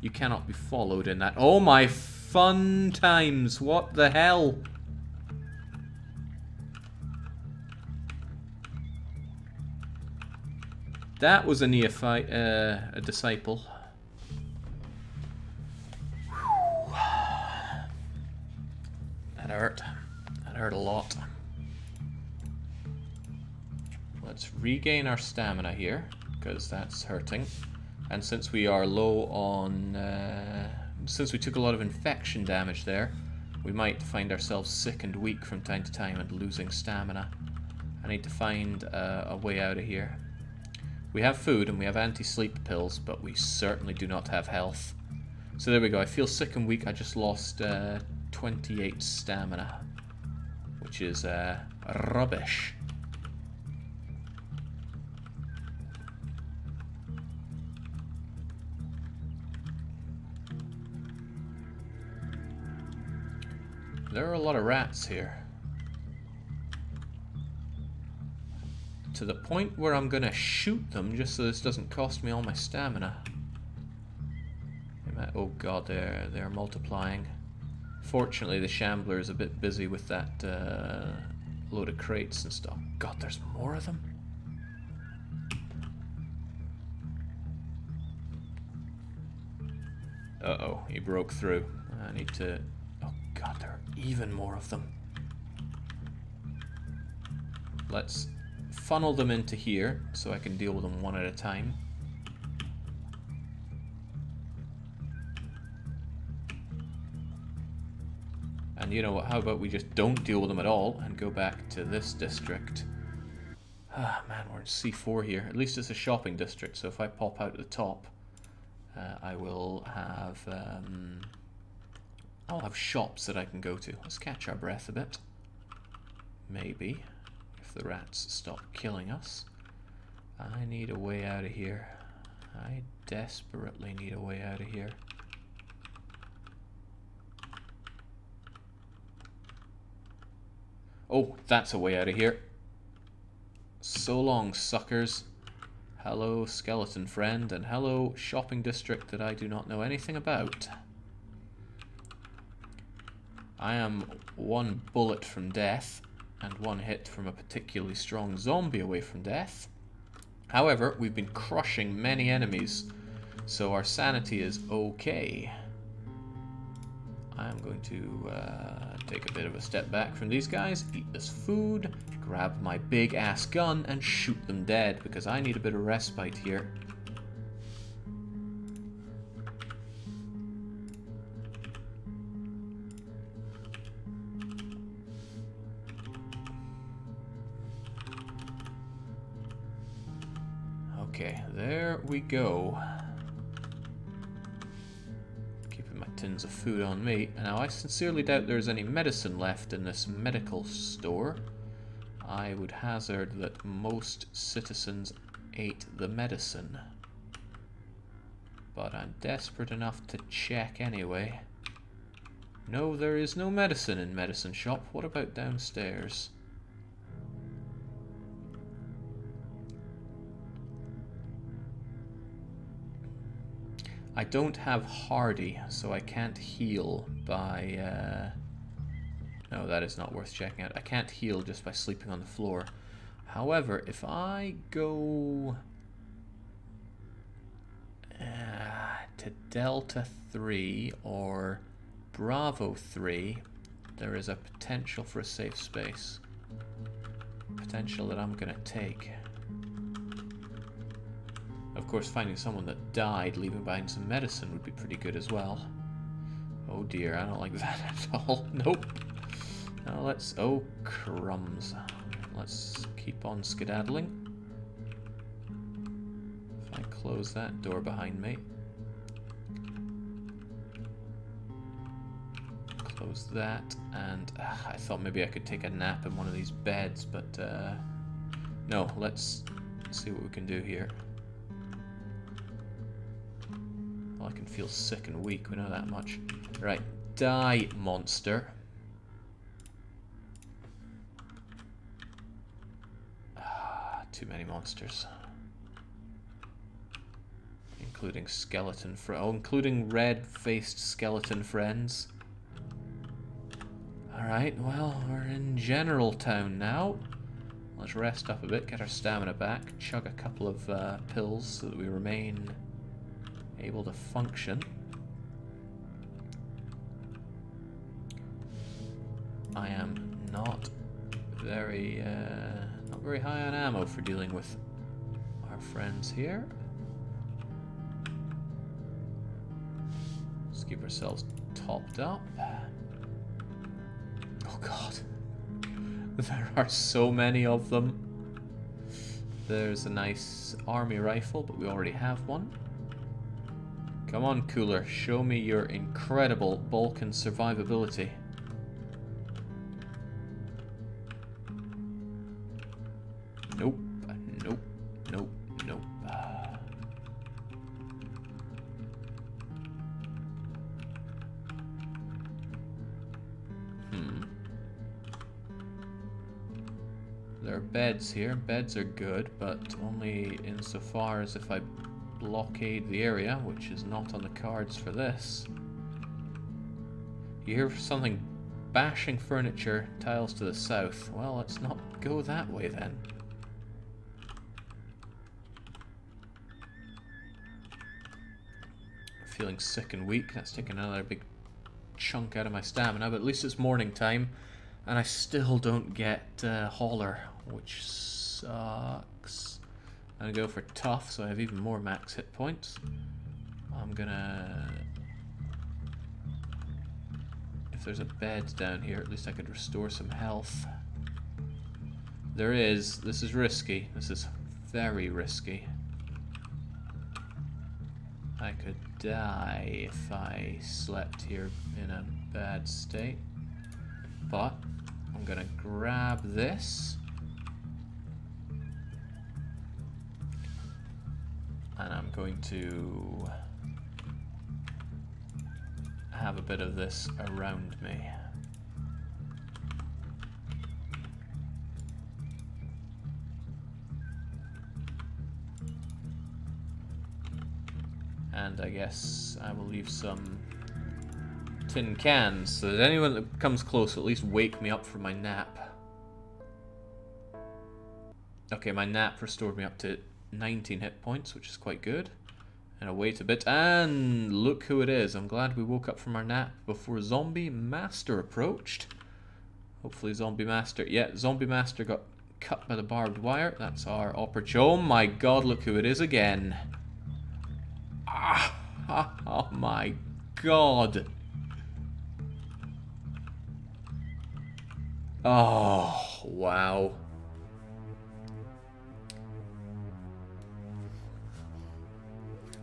You cannot be followed in that. Oh my fun times, what the hell? That was a neophyte, a disciple. Whew. That hurt. That hurt a lot. Let's regain our stamina here, because that's hurting. And since we are low on... since we took a lot of infection damage there, we might find ourselves sick and weak from time to time and losing stamina. I need to find a way out of here. We have food and we have anti-sleep pills, but we certainly do not have health. So there we go. I feel sick and weak. I just lost 28 stamina, which is rubbish. There are a lot of rats here. To the point where I'm gonna shoot them just so this doesn't cost me all my stamina. Oh god, they're multiplying. Fortunately, the shambler is a bit busy with that load of crates and stuff. God, there's more of them. Uh-oh, he broke through. I need to... Oh god, there are even more of them. Let's funnel them into here so I can deal with them one at a time. And you know what, how about we just don't deal with them at all and go back to this district. Ah man, we're in C4 here. At least it's a shopping district, so if I pop out at the top, I will have I'll have shops that I can go to. Let's catch our breath a bit. Maybe, if the rats stop killing us. I need a way out of here. I desperately need a way out of here. Oh, that's a way out of here. So long, suckers. Hello, skeleton friend, and hello, shopping district that I do not know anything about. I am one bullet from death, and one hit from a particularly strong zombie away from death. However, we've been crushing many enemies, so our sanity is okay. I'm going to take a bit of a step back from these guys, eat this food, grab my big ass gun and shoot them dead because I need a bit of respite here. Okay, there we go. Keeping my tins of food on me. Now, I sincerely doubt there's any medicine left in this medical store. I would hazard that most citizens ate the medicine. But I'm desperate enough to check anyway. No, there is no medicine in medicine shop. What about downstairs? I don't have hardy, so I can't heal by... No, that is not worth checking out. I can't heal just by sleeping on the floor. However, if I go... to Delta 3 or Bravo 3, there is a potential for a safe space. Potential that I'm going to take. Of course, finding someone that died, leaving behind some medicine would be pretty good as well. Oh dear, I don't like that at all. Nope. Now let's... Oh, crumbs. Let's keep on skedaddling. If I close that door behind me. Close that, and I thought maybe I could take a nap in one of these beds, but no, let's see what we can do here. Well, I can feel sick and weak, we know that much. Right, die, monster. Too many monsters. Including skeleton including red-faced skeleton friends. Alright, well, we're in General Town now. Let's rest up a bit, get our stamina back, chug a couple of pills so that we remain able to function. I am not very high on ammo for dealing with our friends here. Let's keep ourselves topped up. Oh god, there are so many of them. There's a nice army rifle, but we already have one. Come on, Cooler, show me your incredible Balkan survivability. Nope, nope, nope, nope. There are beds here. Beds are good, but only insofar as if I blockade the area, which is not on the cards for this. You hear something bashing furniture, tiles to the south. Well, let's not go that way then. Feeling sick and weak. That's taking another big chunk out of my stamina, but at least it's morning time, and I still don't get Hauler, which sucks. I'm gonna go for tough, so I have even more max hit points. I'm gonna... If there's a bed down here, at least I could restore some health. There is. This is risky. This is very risky. I could die if I slept here in a bad state. But I'm gonna grab this. And I'm going to have a bit of this around me. And I guess I will leave some tin cans so that anyone that comes close will at least wake me up from my nap. Okay, my nap restored me up to 19 hit points, which is quite good. And wait a bit, and look who it is. I'm glad we woke up from our nap before Zombie Master approached. Hopefully Zombie Master... Yeah, Zombie Master got cut by the barbed wire. That's our opportunity. Oh my god, look who it is again. Ah, oh my god. Oh, wow.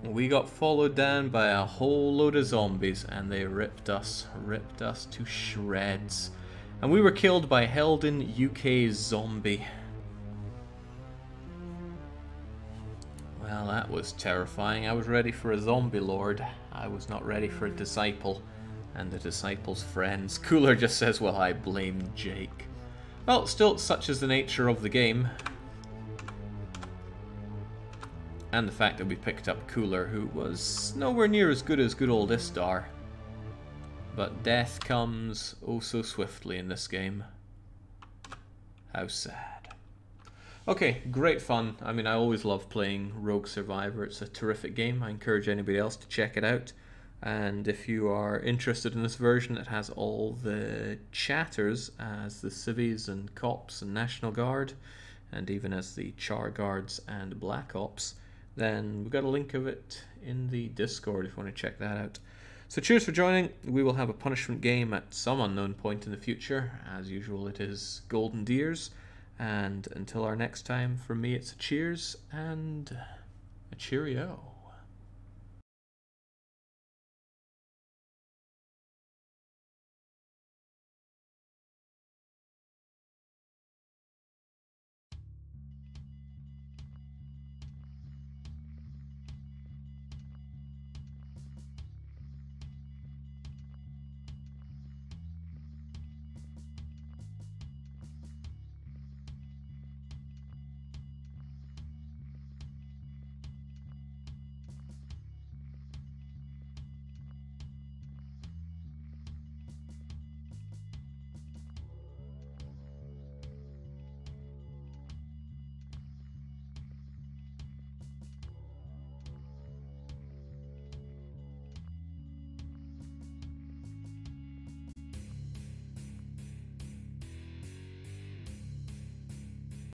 We got followed down by a whole load of zombies and they ripped us to shreds. And we were killed by Heldon UK Zombie. Well, that was terrifying. I was ready for a zombie lord. I was not ready for a disciple and the disciple's friends. Cooler just says, well, I blame Jake. Well, still, such is the nature of the game. And the fact that we picked up Cooler, who was nowhere near as good as good old Istar. But death comes oh so swiftly in this game. How sad. Okay, great fun. I mean, I always love playing Rogue Survivor. It's a terrific game. I encourage anybody else to check it out. And if you are interested in this version, it has all the chatters as the civvies and cops and National Guard, and even as the Char Guards and Black Ops. Then we've got a link of it in the Discord if you want to check that out. So cheers for joining. We will have a punishment game at some unknown point in the future. As usual, it is Golden Deers. And until our next time, from me it's a cheers and a cheerio.